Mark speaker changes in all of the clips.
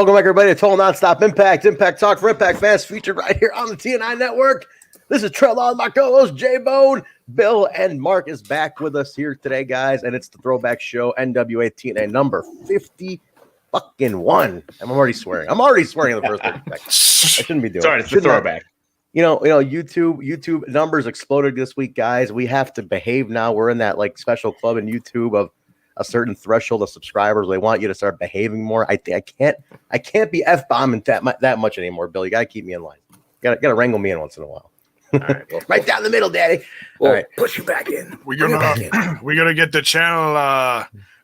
Speaker 1: Welcome back, everybody, to Total Nonstop Impact Talk for Impact fans, featured right here on the TNI Network. This is Trell, my co-host, J-Bone. Bill and Mark is back with us here today, guys, and it's the Throwback Show, NWA-TNA number 51. I'm already swearing in the first 30 seconds. I shouldn't be doing
Speaker 2: Sorry, it's the Throwback.
Speaker 1: You know, YouTube numbers exploded this week, guys. We have to behave now. We're in that like special club in YouTube of a certain threshold of subscribers. They want you to start behaving more. I can't be F-bombing that much anymore, Bill. You got to keep me in line. Gotta wrangle me in once in a while. All right, well, right down the middle, Daddy. All right,
Speaker 3: push you back in.
Speaker 4: We're gonna get the channel.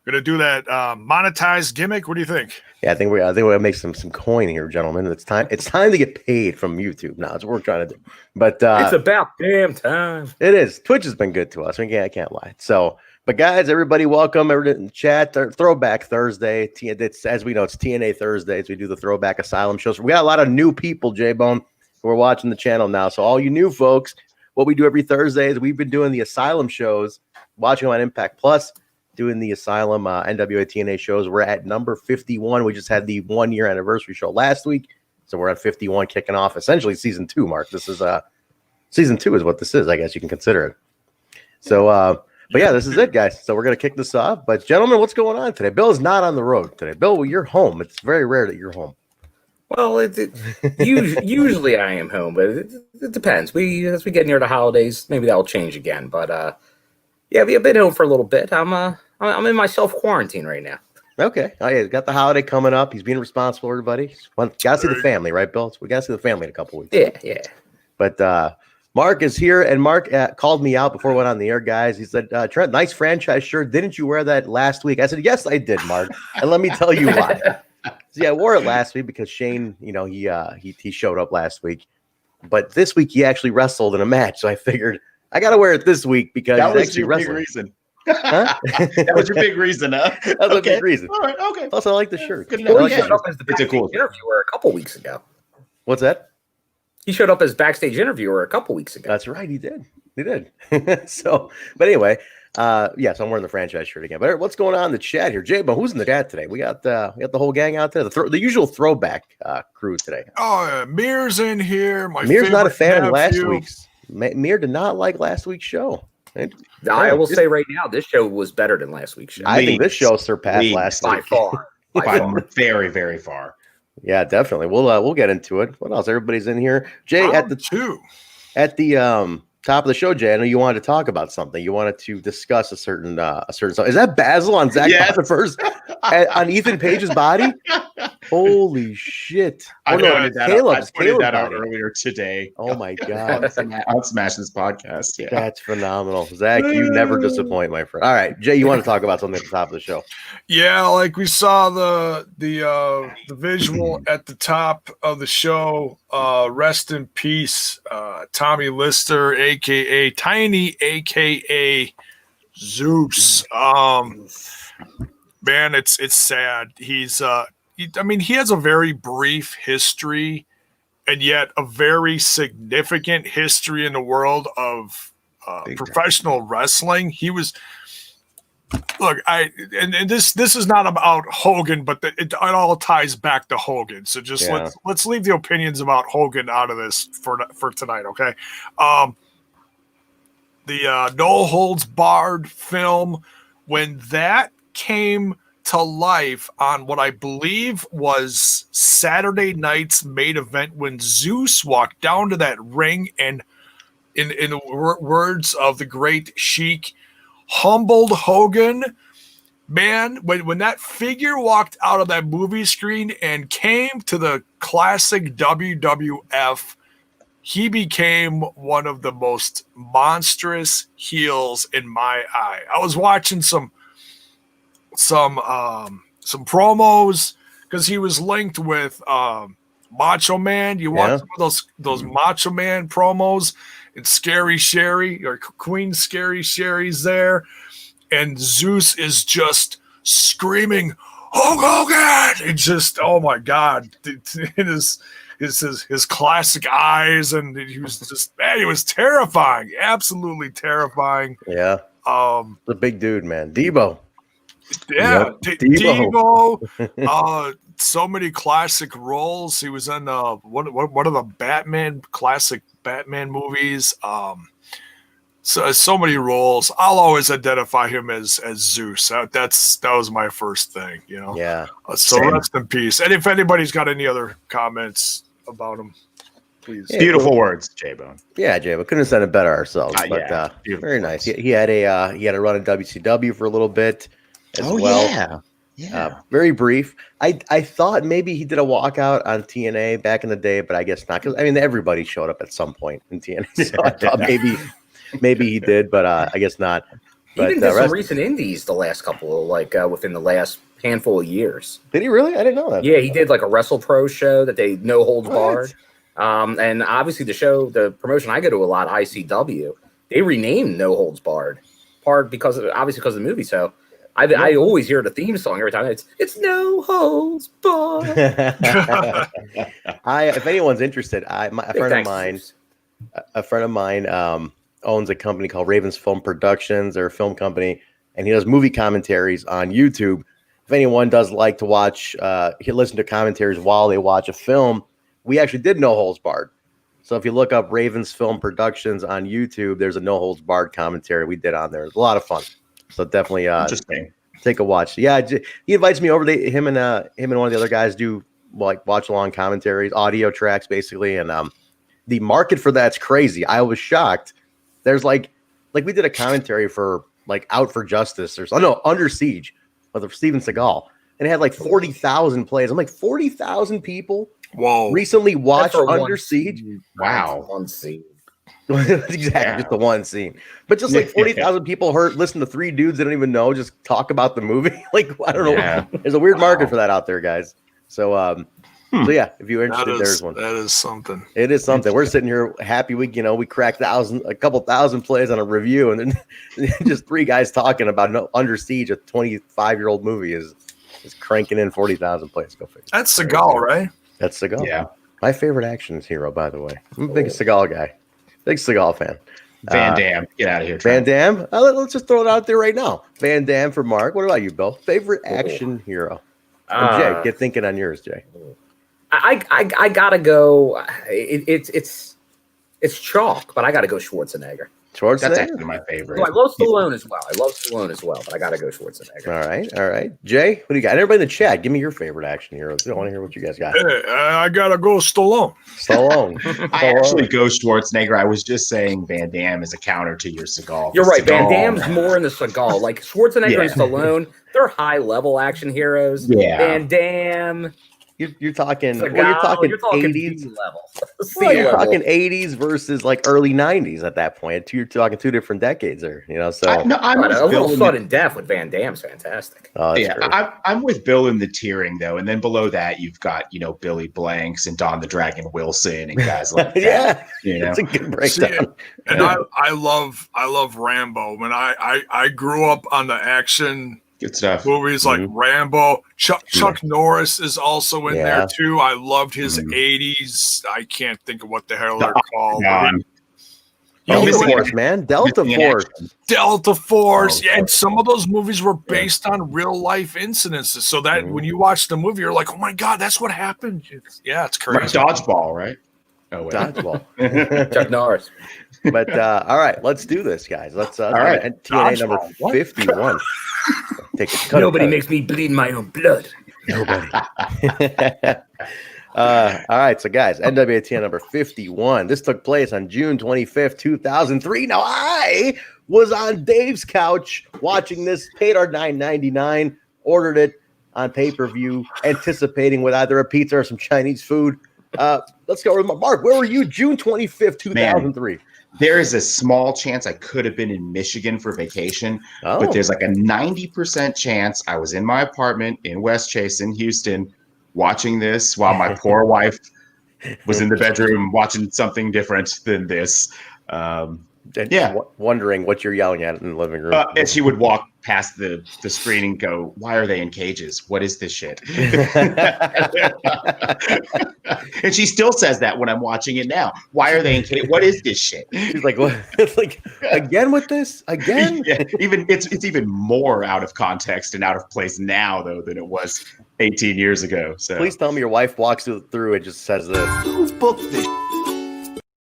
Speaker 4: Gonna do that monetized gimmick. What do you think?
Speaker 1: Yeah, I think we're gonna make some coin here, gentlemen. It's time to get paid from YouTube now. That's what we're trying to do. But
Speaker 3: it's about damn time.
Speaker 1: It is. Twitch has been good to us. I can't lie. So. But guys, everybody, welcome. Everybody in the chat. Throwback Thursday. It's, as we know, it's TNA Thursdays. We do the Throwback Asylum shows. We got a lot of new people, J-Bone, who are watching the channel now. So all you new folks, what we do every Thursday is we've been doing the Asylum shows, watching them on Impact Plus, doing the Asylum NWA-TNA shows. We're at number 51. We just had the 1-year anniversary show last week. So we're at 51, kicking off essentially season 2, Mark. This is season 2 is what this is. I guess you can consider it. So, but yeah, this is it, guys. So we're going to kick this off. But gentlemen, what's going on today? Bill is not on the road today. Bill, you're home. It's very rare that you're home.
Speaker 3: Well, usually I am home, but it depends. As we get near the holidays, maybe that'll change again. But yeah, I've been home for a little bit. I'm in my self quarantine right now. Okay.
Speaker 1: Oh yeah, got the holiday coming up. He's being responsible, everybody. Got to see the family, right, Bill? So we got to see the family in a couple weeks.
Speaker 3: Yeah.
Speaker 1: But Mark is here, and Mark called me out before we went on the air, guys. He said, Trent, nice franchise shirt. Didn't you wear that last week? I said, yes, I did, Mark. And let me tell you why. So, yeah, I wore it last week because Shane, he showed up last week. But this week he actually wrestled in a match. So I figured I got to wear it this week because
Speaker 2: that was
Speaker 1: actually
Speaker 2: your
Speaker 1: wrestling.
Speaker 2: Big reason. Huh? That was your big reason, huh?
Speaker 1: That was a big reason.
Speaker 2: All right, okay.
Speaker 1: Plus, I like the shirt.
Speaker 3: He showed up as the backstage interviewer a couple weeks ago.
Speaker 1: What's that?
Speaker 3: He showed up as backstage interviewer a couple weeks ago.
Speaker 1: That's right, he did. So, but anyway, yes, I'm wearing the franchise shirt again. But what's going on in the chat here, J-Bone? Who's in the chat today? We got the whole gang out there. The usual Throwback crew today.
Speaker 4: Oh, Mir's in here.
Speaker 1: Mir's not a fan of last week's. Mir did not like last week's show.
Speaker 3: I will say right now, this show was better than last week's show.
Speaker 1: I think this show surpassed last week
Speaker 3: by far.
Speaker 2: Very, very far.
Speaker 1: Yeah, definitely. We'll get into it. What else? Everybody's in here. Jay, at the top of the show, Jay, I know you wanted to talk about something. You wanted to discuss a certain song. Is that Basil on Zach Potter's on Ethan Page's body? Holy shit!
Speaker 2: I pointed that out earlier today.
Speaker 1: Oh my god!
Speaker 2: on Smash's podcast. Yeah,
Speaker 1: that's phenomenal, Zach. You never disappoint, my friend. All right, Jay, you want to talk about something at the top of the show?
Speaker 4: Yeah, like we saw the visual at the top of the show. Rest in peace, Tommy Lister, aka Tiny, aka Zeus. Man, it's sad. He's he has a very brief history, and yet a very significant history in the world of professional wrestling. He was. Look, this is not about Hogan, but it all ties back to Hogan. So just let's leave the opinions about Hogan out of this for tonight, okay? The No Holds Barred film, when that came to life on what I believe was Saturday night's main event, when Zeus walked down to that ring and, in the words of the great Sheik, humbled Hogan. Man, when that figure walked out of that movie screen and came to the classic WWF, he became one of the most monstrous heels in my eye. I was watching some promos because he was linked with Macho Man. You watch some of those Macho Man promos, and Scary Sherry or Queen Scary Sherry's there, and Zeus is just screaming, "Hulk Hogan!" It's just, oh my god, it is his classic eyes, and he was just, man, he was terrifying, absolutely terrifying.
Speaker 1: Yeah, the big dude, man, Debo.
Speaker 4: Yeah, Debo. so many classic roles. He was in one of the classic Batman movies. So many roles. I'll always identify him as Zeus. That was my first thing, you know.
Speaker 1: Yeah.
Speaker 4: So rest in peace. And if anybody's got any other comments about him, please.
Speaker 2: Yeah, beautiful words, J-Bone.
Speaker 1: Yeah, J-Bone. Couldn't have said it better ourselves. But very nice. He had a run in WCW for a little bit as well. Yeah. Very brief. I thought maybe he did a walkout on TNA back in the day, but I guess not. Because I mean, everybody showed up at some point in TNA. So I thought maybe he did, but I guess not. But,
Speaker 3: he even did some recent indies the last couple, within the last handful of years.
Speaker 1: Did he really? I didn't know that.
Speaker 3: Yeah, he did like a Wrestle Pro show that they no holds barred. And obviously the promotion I go to a lot, ICW, they renamed No Holds Barred, because of the movie. So I always hear the theme song every time. It's No Holds Barred.
Speaker 1: If anyone's interested, a friend of mine owns a company called Raven's Film Productions. They're a film company, and he does movie commentaries on YouTube. If anyone does like to watch, listen to commentaries while they watch a film, we actually did No Holds Barred. So if you look up Raven's Film Productions on YouTube, there's a No Holds Barred commentary we did on there. It's a lot of fun. So definitely take a watch. Yeah, he invites me over. Him and one of the other guys do like watch along commentaries, audio tracks basically, and the market for that's crazy. I was shocked. There's like we did a commentary for like Out for Justice Under Siege with Steven Seagal, and it had like 40,000 plays. I'm like 40,000 people.
Speaker 4: Whoa!
Speaker 1: Recently watched Under Siege.
Speaker 3: Wow, one scene.
Speaker 1: Exactly, just the one scene. But just like 40,000 people listen to three dudes they don't even know just talk about the movie. Like I don't know. There's a weird market for that out there, guys. So so yeah, if you're interested, there's one.
Speaker 4: That is something.
Speaker 1: It is something. We're sitting here happy. We cracked a couple thousand plays on a review, and then just three guys talking about Under Siege, a 25-year-old movie, is cranking in 40,000 plays. Go figure.
Speaker 4: That's Seagal, right?
Speaker 1: That's Seagal.
Speaker 2: Yeah.
Speaker 1: My favorite action hero, by the way. I'm a big Seagal guy. Big Seagal fan.
Speaker 2: Van Damme, get out of here.
Speaker 1: Van Damme. Let's just throw it out there right now. Van Damme for Mark. What about you, Bill? Favorite action hero? Jay, get thinking on yours, Jay.
Speaker 3: I gotta go. It's chalk, but I gotta go Schwarzenegger.
Speaker 2: That's actually my favorite.
Speaker 3: So I love Stallone as well. But I gotta go Schwarzenegger.
Speaker 1: All right. Jay, what do you got? And everybody in the chat, give me your favorite action heroes. I want to hear what you guys got.
Speaker 4: Hey, I gotta go Stallone.
Speaker 2: I actually go Schwarzenegger. I was just saying Van Damme is a counter to your Seagal.
Speaker 3: You're right. Van Damme's more in the Seagal. Like Schwarzenegger and Stallone, they're high level action heroes.
Speaker 2: Yeah.
Speaker 3: Van Damme.
Speaker 1: You're talking.
Speaker 3: Seagal,
Speaker 1: you're talking 80s
Speaker 3: level.
Speaker 1: You're talking 80s versus like early 90s at that point. You're talking two different decades there. So
Speaker 3: I'm a little sudden death with Van Damme's fantastic.
Speaker 2: I'm with Bill in the tiering though, and then below that you've got Billy Blanks and Don the Dragon Wilson and guys like that.
Speaker 1: It's a good breakdown.
Speaker 4: And I love Rambo. When I grew up on the action.
Speaker 2: Good stuff.
Speaker 4: Movies like Rambo. Chuck Norris is also in there too. I loved his 80s. I can't think of what the hell they're called.
Speaker 1: Delta Force, man. Delta Force.
Speaker 4: Delta Force. Yeah, and some of those movies were based on real life incidences. So that when you watch the movie, you're like, oh my God, that's what happened. It's crazy.
Speaker 2: Like Dodgeball, right?
Speaker 1: Oh, wait. Dodgeball.
Speaker 3: Chuck Norris.
Speaker 1: But all right, let's do this, guys. Let's TNA number 51.
Speaker 3: Nobody makes me bleed my own blood.
Speaker 1: Nobody. All right, so guys, NWA-TNA number 51. This took place on June 25th, 2003. Now I was on Dave's couch watching this, paid our $9.99, ordered it on pay-per-view, anticipating with either a pizza or some Chinese food. Let's go with Mark. Where were you June 25th, 2003? Man,
Speaker 2: there is a small chance I could have been in Michigan for vacation, but there's like a 90% chance I was in my apartment in West Chase in Houston watching this while my poor wife was in the bedroom watching something different than this.
Speaker 1: and wondering what you're yelling at in the living room.
Speaker 2: And she would walk past the screen and go, "Why are they in cages? What is this shit?" And she still says that when I'm watching it now. Why are they in cages? What is this shit?
Speaker 1: She's like, "What? It's like again with this again?"
Speaker 2: Yeah, it's even more out of context and out of place now though than it was 18 years ago. So
Speaker 1: please tell me your wife walks through and just says this.
Speaker 5: Who booked this?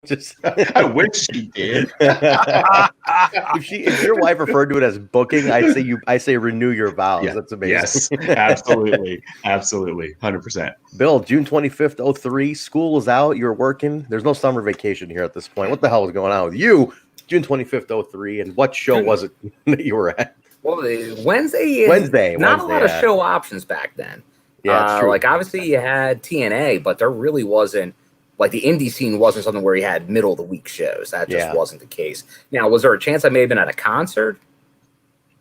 Speaker 1: Just
Speaker 2: I wish she did.
Speaker 1: if your wife referred to it as booking, I say renew your vows.
Speaker 2: Yeah.
Speaker 1: That's amazing.
Speaker 2: Yes, absolutely, 100%.
Speaker 1: Bill, June 25th, 03. School is out. You're working. There's no summer vacation here at this point. What the hell is going on with you? June 25th, 03. And what show was it that you were at?
Speaker 3: Well, Wednesday. Not a lot of show options back then.
Speaker 1: Yeah, it's true.
Speaker 3: Like obviously you had TNA, but there really wasn't. Like the indie scene wasn't something where you had middle of the week shows. That just wasn't the case. Now, was there a chance I may have been at a concert?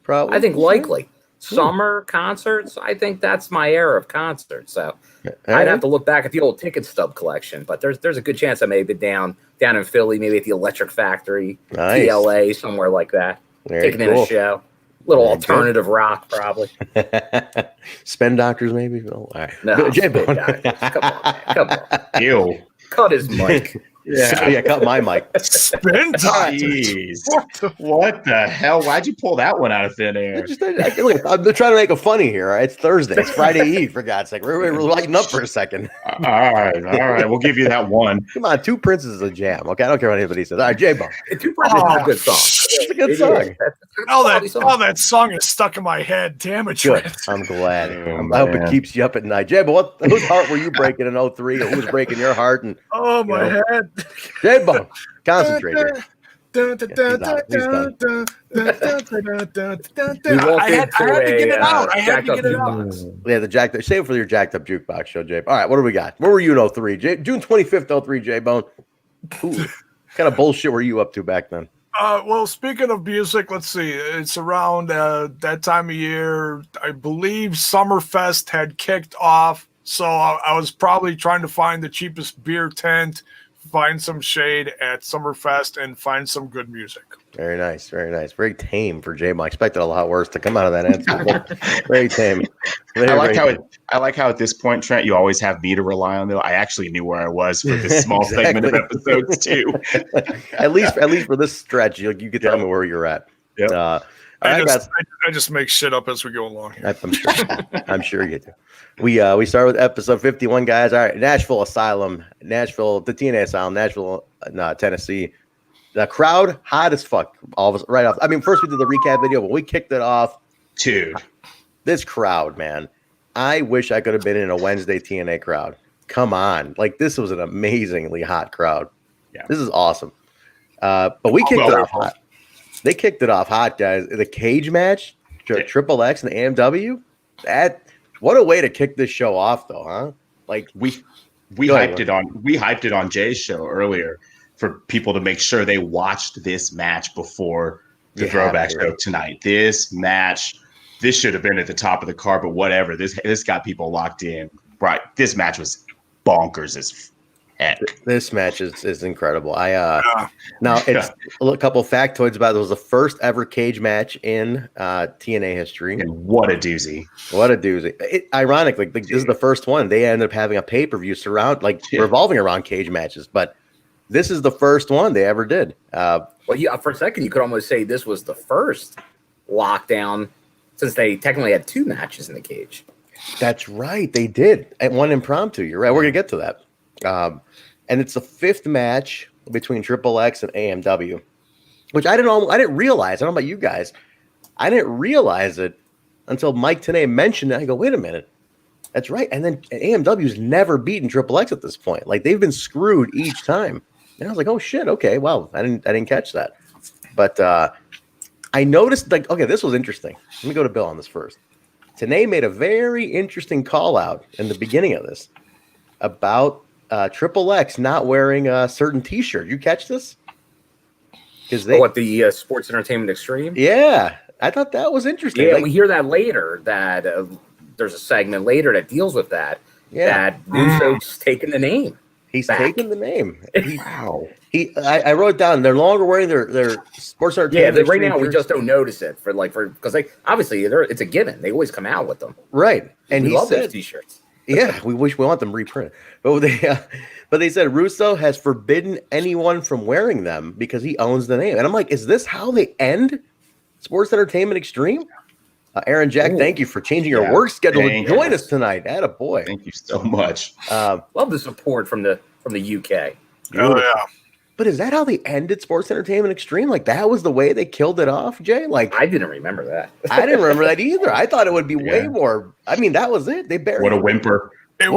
Speaker 1: Probably.
Speaker 3: I think likely. Summer concerts, I think that's my era of concerts. So I'd have to look back at the old ticket stub collection, but there's a good chance I may have been down in Philly, maybe at the Electric Factory, TLA, somewhere like that. Taking in a show. Little alternative rock, probably.
Speaker 1: Spin Doctors, maybe? Oh, all right.
Speaker 3: No,
Speaker 1: J-Bone.
Speaker 3: Come on.
Speaker 2: Ew.
Speaker 3: Cut his mic.
Speaker 1: Cut my mic.
Speaker 4: Spin
Speaker 2: Jeez. What the hell? Why'd you pull that one out of thin air?
Speaker 1: I'm trying to make a funny here. It's Thursday. It's Friday Eve, for God's sake. We're lighting up for a second.
Speaker 2: All right. We'll give you that one.
Speaker 1: Come on, Two Princes is a jam. Okay, I don't care what anybody says. All right, J-Bone.
Speaker 3: Two Princes is a good song.
Speaker 1: It's a good song.
Speaker 4: That song is stuck in my head. Damn it,
Speaker 1: Good.
Speaker 4: Trent.
Speaker 1: I'm glad. I hope it keeps you up at night. J-Bone, whose heart were you breaking in 03? Who was breaking your heart? And
Speaker 4: my head.
Speaker 1: J-Bone, concentrate here.
Speaker 4: I had to get it out.
Speaker 1: Yeah, the jacked up. Save it for your jacked up jukebox show, J. All right, what do we got? Where were you in 03? June 25th, 03, J-Bone. What kind of bullshit were you up to back then?
Speaker 4: Well, speaking of music, let's see. It's around that time of year. I believe Summerfest had kicked off, so I was probably trying to find the cheapest beer tent, find some shade at Summerfest, and find some good music.
Speaker 1: Very nice, very nice. Very tame for J-Bone. I expected a lot worse to come out of that answer. Very tame.
Speaker 2: I like how at this point, Trent, you always have me to rely on. I actually knew where I was for this small segment of episodes too.
Speaker 1: at least for this stretch, you could tell me where you're at.
Speaker 2: Yep.
Speaker 4: I just make shit up as we go along.
Speaker 1: I'm sure you do. We start with episode 51, guys. All right, Nashville Asylum, the TNA Asylum, Nashville, Tennessee. The crowd hot as fuck. All of us right off. I mean, first we did the recap video, but we kicked it off.
Speaker 2: Dude,
Speaker 1: this crowd, man. I wish I could have been in a Wednesday TNA crowd. Come on, like this was an amazingly hot crowd.
Speaker 2: Yeah,
Speaker 1: this is awesome. But we kicked it off hot. They kicked it off hot, guys. The cage match, Triple X and AMW. What a way to kick this show off, though, huh? Like we hyped it on Jay's show earlier for people to make sure they watched this match before the throwback show tonight. This should have been at the top of the card, but whatever. This got people locked in. Right. This match was bonkers as heck. This match is incredible. Now it's a couple of factoids about it. It was the first ever cage match in TNA history.
Speaker 2: And what a doozy.
Speaker 1: Ironically, this is the first one. They ended up having a pay-per-view revolving around cage matches, but this is the first one they ever did.
Speaker 3: For a second, you could almost say this was the first lockdown since they technically had two matches in the cage.
Speaker 1: That's right. They did. At one impromptu. You're right. We're going to get to that. And it's the fifth match between Triple X and AMW, which I didn't realize. I don't know about you guys. I didn't realize it until Mike Tenay mentioned it. I go, wait a minute. That's right. And then AMW's never beaten Triple X at this point. Like they've been screwed each time. And I was like, oh shit, okay, well, I didn't catch that. But I noticed, this was interesting. Let me go to Bill on this first. Tenay made a very interesting call out in the beginning of this about Triple X not wearing a certain T-shirt. You catch this?
Speaker 3: Because the Sports Entertainment Extreme?
Speaker 1: Yeah, I thought that was interesting.
Speaker 3: Yeah, we hear that later. That there's a segment later that deals with that.
Speaker 1: Yeah,
Speaker 3: that Russo's taking the name.
Speaker 1: He's
Speaker 3: back.
Speaker 1: taking the name.
Speaker 2: Wow.
Speaker 1: I wrote it down. They're no longer wearing their sports entertainment.
Speaker 3: Yeah, right now we just don't notice it because obviously it's a given. They always come out with them.
Speaker 1: Right, and
Speaker 3: we
Speaker 1: he
Speaker 3: love
Speaker 1: said,
Speaker 3: those T-shirts.
Speaker 1: Yeah, we want them reprinted. But they said Russo has forbidden anyone from wearing them because he owns the name. And I'm like, is this how they end Sports Entertainment Extreme? Aaron Jack, thank you for changing your work schedule to join us tonight. Attaboy.
Speaker 2: Thank you so much.
Speaker 3: Love the support from the UK.
Speaker 4: Oh yeah.
Speaker 1: But is that how they ended Sports Entertainment Extreme? Like that was the way they killed it off, Jay? Like
Speaker 3: I didn't remember that.
Speaker 1: I didn't remember that either. I thought it would be way more. I mean, that was it. They buried.
Speaker 2: What a whimper!
Speaker 4: It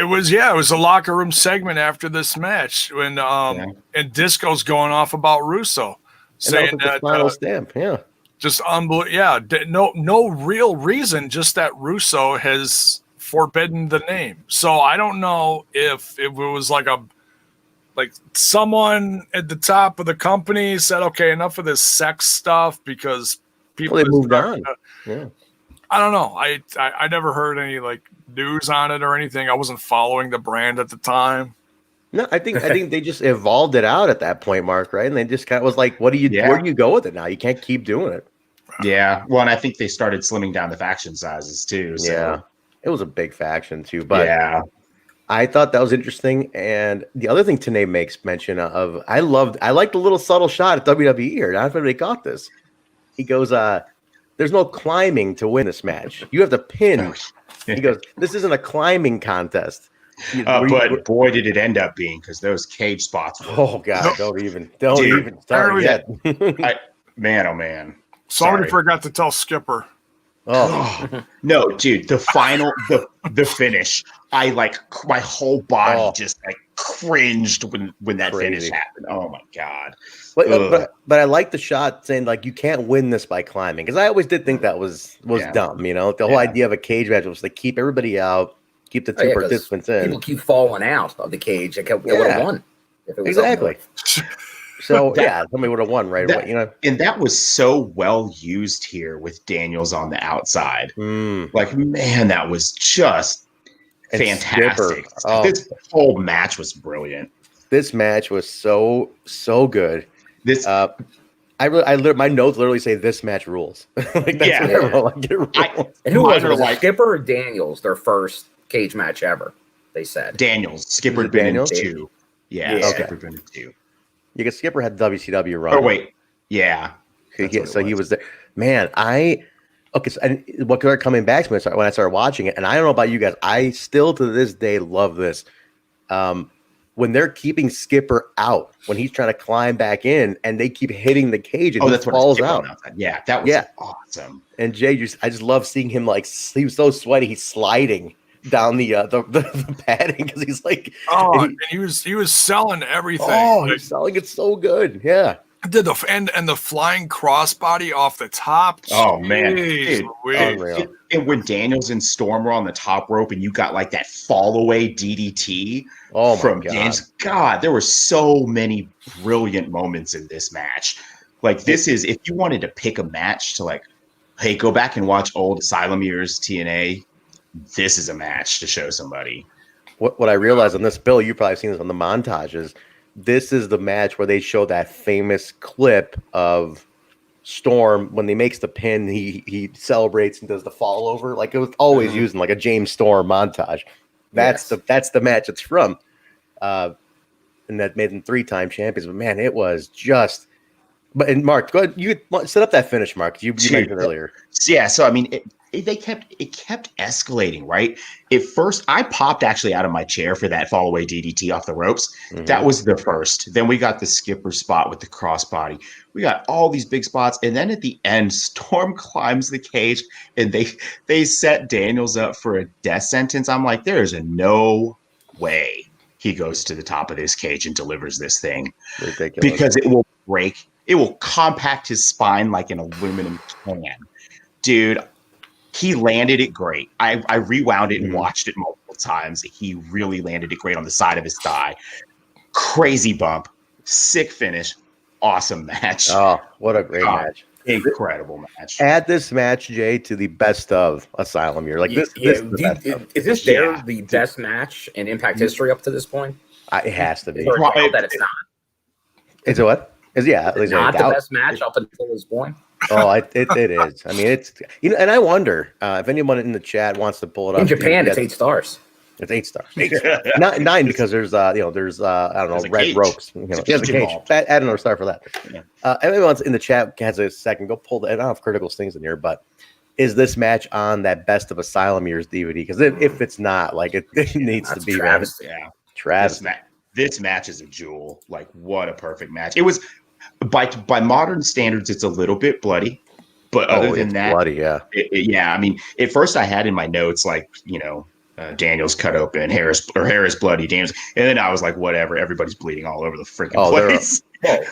Speaker 4: was a locker room segment after this match when and Disco's going off about Russo, saying that
Speaker 1: final stamp. Yeah,
Speaker 4: just unbelievable. Yeah, no real reason, just that Russo has forbidden the name. So I don't know if it was like someone at the top of the company said, okay, enough of this sex stuff because people
Speaker 1: they moved on. Yeah.
Speaker 4: I don't know. I never heard any like news on it or anything. I wasn't following the brand at the time.
Speaker 1: No, I think they just evolved it out at that point, Mark, right? And they just kind of was like, where do you go with it now? You can't keep doing it.
Speaker 2: Yeah. Well, and I think they started slimming down the faction sizes too. So.
Speaker 1: Yeah. It was a big faction too, but
Speaker 2: yeah.
Speaker 1: I thought that was interesting. And the other thing Tanae makes mention of, I like the little subtle shot at WWE here. I don't know if anybody got this. He goes, there's no climbing to win this match. You have to pin. He goes, this isn't a climbing contest.
Speaker 2: But boy, did it end up being, because those cage spots were,
Speaker 1: oh God, don't even start yet.
Speaker 2: Man, oh man.
Speaker 4: Somebody forgot to tell Skipper.
Speaker 2: Oh no, dude! The final, the finish. I my whole body just like cringed when that finish happened. Oh my God!
Speaker 1: But I like the shot saying like you can't win this by climbing, because I always did think that was dumb. You know, the whole idea of a cage match was to keep everybody out, keep the two participants in.
Speaker 3: People keep falling out of the cage. They would have won. If it was
Speaker 1: exactly. So somebody would have won right away, you know.
Speaker 2: And that was so well used here with Daniels on the outside. Like, man, that was just fantastic. This whole match was brilliant.
Speaker 1: This match was so good. This my notes literally say this match rules. Like, that's what I wrote.
Speaker 3: And who was it? Skipper or Daniels? Their first cage match ever. They said
Speaker 2: Daniels. Skipper had been in 2. Yeah. Skipper had been in 2.
Speaker 1: Yeah, because Skipper had WCW run.
Speaker 2: Oh wait, yeah.
Speaker 1: So he was there. Man, so what started coming back to me when I started watching it, and I don't know about you guys, I still to this day love this. When they're keeping Skipper out, when he's trying to climb back in, and they keep hitting the cage, and he falls out.
Speaker 2: Yeah, that was awesome.
Speaker 1: And Jay, I just love seeing him he was so sweaty, he's sliding down the padding because he's like,
Speaker 4: and he was selling everything.
Speaker 1: Oh, he's selling it so good. Yeah.
Speaker 4: Did the flying crossbody off the top?
Speaker 2: Oh man, dude, and when Daniels and Storm were on the top rope, and you got like that fall away DDT from Daniels. God, there were so many brilliant moments in this match. Like, this is, if you wanted to pick a match to like, hey, go back and watch old Asylum years TNA. This is a match to show somebody.
Speaker 1: What I realized on this, Bill, you've probably seen this on the montages. This is the match where they show that famous clip of Storm when he makes the pin. He celebrates and does the fall over. Like, it was always using like a James Storm montage. That's the match it's from. And that made them 3-time champions. But man, it was just. And Mark, go ahead. You set up that finish, Mark. You mentioned earlier.
Speaker 2: Yeah. So I mean, it kept escalating, right? At first, I popped actually out of my chair for that fall away DDT off the ropes. Mm-hmm. That was the first. Then we got the Skipper spot with the crossbody. We got all these big spots, and then at the end, Storm climbs the cage, and they set Daniels up for a death sentence. I'm like, there is no way he goes to the top of this cage and delivers this thing. Ridiculous. Because it will break. It will compact his spine like an aluminum can. Dude, he landed it great. I rewound it and watched it multiple times. He really landed it great on the side of his thigh. Crazy bump. Sick finish. Awesome match.
Speaker 1: Oh, what a great match.
Speaker 2: Incredible match.
Speaker 1: Add this match, Jay, to the best of Asylum year. Like this,
Speaker 3: Yeah,
Speaker 1: this is the best of.
Speaker 3: is this the best match in Impact history up to this point?
Speaker 1: It has to be.
Speaker 3: Or a doubt that it's not.
Speaker 1: Is it what? Is
Speaker 3: not the best match up until this point?
Speaker 1: Oh, it is. I mean, it's and I wonder if anyone in the chat wants to pull it up.
Speaker 3: In Japan, it's 8 stars.
Speaker 1: It's 8 stars. 8 stars. Not 9 because there's I don't know, red
Speaker 2: cage.
Speaker 1: ropes. There's a cage. Add another star for that. Yeah. Everyone's in the chat has a second. Go pull the. I don't have critical things in here, but is this match on that Best of Asylum years DVD? Because if it's not, like it needs to be.
Speaker 3: Travesty.
Speaker 2: Yeah,
Speaker 1: Travis.
Speaker 2: This match is a jewel. Like, what a perfect match. It was by modern standards, it's a little bit bloody, but other than that,
Speaker 1: bloody, yeah.
Speaker 2: I mean, at first I had in my notes like Daniel's cut open, Harris bloody, Daniel's, and then I was like, whatever, everybody's bleeding all over the freaking place.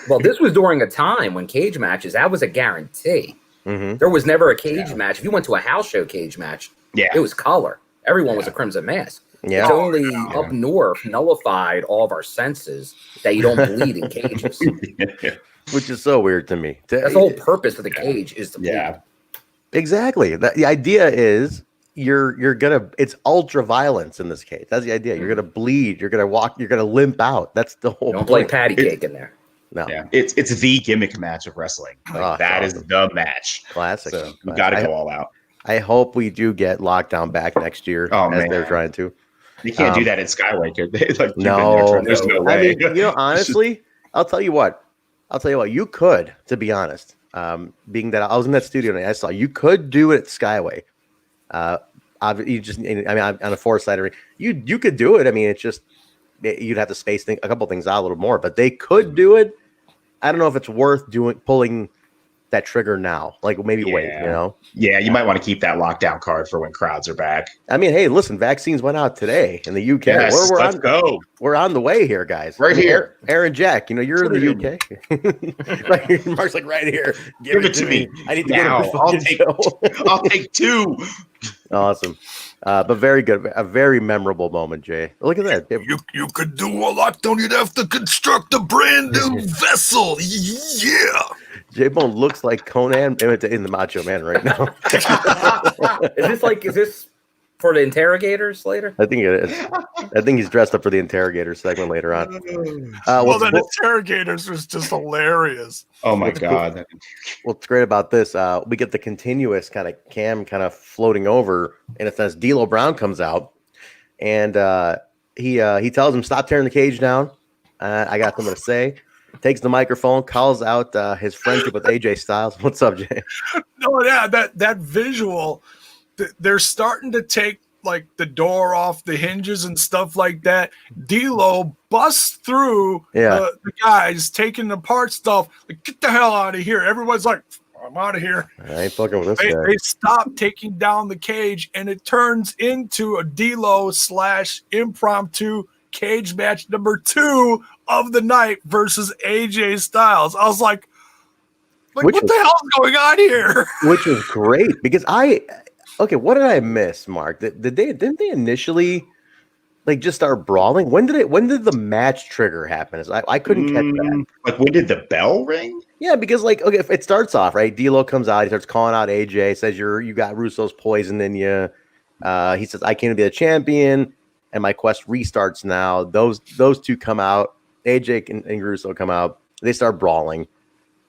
Speaker 3: Well, this was during a time when cage matches, that was a guarantee.
Speaker 1: Mm-hmm.
Speaker 3: There was never a cage match. If you went to a house show cage match, it was color. Everyone was a Crimson Mask.
Speaker 1: Yeah.
Speaker 3: It's only up north nullified all of our senses that you don't bleed in cages.
Speaker 1: Which is so weird to me.
Speaker 3: That's the whole purpose of the cage is to bleed.
Speaker 2: Yeah.
Speaker 1: Exactly. The idea is you're gonna it's ultra violence in this case. That's the idea. You're gonna bleed, you're gonna walk, you're gonna limp out. That's the whole
Speaker 3: Don't play patty cake in there.
Speaker 1: No.
Speaker 2: Yeah. It's the gimmick match of wrestling. Like, that is the match.
Speaker 1: Classic.
Speaker 2: So we gotta go all out.
Speaker 1: I hope we do get Lockdown back next year as they're trying to.
Speaker 2: You can't do that in Skyway.
Speaker 1: No.
Speaker 2: There's no way.
Speaker 1: I mean, honestly, I'll tell you what, you could, to be honest, being that I was in that studio and I saw you could do it at Skyway. You just, I mean, on a 4-sided ring, you could do it. I mean, it's just, you'd have to space a couple things out a little more, but they could do it. I don't know if it's worth pulling that trigger now. Like maybe wait,
Speaker 2: Yeah, you might want to keep that lockdown card for when crowds are back.
Speaker 1: I mean, hey, listen, vaccines went out today in the UK.
Speaker 2: Yes, let's go.
Speaker 1: We're on the way here, guys.
Speaker 2: Right here.
Speaker 1: Aaron Jack, you're in the UK. Right here. Mark's like, right here.
Speaker 2: Give it to me.
Speaker 1: I need to
Speaker 2: now.
Speaker 1: get it.
Speaker 2: I'll take 2.
Speaker 1: Awesome. But very good. A very memorable moment, Jay. Look at that.
Speaker 4: You could do a lot. Don't you have to construct a brand new vessel? Yeah.
Speaker 1: J-Bone looks like Conan in the Macho Man right now.
Speaker 3: Is this for the interrogators later?
Speaker 1: I think it is. I think he's dressed up for the interrogator segment later on.
Speaker 4: Interrogators was just hilarious.
Speaker 2: Oh my God.
Speaker 1: What's great about this, we get the continuous kind of cam kind of floating over in a sense. D'Lo Brown comes out and he tells him, stop tearing the cage down. I got something to say. Takes the microphone, calls out his friendship with AJ Styles. What's up, Jay?
Speaker 4: No, yeah, that visual, they're starting to take like the door off the hinges and stuff like that. D'Lo busts through the guys taking apart stuff. Like, get the hell out of here! Everyone's like, I'm out of here.
Speaker 1: I ain't fucking with this guy.
Speaker 4: They stop taking down the cage, and it turns into a D'Lo / impromptu cage match number 2 of the night versus AJ Styles. I was like what the hell's going on here? Which
Speaker 1: was great because what did I miss, Mark? Didn't they initially like just start brawling? When did the match trigger happen? I couldn't catch that.
Speaker 2: Like when did the bell ring?
Speaker 1: Yeah, because if it starts off right, D'Lo comes out, he starts calling out AJ, says you got Russo's poison in you. He says I came to be the champion, and my quest restarts now. Those two come out. AJ and Russo come out. They start brawling,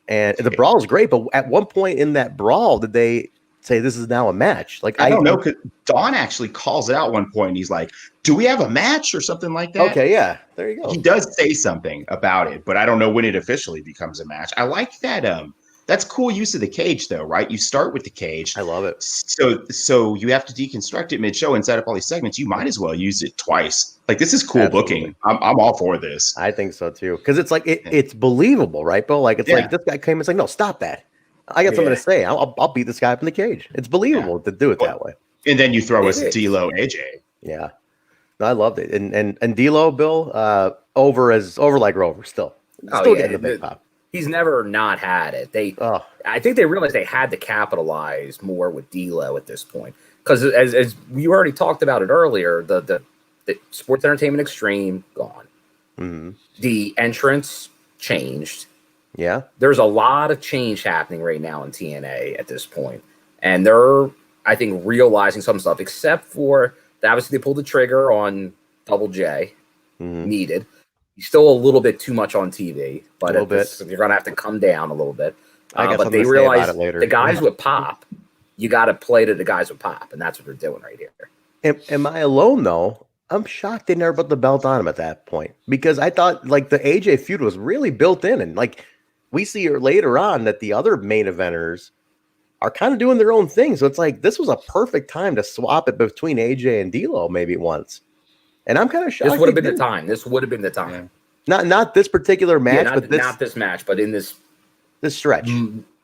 Speaker 1: and the brawl is great. But at one point in that brawl, did they say this is now a match? Like
Speaker 2: I don't know. Cause Don actually calls it out one point. And he's like, "Do we have a match or something like that?"
Speaker 1: Okay, yeah, there you go.
Speaker 2: He does say something about it, but I don't know when it officially becomes a match. I like that. That's cool use of the cage, though, right? You start with the cage.
Speaker 1: I love it.
Speaker 2: So you have to deconstruct it mid-show and set up all these segments. You might as well use it twice. Like this is cool booking. I'm all for this.
Speaker 1: I think so too, because it's like it's believable, right, Bo? Like it's like this guy came and said, "No, stop that. I got something to say. I'll beat this guy up in the cage." It's believable to do it that way.
Speaker 2: And then you throw us D'Lo, AJ.
Speaker 1: Yeah, no, I loved it. And D'Lo, Bill, over like Rover still getting the big pop.
Speaker 3: He's never not had it. I think they realized they had to capitalize more with D'Lo at this point because, as we already talked about it earlier, the Sports Entertainment Extreme gone.
Speaker 1: Mm-hmm.
Speaker 3: The entrance changed.
Speaker 1: Yeah.
Speaker 3: There's a lot of change happening right now in TNA at this point. And they're, I think, realizing some stuff, except for obviously they pulled the trigger on Double J, needed. He's still a little bit too much on TV, but you're going to have to come down a little bit. But they realize the guys with pop, you got to play to the guys with pop, and that's what they're doing right here.
Speaker 1: Am I alone, though? I'm shocked they never put the belt on him at that point, because I thought like the AJ feud was really built in, and like we see later on that the other main eventers are kind of doing their own thing. So it's like this was a perfect time to swap it between AJ and D'Lo maybe once. And I'm kind of shocked.
Speaker 3: This would have been the time. This would have been the time.
Speaker 1: Not this particular match,
Speaker 3: but not this match, but in this
Speaker 1: stretch.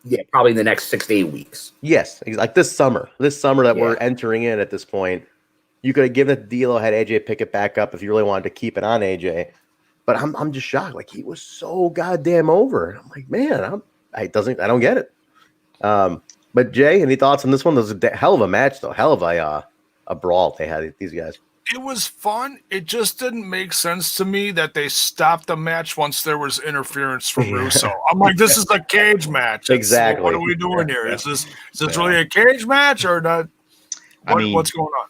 Speaker 3: Yeah, probably in the next 6 to 8 weeks.
Speaker 1: Yes, like this summer that we're entering in at this point. You could have given it to D'Lo, had AJ pick it back up if you really wanted to keep it on AJ. But I'm just shocked. Like he was so goddamn over. I'm like, man, I don't get it. But Jay, any thoughts on this one? This was a hell of a match, though. Hell of a brawl they had, these guys.
Speaker 4: It was fun. It just didn't make sense to me that they stopped the match once there was interference from Russo. I'm like, this is a cage match.
Speaker 1: Exactly.
Speaker 4: What are we doing here? Is this really a cage match or not? What's going on?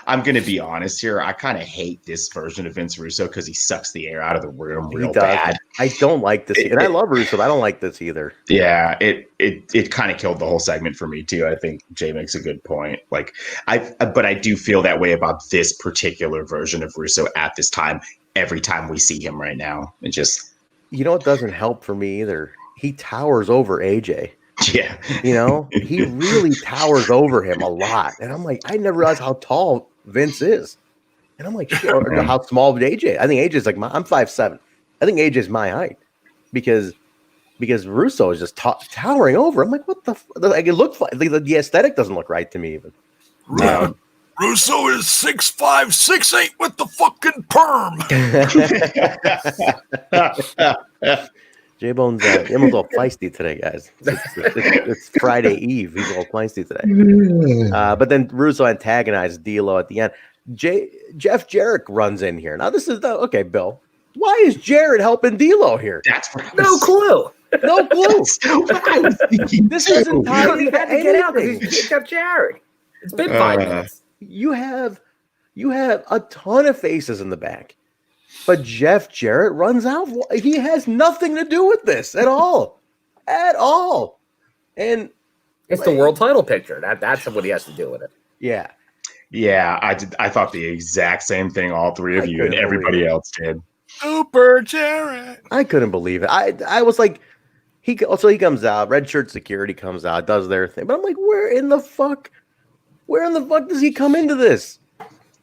Speaker 2: I'm gonna be honest here. I kind of hate this version of Vince Russo because he sucks the air out of the room real bad.
Speaker 1: I don't like this, and I love Russo, but I don't like this either.
Speaker 2: Yeah, it kind of killed the whole segment for me too. I think Jay makes a good point. Like but I do feel that way about this particular version of Russo at this time. Every time we see him right now, it just
Speaker 1: it doesn't help for me either. He towers over AJ.
Speaker 2: Yeah.
Speaker 1: He really towers over him a lot. And I'm like, I never realized how tall Vince is. And I'm like, shit, or how small AJ. I think AJ's like I'm 5'7". I think AJ's my height because Russo is just towering over. I'm like, what the like it looks like the aesthetic doesn't look right to me even.
Speaker 4: Russo is 6'5", 6'8" with the fucking perm.
Speaker 1: J-Bone's almost all feisty today, guys. It's Friday Eve. He's all feisty today. But then Russo antagonized D'Lo at the end. Jeff Jarrett runs in here. Now this is okay, Bill. Why is Jarrett helping D'Lo here?
Speaker 2: That's what
Speaker 3: no clue.
Speaker 1: No clue.
Speaker 2: I was thinking
Speaker 1: This isn't tied
Speaker 3: He
Speaker 1: into
Speaker 3: had to get out because
Speaker 1: anything.
Speaker 3: he's Jeff Jarrett. It's been 5 minutes.
Speaker 1: You have a ton of faces in the back. But Jeff Jarrett runs out. He has nothing to do with this at all. At all. And
Speaker 3: it's the world title picture. That's what he has to do with it.
Speaker 1: Yeah.
Speaker 2: Yeah, I thought the exact same thing, all three of you and everybody else did.
Speaker 4: Super Jarrett.
Speaker 1: I couldn't believe it. I was like, he comes out, red shirt security comes out, does their thing. But I'm like, where in the fuck does he come into this?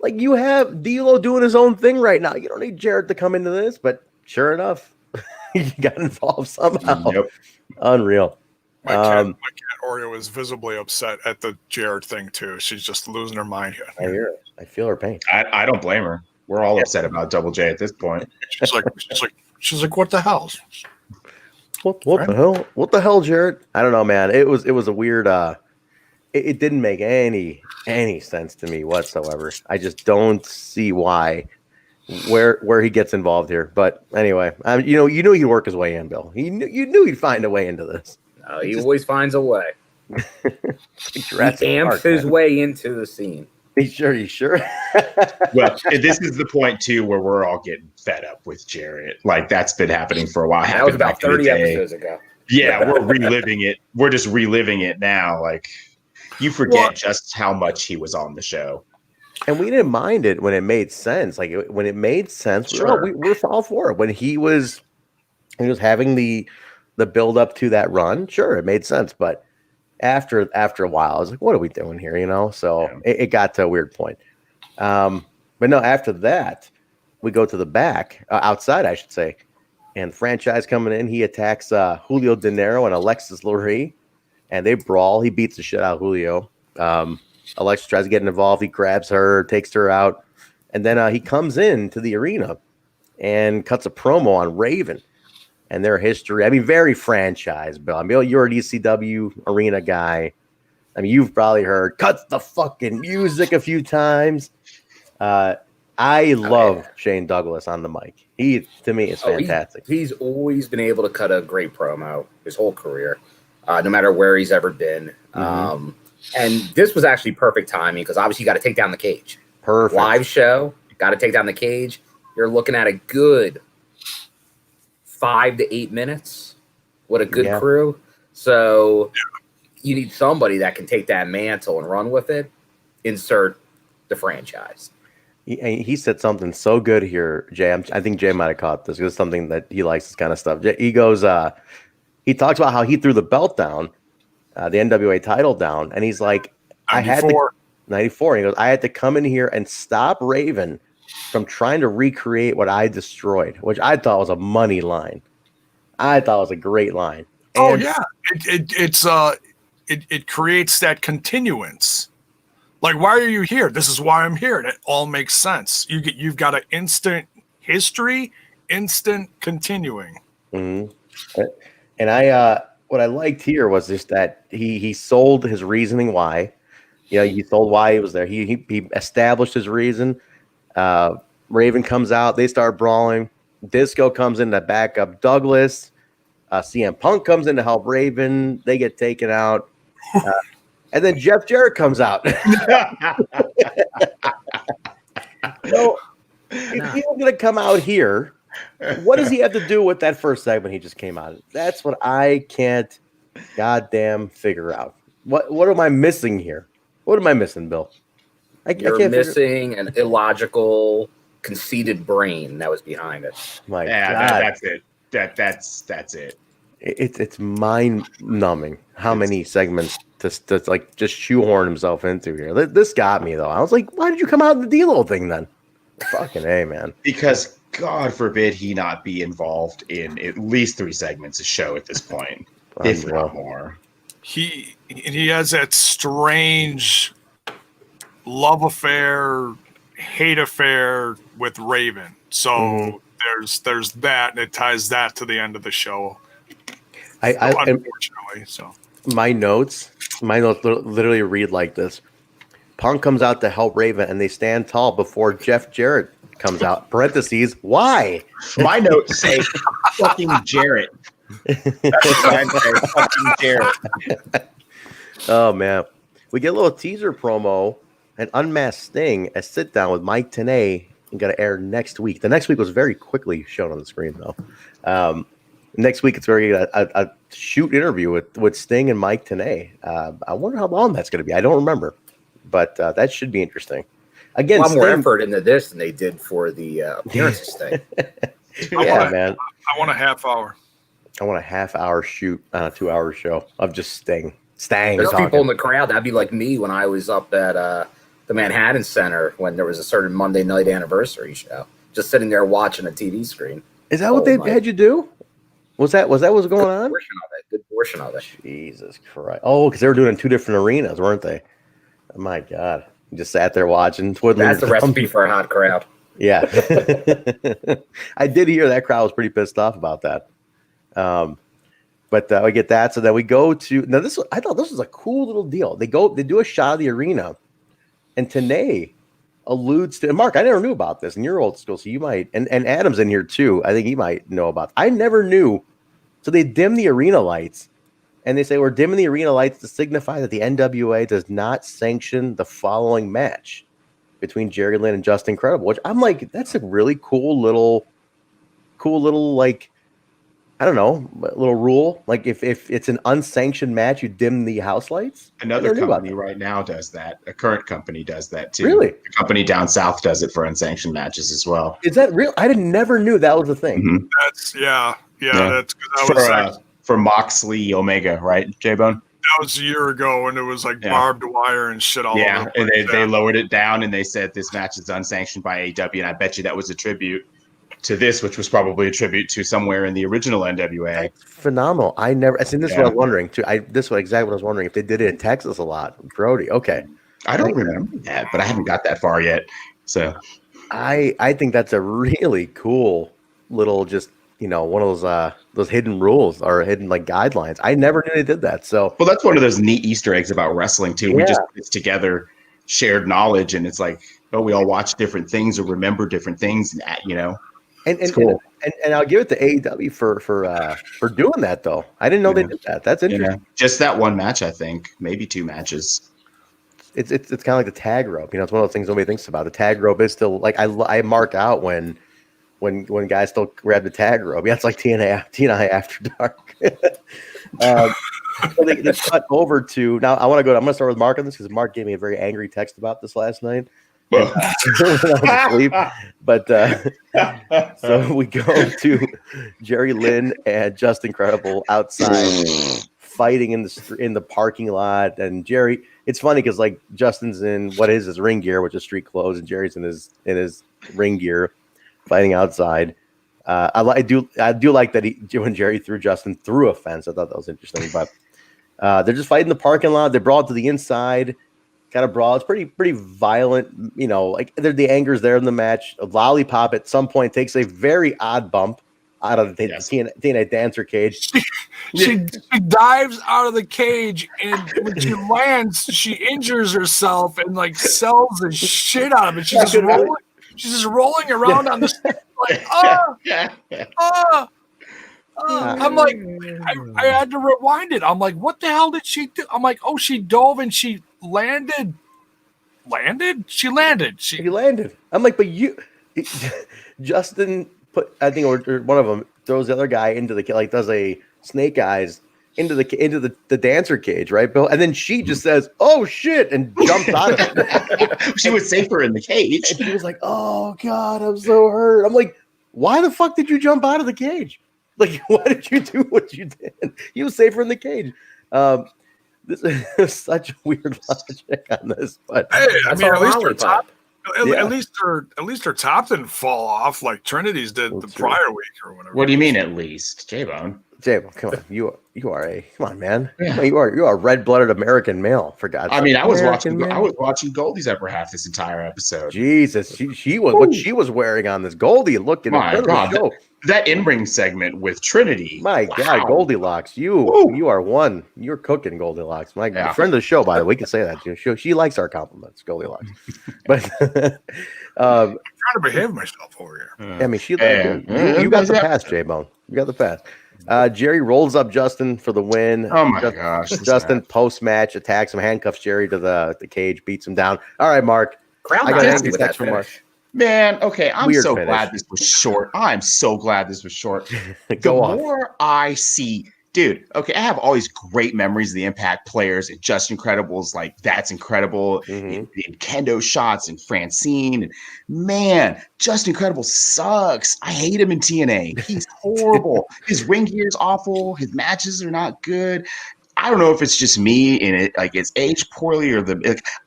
Speaker 1: Like, you have D'Lo doing his own thing right now. You don't need Jarrett to come into this, but sure enough, he got involved somehow.
Speaker 2: Yep.
Speaker 1: Unreal.
Speaker 4: My cat Oreo is visibly upset at the Jarrett thing too. She's just losing her mind here.
Speaker 1: I hear it. I feel her pain.
Speaker 2: I don't blame her. We're all upset about Double J at this point.
Speaker 4: She's like, what the hell?
Speaker 1: What the hell? What the hell, Jarrett? I don't know, man. It was a weird. It didn't make any sense to me whatsoever. I just don't see why, where he gets involved here. But anyway, you knew he'd work his way in, Bill. You knew he'd find a way into this.
Speaker 3: He always finds a way. He amps his way into the scene.
Speaker 1: He's sure.
Speaker 2: Well, this is the point too where we're all getting fed up with Jarrett. Like that's been happening for a while.
Speaker 3: That was about 30 episodes ago.
Speaker 2: Yeah, we're reliving it. We're just reliving it now. Like you forget just how much he was on the show.
Speaker 1: And we didn't mind it when it made sense. Like when it made sense,
Speaker 2: sure.
Speaker 1: we're all for it. When he was having the build up to that run, sure, it made sense. But after a while, I was like, what are we doing here? So it got to a weird point. But no, after that, we go to the back, outside, I should say. And the franchise coming in, he attacks Julio De Niro and Alexis Lurie, and they brawl. He beats the shit out of Julio. Alexis tries to get involved. He grabs her, takes her out, and then he comes into the arena and cuts a promo on Raven and their history. I mean, very franchise, Bill. I mean, you're an ECW arena guy. I mean, you've probably heard "cuts the fucking music" a few times. I I love Shane Douglas on the mic. He, to me, is fantastic.
Speaker 3: He's always been able to cut a great promo his whole career, no matter where he's ever been. And this was actually perfect timing because obviously you got to take down the cage.
Speaker 1: Perfect.
Speaker 3: Live show, got to take down the cage. You're looking at a good 5 to 8 minutes with a good crew. So you need somebody that can take that mantle and run with it. Insert the franchise.
Speaker 1: He said something so good here, Jay. I think Jay might have caught this. It's something that he likes, this kind of stuff. He goes, he talks about how he threw the belt down, the NWA title down, and he's like, 94. I had to 94. And he goes, I had to come in here and stop Raven from trying to recreate what I destroyed, which I thought was a money line. I thought it was a great line. And
Speaker 4: it creates that continuance. Like, why are you here? This is why I'm here. And it all makes sense. You've got an instant history, instant continuing.
Speaker 1: Mm-hmm. And I what I liked here was just that he sold his reasoning why. He sold why he was there. He established his reason. Raven comes out. They start brawling. Disco comes in to back up Douglas. CM Punk comes in to help Raven. They get taken out. And then Jeff Jarrett comes out. If he's going to come out here, what does he have to do with that first segment he just came out of? That's what I can't goddamn figure out. What am I missing here? What am I missing, Bill?
Speaker 3: You're missing an illogical, conceited brain that was behind it.
Speaker 1: My God.
Speaker 2: That's it. That's it.
Speaker 1: It's mind numbing how many segments to like just shoehorn himself into here. This got me though. I was like, why did you come out in the D-Lo thing then? Fucking A, man.
Speaker 2: Because God forbid he not be involved in at least 3 segments of show at this point, if not more. He
Speaker 4: has that strange love affair, hate affair with Raven. So there's that, and it ties that to the end of the show. Unfortunately, so
Speaker 1: my notes literally read like this: Punk comes out to help Raven, and they stand tall before Jeff Jarrett comes out. Parentheses, why?
Speaker 2: My notes say fucking Jarrett. That's what I say, fucking Jarrett.
Speaker 1: Oh man, we get a little teaser promo, an unmasked Sting, a sit down with Mike Tenay, and going to air next week. The next week was very quickly shown on the screen though. Next week, it's a shoot interview with Sting and Mike Tenay. I wonder how long that's going to be. I don't remember, but that should be interesting. Again,
Speaker 3: a lot more effort into this than they did for the appearances thing.
Speaker 1: Man.
Speaker 4: I want a half hour.
Speaker 1: I want a half-hour shoot on a 2-hour show of just Sting.
Speaker 3: There's people in the crowd. That'd be like me when I was up at the Manhattan Center when there was a certain Monday night anniversary show. Just sitting there watching a TV screen.
Speaker 1: Is that what they had you do? Was that what's going on?
Speaker 3: Good portion of it.
Speaker 1: Jesus Christ! Oh, because they were doing it in 2 different arenas, weren't they? Oh my God! You just sat there watching, twiddling.
Speaker 3: That's the recipe for a hot crowd.
Speaker 1: Yeah, I did hear that crowd was pretty pissed off about that. But we get that. So then we go to now. I thought this was a cool little deal. They do a shot of the arena, and Tenay alludes to, and Mark, I never knew about this, and you're old school, so you might, and Adam's in here too. I think he might know about. I never knew. So they dim the arena lights, and they say we're dimming the arena lights to signify that the NWA does not sanction the following match between Jerry Lynn and Justin Credible. Which I'm like, that's a really cool little like, I don't know, little rule. Like if it's an unsanctioned match, you dim the house lights.
Speaker 2: Another company right now does that. A current company does that too.
Speaker 1: Really?
Speaker 2: A company down south does it for unsanctioned matches as well.
Speaker 1: Is that real? I never knew that was a thing.
Speaker 2: Mm-hmm.
Speaker 4: That's That's because
Speaker 2: for Moxley Omega, right, J-Bone?
Speaker 4: That was a year ago, and it was like barbed wire and shit all over.
Speaker 2: Yeah, and they lowered it down, and they said this match is unsanctioned by AEW, and I bet you that was a tribute to this, which was probably a tribute to somewhere in the original NWA.
Speaker 1: That's phenomenal. I never. I seen this. Is what I was wondering too. This was exactly what I was wondering if they did it in Texas a lot. Brody. Okay.
Speaker 2: I don't remember that, but I haven't got that far yet. So
Speaker 1: I think that's a really cool little just. One of those hidden rules or hidden like guidelines. I never knew they did that. So,
Speaker 2: well, that's one of those neat Easter eggs about wrestling too. We just put together shared knowledge, and it's like oh, we all watch different things or remember different things, and
Speaker 1: And
Speaker 2: cool.
Speaker 1: And I'll give it to AEW for doing that though. I didn't know they did that. That's interesting.
Speaker 2: Just that one match, I think, maybe 2 matches.
Speaker 1: It's kind of like the tag rope. It's one of those things nobody thinks about. The tag rope is still like I mark out when guys still grab the tag rope. Yeah, it's like TNI After Dark. So they cut over to now. I'm gonna start with Mark on this because Mark gave me a very angry text about this last night. When I was asleep. But so we go to Jerry Lynn and Just Incredible outside fighting in the parking lot. And Jerry, it's funny because like Justin's in what is his ring gear, which is street clothes, and Jerry's in his ring gear fighting outside. I do like that when Jerry threw Justin through a fence. I thought that was interesting. But they're just fighting the parking lot. They brought to the inside. Kind of brawl. It's pretty violent. Like the anger's there in the match. A Lollipop at some point takes a very odd bump out of the TNA dancer cage.
Speaker 4: She dives out of the cage, and when she lands, she injures herself and like sells the shit out of it. She's just rolling around on the stage like, I'm like, I had to rewind it. I'm like, what the hell did she do? I'm like, oh, she dove and she landed. She landed. I'm like, but Justin put, I think, or one of them throws the other guy into does a snake eyes into the dancer cage, right, Bill? And then she just says, "Oh shit," and jumps out of it.
Speaker 2: She was safer in the cage.
Speaker 1: And she was like, "Oh God, I'm so hurt." I'm like, "Why the fuck did you jump out of the cage? Like, why did you do what you did? You was safer in the cage." This is such a weird logic on this, but
Speaker 4: hey, I mean, at least her top didn't fall off like Trinity's did the prior week or whatever.
Speaker 2: What do you mean, at least, J-Bone?
Speaker 1: J-Bone, come on, you are come on, man. Yeah. You are a red-blooded American male, for God's sake.
Speaker 2: I mean, I was watching Goldie's upper half this entire episode.
Speaker 1: Jesus, she was what she was wearing on this Goldie looking.
Speaker 2: My God, that in-ring segment with Trinity.
Speaker 1: My God, Goldilocks, you are one. You're cooking, Goldilocks. My friend of the show, by the way, we can say that. She likes our compliments, Goldilocks. But
Speaker 4: I'm trying to behave myself over here.
Speaker 1: I mean, you got the pass, J-Bone. You got the pass. Jerry rolls up Justin for the win.
Speaker 2: Oh my gosh!
Speaker 1: Justin post-match attacks him, handcuffs Jerry to the cage, beats him down. All right, Mark.
Speaker 3: I got angry with that from Mark.
Speaker 2: Man, okay, I'm so glad this was short. I'm so glad this was short. The more I see, dude, okay, I have all these great memories of the Impact players and Just Incredible's like That's Incredible, and kendo shots and Francine. And man, Just Incredible sucks. I hate him in TNA. He's horrible. His ring gear's awful. His matches are not good. I don't know if it's just me and it's aged poorly or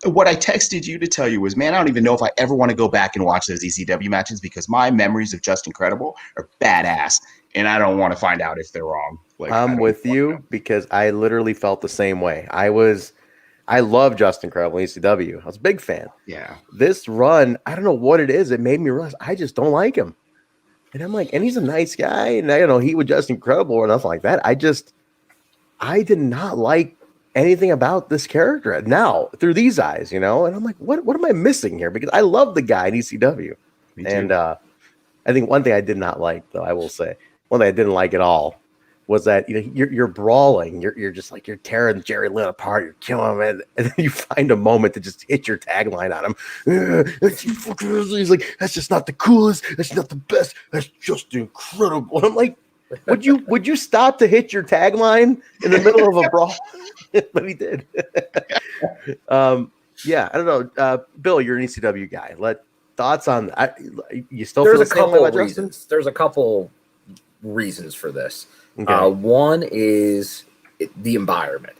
Speaker 2: what I texted you to tell you was, man, I don't even know if I ever want to go back and watch those ECW matches because my memories of Just Incredible are badass and I don't want to find out if they're wrong.
Speaker 1: I'm with you because I literally felt the same way. I love Just Incredible in ECW. I was a big fan.
Speaker 2: Yeah.
Speaker 1: This run, I don't know what it is. It made me realize I just don't like him. And I'm like, and he's a nice guy. And he was Just Incredible or nothing like that. I did not like anything about this character now through these eyes, and I'm like, what am I missing here? Because I love the guy in ECW. And I think one thing I did not like, though, I will say, one thing I didn't like at all was that you're brawling, you're just like you're tearing Jerry Lynn apart, you're killing him, and then you find a moment to just hit your tagline on him. He's like, that's just not the coolest, that's not the best, that's just incredible. And I'm like, would you stop to hit your tagline in the middle of a brawl? But he did. Yeah, I don't know. Bill, you're an ECW guy. Thoughts on you still
Speaker 3: There's
Speaker 1: feel
Speaker 3: a
Speaker 1: the same
Speaker 3: couple
Speaker 1: way
Speaker 3: of
Speaker 1: about
Speaker 3: reasons.
Speaker 1: Justin?
Speaker 3: There's a couple reasons for this.
Speaker 1: Okay.
Speaker 3: One is the environment.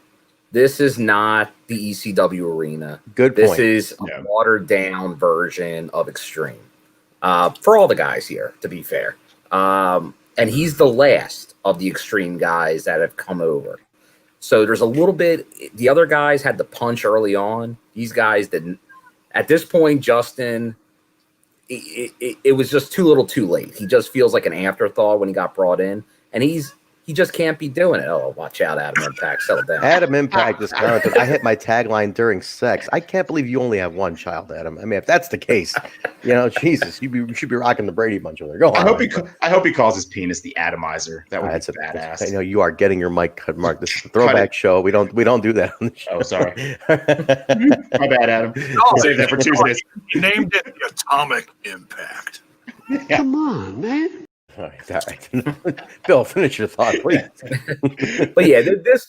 Speaker 3: This is not the ECW arena.
Speaker 1: Good
Speaker 3: This
Speaker 1: point.
Speaker 3: is a watered down version of Extreme. For all the guys here, to be fair. And he's the last of the Extreme guys that have come over. So there's a little bit, the other guys had the punch early on. These guys didn't. At this point, Justin, it was just too little too late. He just feels like an afterthought when he got brought in. And he's he just can't be doing it. Oh, watch out, Adam Impact, settle down.
Speaker 1: Adam Impact is commented. I hit my tagline during sex. I can't believe you only have one child, Adam. I mean, if that's the case, Jesus, you should be rocking the Brady Bunch over there. Go on.
Speaker 2: I hope he calls his penis the atomizer. That would be badass.
Speaker 1: I know you are getting your mic cut, Mark. This is a throwback show. We don't do that on the show.
Speaker 2: Oh, sorry. My bad, Adam. I'll save that for Tuesdays.
Speaker 4: He named it the Atomic Impact.
Speaker 2: Yeah.
Speaker 5: Come on, man.
Speaker 1: All right. Bill, finish your thought, please.
Speaker 3: But yeah, this,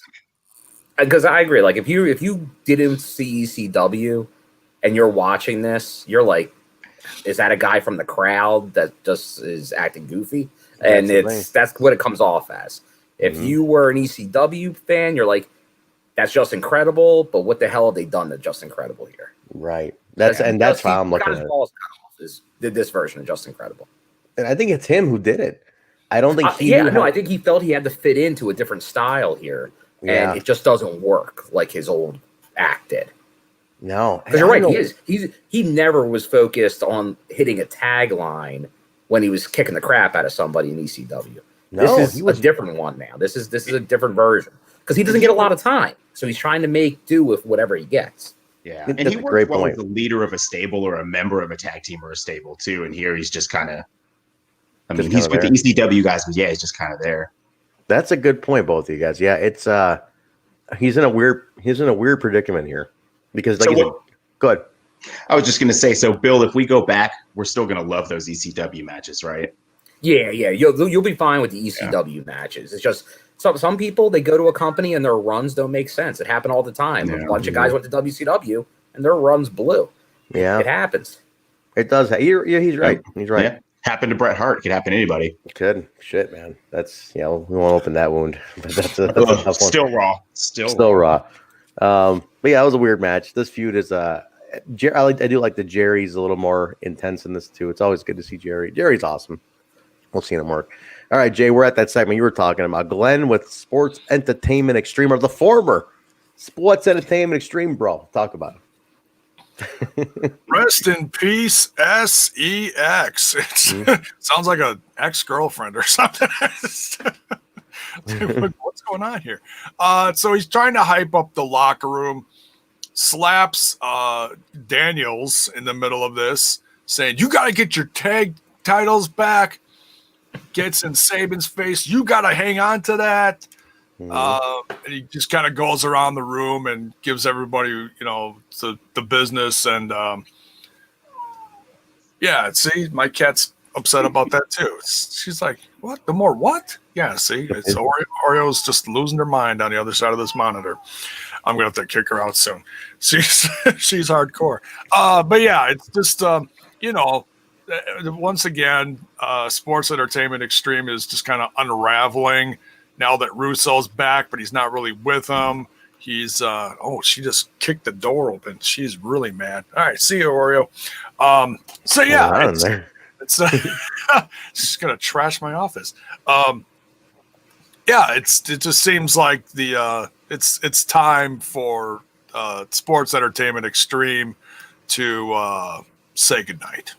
Speaker 3: because I agree. Like if you didn't see ECW and you're watching this, you're like, is that a guy from the crowd that just is acting goofy? And that's what it comes off as. If you were an ECW fan, you're like, that's just incredible. But what the hell have they done to Just Incredible here?
Speaker 1: Right. That's how I'm looking at it.
Speaker 3: Did this version of Just Incredible.
Speaker 1: And I think it's him who did it. I don't think
Speaker 3: I think he felt he had to fit into a different style here.
Speaker 1: Yeah.
Speaker 3: And it just doesn't work like his old act did.
Speaker 1: No.
Speaker 3: Because you're right, he never was focused on hitting a tagline when he was kicking the crap out of somebody in ECW.
Speaker 1: No,
Speaker 3: this is a different one now. This is a different version. Because he doesn't get a lot of time. So he's trying to make do with whatever he gets.
Speaker 2: Yeah. And he works well with the leader of a stable or a member of a tag team or a stable too. And here he's just kind of, he's with the ECW guys, but yeah, he's just kind of there.
Speaker 1: That's a good point, both of you guys. Yeah, it's he's in a weird predicament here because go ahead.
Speaker 2: I was just gonna say, so Bill, if we go back, we're still gonna love those ECW matches, right?
Speaker 3: Yeah. You'll be fine with the ECW matches. It's just some people, they go to a company and their runs don't make sense. It happened all the time. Yeah. A bunch of guys went to WCW and their runs blew.
Speaker 1: Yeah,
Speaker 3: it happens.
Speaker 1: It does. He's right. He's right.
Speaker 2: Yeah. Happened to Bret Hart. Could happen to anybody.
Speaker 1: It could. Shit, man. That's we won't open that wound. But that's a tough one.
Speaker 2: Still raw.
Speaker 1: But yeah, it was a weird match. This feud is I do like the Jerry's a little more intense in this too. It's always good to see Jerry. Jerry's awesome. We'll see him work. All right, Jay, we're at that segment you were talking about. Glen with Sports Entertainment Extreme, or the former Sports Entertainment Extreme, bro. Talk about it.
Speaker 4: Rest in peace, SEX. Sounds like an ex-girlfriend or something. What's going on here? So he's trying to hype up the locker room, slaps Daniels in the middle of this, saying, you got to get your tag titles back. Gets in Sabin's face. You got to hang on to that. And he just kind of goes around the room and gives everybody, the business. And see, my cat's upset about that too. She's like, what? The more what? Yeah, see, it's Oreo's just losing her mind on the other side of this monitor. I'm gonna have to kick her out soon. She's hardcore. But yeah, it's just once again, Sports Entertainment Extreme is just kind of unraveling now that Russo's back, but he's not really with him. He's she just kicked the door open. She's really mad. All right, see you, Oreo. It's she's gonna trash my office. It just seems like it's time for Sports Entertainment Extreme to say goodnight.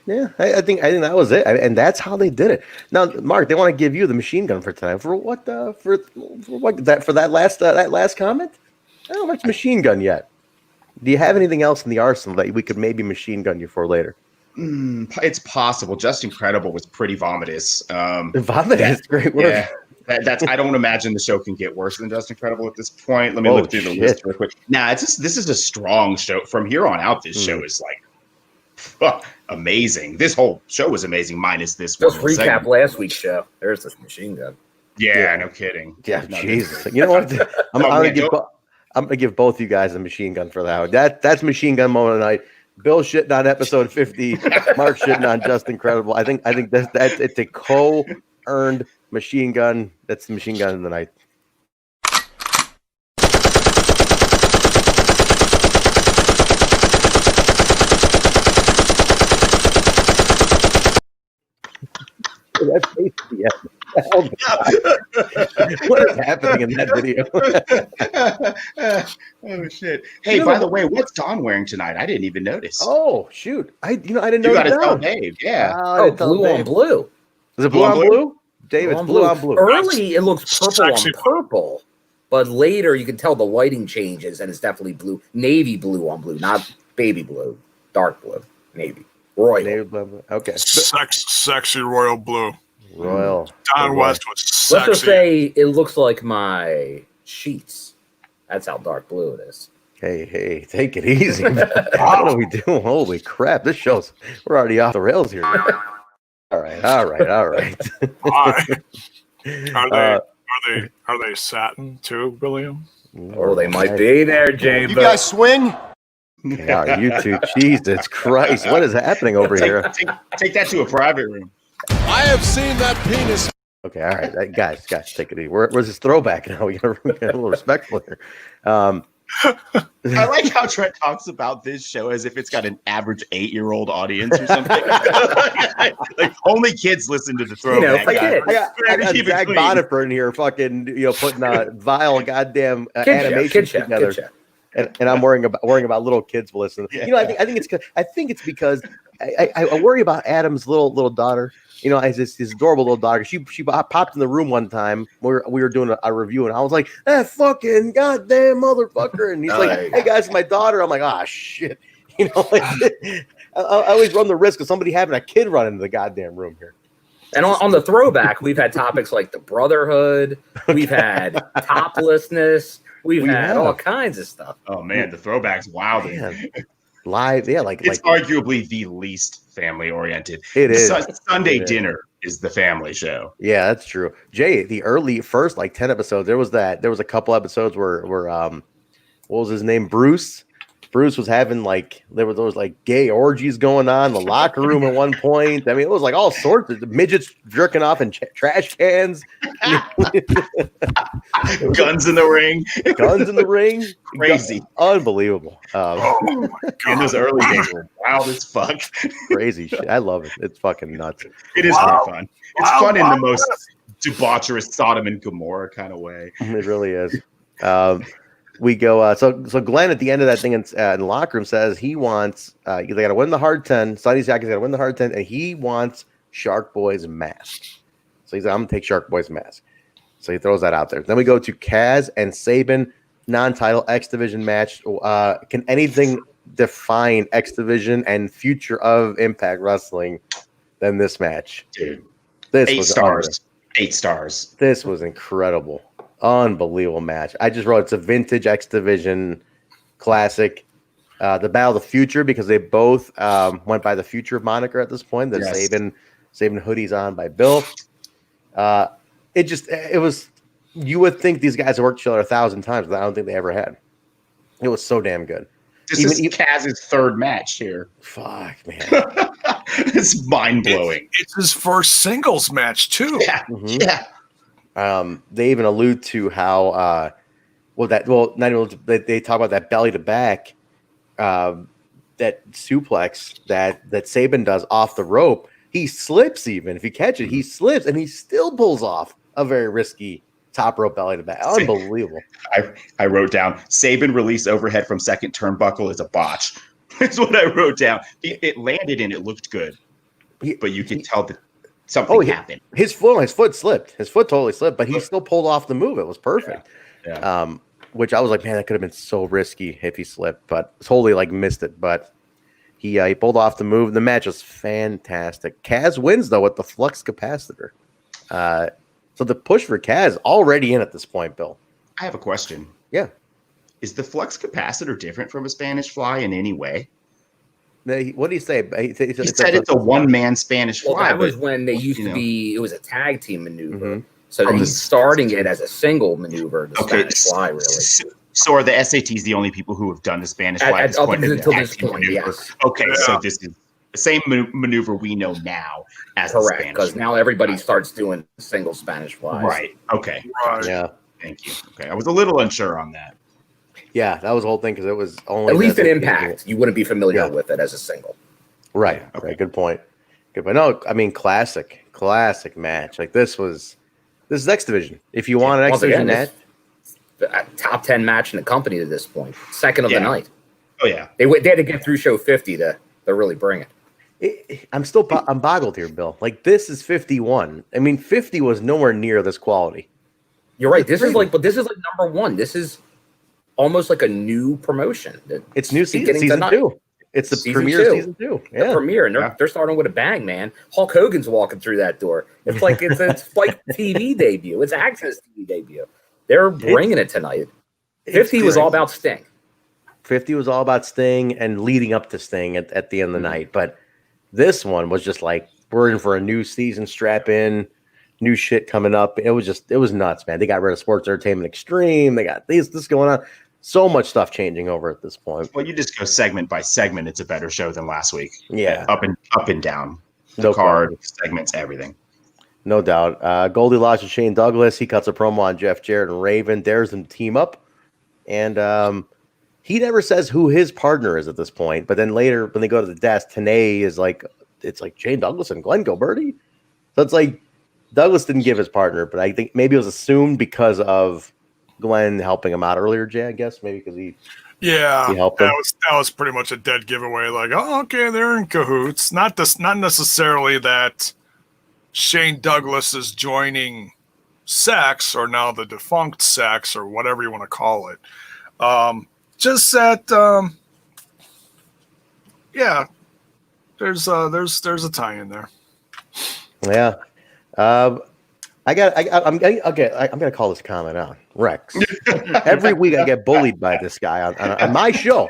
Speaker 1: Yeah, I think that was it, and that's how they did it. Now, Mark, they want to give you the machine gun for tonight. For what? For that last comment? I don't much machine gun yet. Do you have anything else in the arsenal that we could maybe machine gun you for later?
Speaker 2: It's possible. Just Incredible was pretty vomitous.
Speaker 1: Vomitous, great word.
Speaker 2: Yeah, that's. I don't imagine the show can get worse than Just Incredible at this point. Let me look through the list real quick. This is a strong show. From here on out, this show is like. Amazing. This whole show was amazing, minus this one.
Speaker 3: Just recap last week's show. There's this machine gun.
Speaker 2: Yeah, no kidding.
Speaker 1: Yeah, Jesus. You know what? I'm gonna give both you guys a machine gun for that. That's machine gun moment of the night. Bill shitting on episode 50. Mark shitting on Just Incredible. I think that's it's a co-earned machine gun. That's the machine gun of the night. That's basically it. What is happening in that video?
Speaker 2: Oh shit! Hey, by the way, what's Don wearing tonight? I didn't even notice.
Speaker 1: Oh shoot! I didn't know.
Speaker 2: You got to tell Dave. Yeah.
Speaker 3: Blue on blue.
Speaker 1: Is it blue on blue? Dave, it's blue on blue.
Speaker 3: Early, it looks purple
Speaker 4: Sexy.
Speaker 3: on purple, but later you can tell the lighting changes, and it's definitely blue, navy blue on blue, not baby blue, dark blue, navy, royal.
Speaker 1: Navy blue. Okay.
Speaker 4: Sexy royal blue.
Speaker 1: Royal.
Speaker 4: Don West was sexy.
Speaker 3: Let's just say it looks like my sheets. That's how dark blue it is.
Speaker 1: Hey, take it easy. What are we doing? Holy crap. We're already off the rails here. All right.
Speaker 4: Are they satin too, William?
Speaker 3: Oh, they might be there, Jay.
Speaker 5: You guys swing?
Speaker 1: Yeah, you two. Jesus Christ. What is happening over here?
Speaker 2: Take that to a private room.
Speaker 5: I have seen that penis.
Speaker 1: Okay, all right. Guys, take it easy. Where's this throwback now? We gotta get a little respectful here.
Speaker 2: I like how Trent talks about this show as if it's got an average 8-year-old audience or something. like only kids listen to the throwback.
Speaker 1: I got Zach Bonifer in here, fucking, putting vile goddamn animations together, and I'm worrying about little kids listening.
Speaker 2: Yeah.
Speaker 1: I think it's because I worry about Adam's little daughter. As this adorable little daughter. She popped in the room one time where we were doing a review, and I was like, "That fucking goddamn motherfucker!" And he's like, "Hey guys, my daughter." I'm like, "Ah, shit." I always run the risk of somebody having a kid run into the goddamn room here.
Speaker 3: And on the throwback, we've had topics like the brotherhood, we've had toplessness, we've had all kinds of stuff.
Speaker 2: Oh man, the throwback's wild.
Speaker 1: Live, yeah,
Speaker 2: it's arguably the least family oriented.
Speaker 1: It is.
Speaker 2: Sunday dinner is the family show.
Speaker 1: Yeah, that's true. Jay, the early first 10 episodes, there was a couple episodes where what was his name? Bruce was having there was gay orgies going on in the locker room at one point. I mean, it was all sorts of midgets jerking off in trash cans.
Speaker 2: Guns in the ring.
Speaker 1: Crazy. Unbelievable.
Speaker 2: In those early days were wild as fuck.
Speaker 1: Crazy shit. I love it. It's fucking nuts.
Speaker 2: It is pretty fun. It's fun in the most debaucherous Sodom and Gomorrah kind of way.
Speaker 1: It really is. We go. So Glenn at the end of that thing in the locker room says he wants. They got to win the hard 10. Sonny's got to win the hard 10, and he wants Shark Boy's mask. So he's like, I'm gonna take Shark Boy's mask. So he throws that out there. Then we go to Kaz and Sabin non-title X Division match. Can anything define X Division and future of Impact Wrestling than this match?
Speaker 2: Dude,
Speaker 1: this
Speaker 2: 8
Speaker 1: was
Speaker 2: stars. 8 stars.
Speaker 1: This was incredible. Unbelievable match. I just wrote it's a vintage X Division classic. The Battle of the Future, because they both went by the Future moniker at this point. The Sabin hoodies on by Bill. It was. You would think these guys have worked each other 1,000 times, but I don't think they ever had. It was so damn good.
Speaker 2: This is Kaz's 3rd match here.
Speaker 1: Fuck, man.
Speaker 2: It's mind blowing.
Speaker 4: It's his first singles match too.
Speaker 2: Yeah.
Speaker 1: Mm-hmm.
Speaker 2: Yeah.
Speaker 1: They even allude to how they talk about that belly to back, that suplex that Sabin does off the rope. He slips even. If you catch it, he slips and he still pulls off a very risky top rope belly to back. Unbelievable.
Speaker 2: I wrote down Sabin release overhead from second turnbuckle is a botch. That's what I wrote down. It landed and it looked good, but you could tell that something happened.
Speaker 1: His foot slipped. His foot totally slipped, but he still pulled off the move. It was perfect.
Speaker 2: Yeah.
Speaker 1: Which I was like, man, that could have been so risky if he slipped, but totally missed it. But he pulled off the move. The match was fantastic. Kaz wins though with the flux capacitor. So the push for Kaz already in at this point, Bill.
Speaker 2: I have a question.
Speaker 1: Yeah.
Speaker 2: Is the flux capacitor different from a Spanish fly in any way?
Speaker 1: What did he say? He
Speaker 2: said it's a one-man Spanish fly.
Speaker 3: Well, that was when they used to be. It was a tag team maneuver.
Speaker 1: Mm-hmm.
Speaker 3: So he's starting it as a single maneuver. The Spanish fly, really.
Speaker 2: So are the SATs the only people who have done the Spanish fly at this point?
Speaker 3: Until this point, yes.
Speaker 2: Okay, so this is the same maneuver we know now as the Spanish.
Speaker 3: Because now everybody starts doing single Spanish flies.
Speaker 2: Right. Okay.
Speaker 4: Right.
Speaker 1: Yeah.
Speaker 2: Thank you. Okay, I was a little unsure on that.
Speaker 1: Yeah, that was the whole thing because it was only
Speaker 3: at least an Impact. You wouldn't be familiar with it as a single.
Speaker 1: Right. Okay. Good point. No, I mean classic match. This is X Division. If you want an X Division match,
Speaker 3: top 10 match in the company to this point. Second of the night.
Speaker 2: Oh yeah.
Speaker 3: They had to get through show 50 to really bring it.
Speaker 1: I'm boggled here, Bill. Like, this is 51. I mean, 50 was nowhere near this quality.
Speaker 3: You're right. This is like number one. This is almost like a new promotion.
Speaker 1: It's new season 2. It's the premiere season 2. Yeah.
Speaker 3: The premiere, and they're starting with a bang, man. Hulk Hogan's walking through that door. It's like it's like TV debut. It's Access TV debut. They're bringing it tonight. 50 was all about Sting.
Speaker 1: 50 was all about Sting and leading up to Sting at the end of the night. But this one was just like, we're in for a new season, strap in, new shit coming up. It was nuts, man. They got rid of Sports Entertainment Extreme. They got this going on. So much stuff changing over at this point.
Speaker 2: Well, you just go segment by segment. It's a better show than last week.
Speaker 1: Yeah.
Speaker 2: Up and down. The card, segments, everything.
Speaker 1: No doubt. Goldilocks and Shane Douglas, he cuts a promo on Jeff Jarrett and Raven, dares them to team up. And he never says who his partner is at this point. But then later, when they go to the desk, TNA is like, it's like Shane Douglas and Glen Gilbertti. So it's like Douglas didn't give his partner, but I think maybe it was assumed because of Glenn helping him out earlier, Jay, I guess. Maybe because he helped him.
Speaker 4: That was pretty much a dead giveaway. Like, oh, okay, they're in cahoots. Not necessarily that Shane Douglas is joining Sex, or now the defunct Sex, or whatever you want to call it. Just that, there's a tie in there.
Speaker 1: Yeah. I'm gonna call this comment out, Rex. Every week I get bullied by this guy on my show.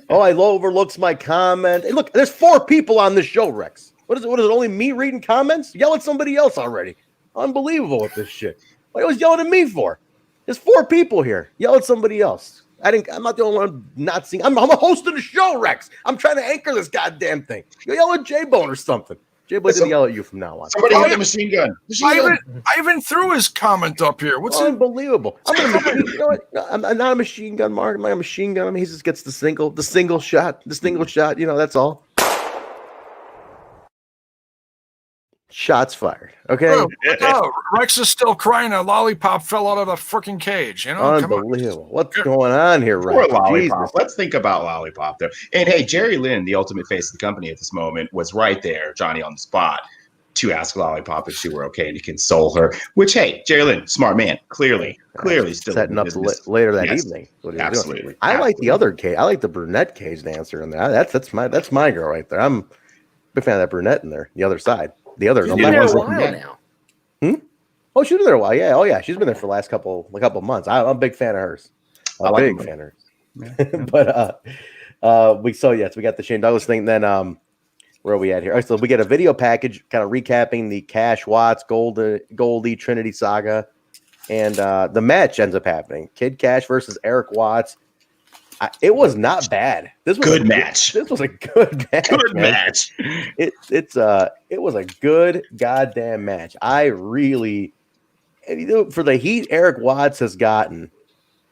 Speaker 1: Oh, I overlooks my comment. Hey, look, there's 4 people on this show, Rex. What is it? Only me reading comments? Yell at somebody else already. Unbelievable with this shit. What are you always yelling at me for? There's 4 people here. Yell at somebody else. I'm not the only one not seeing. I'm a host of the show, Rex. I'm trying to anchor this goddamn thing. You yell at J-Bone or something. J-Bone didn't yell at you from now on.
Speaker 2: Somebody with a machine gun.
Speaker 4: I even threw his comment up here. What's
Speaker 1: unbelievable? You know what? I'm not a machine gun, Mark. I'm a machine gun. I mean, he just gets the single shot. You know, that's all. Shots fired. Okay.
Speaker 4: Oh, Rex is still crying. A lollipop fell out of the freaking cage. You know,
Speaker 1: unbelievable. What's going on here, Rex?
Speaker 2: Poor Lollipop. Let's think about Lollipop, though. And hey, Jerry Lynn, the ultimate face of the company at this moment, was right there, Johnny on the spot, to ask Lollipop if she were okay and to console her. Which, hey, Jerry Lynn, smart man, clearly still
Speaker 1: setting up later that evening.
Speaker 2: Absolutely.
Speaker 1: I like the other cage. I like the brunette cage dancer in there. That's my girl right there. I'm a big fan of that brunette in there. The other side. The other.
Speaker 3: She's been there a while now.
Speaker 1: Oh, she's been there a while. Yeah. Oh, yeah. She's been there for the last couple months. I'm a big fan of hers. Big fan of hers. Yeah. But we got the Shane Douglas thing. Then where are we at here? So we get a video package kind of recapping the Cash Watts Goldie Trinity saga, and the match ends up happening. Kid Cash versus Eric Watts. It was not bad. This was
Speaker 2: good match.
Speaker 1: This was a good match.
Speaker 2: Good match.
Speaker 1: It was a good goddamn match. I really, for the heat Eric Watts has gotten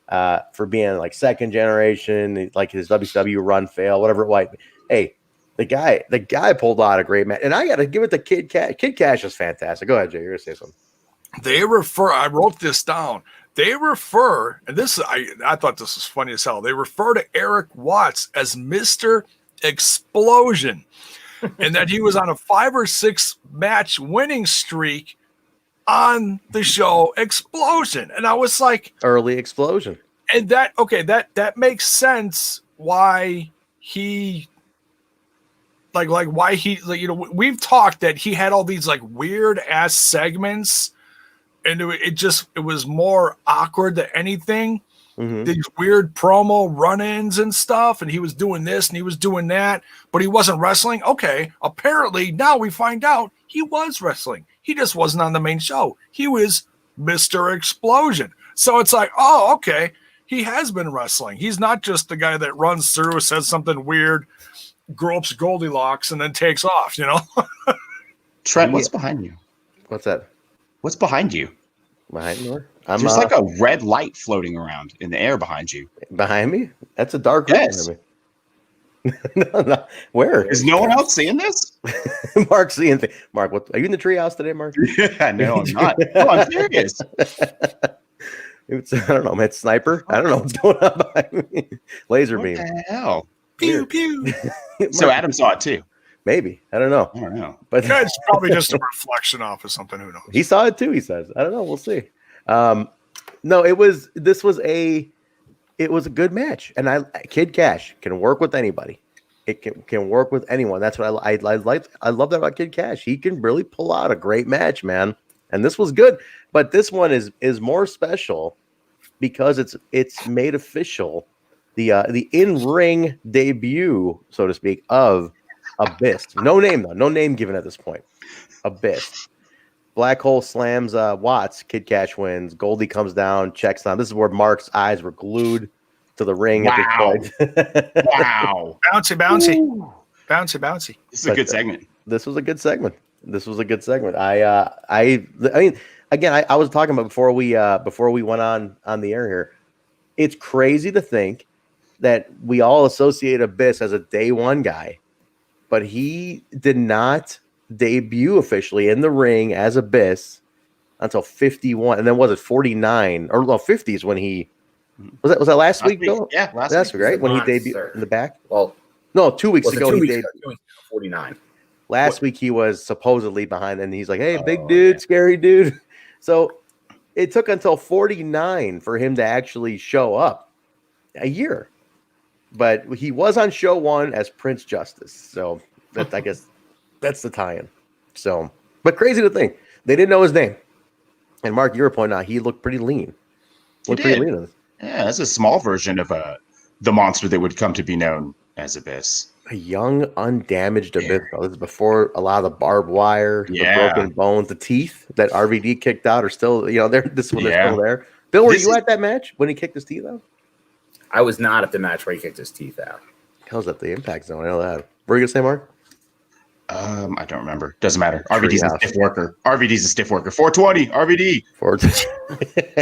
Speaker 1: for being like second generation, like his WCW run fail, whatever it might be. Hey, the guy pulled out a great match, and I got to give it to Kid Cash. Kid Cash is fantastic. Go ahead, Jay. You're gonna say something.
Speaker 4: I wrote this down. They refer, and I thought this was funny as hell. They refer to Eric Watts as Mr. Explosion, and that he was on a 5 or 6 match winning streak on the show Explosion. And I was like,
Speaker 1: early Explosion.
Speaker 4: And that makes sense why he we've talked that he had all these like weird ass segments. And it was more awkward than anything. Mm-hmm. These weird promo run-ins and stuff, and he was doing this and he was doing that, but he wasn't wrestling. Okay, apparently now we find out he was wrestling. He just wasn't on the main show. He was Mr. Explosion. So it's like, oh, okay, he has been wrestling. He's not just the guy that runs through, says something weird, gropes Goldilocks, and then takes off, you know?
Speaker 2: Trent, what's behind you?
Speaker 1: What's that?
Speaker 2: What's behind you?
Speaker 1: Behind me?
Speaker 2: There's like a red light floating around in the air behind you.
Speaker 1: Behind me? That's a dark room.
Speaker 2: Yes.
Speaker 1: No. Where?
Speaker 2: Is no one else seeing this?
Speaker 1: Mark's seeing things. Mark, are you in the treehouse today, Mark?
Speaker 2: Yeah, no, I'm not. No, I'm serious.
Speaker 1: I don't know, man. Sniper? I don't know what's going on behind me. Laser beam.
Speaker 2: What the hell?
Speaker 4: Pew, pew.
Speaker 2: So Adam saw it too.
Speaker 1: Maybe. I don't know.
Speaker 2: I don't know.
Speaker 1: But
Speaker 4: It's probably just a reflection off of something. Who knows?
Speaker 1: he saw it too, he says. I don't know. We'll see. No, it was a good match. And Kid Cash can work with anybody. It can work with anyone. That's what I like. I love that about Kid Cash. He can really pull out a great match, man. And this was good. But this one is more special because it's made official. The in-ring debut, so to speak, of Abyss. No name though. No name given at this point. Abyss. Black Hole slams Watts. Kid Cash wins. Goldie comes down, checks down. This is where Mark's eyes were glued to the ring at this point.
Speaker 2: Wow.
Speaker 4: Bouncy.
Speaker 2: Ooh.
Speaker 4: Bouncy.
Speaker 2: This is a good segment.
Speaker 1: This was a good segment. I mean, again, I was talking about before we went on the air here. It's crazy to think that we all associate Abyss as a day one guy, but he did not debut officially in the ring as Abyss until 51, and then was it 49 or 50s when he was that last week, Bill?
Speaker 2: Yeah, last week,
Speaker 1: right? When he debuted in the back.
Speaker 3: Well,
Speaker 1: no, 2 weeks ago he debuted.
Speaker 3: 49.
Speaker 1: Last week he was supposedly behind, and he's like, "Hey, big dude, scary dude." So it took until 49 for him to actually show up. A year. But he was on show 1 as Prince Justice. So I guess that's the tie-in. So, but crazy to think. They didn't know his name. And Mark, you were pointing out he looked pretty lean. Pretty lean on this.
Speaker 2: Yeah, that's a small version of the monster that would come to be known as Abyss.
Speaker 1: A young, undamaged Abyss. This is before a lot of the barbed wire, the broken bones, the teeth that RVD kicked out are still, they're still there. Bill, were you at that match when he kicked his teeth out?
Speaker 3: I was not at the match where he kicked his teeth out.
Speaker 1: Hell's at the Impact Zone. I know that. What were you gonna say, Mark?
Speaker 2: I don't remember. Doesn't matter. RVD's a stiff worker. 420. RVD.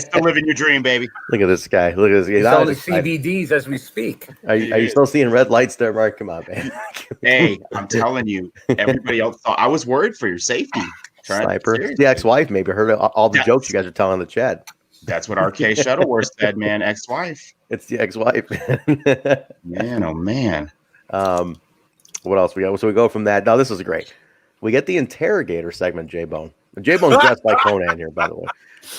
Speaker 2: Still living your dream, baby.
Speaker 1: Look at this guy.
Speaker 3: He's selling CBDs as we speak.
Speaker 1: Are you still seeing red lights there, Mark? Come on, man.
Speaker 2: Hey, I'm telling you, everybody else thought I was worried for your safety.
Speaker 1: Sniper. The ex-wife maybe heard all the jokes you guys are telling in the chat.
Speaker 2: That's what RK Shuttleworth said, man. Ex-wife.
Speaker 1: It's the ex-wife.
Speaker 2: Man, oh man.
Speaker 1: What else we got? So we go from that. No, this is great. We get the interrogator segment, J-Bone. J-Bone's dressed like Conan here, by the way.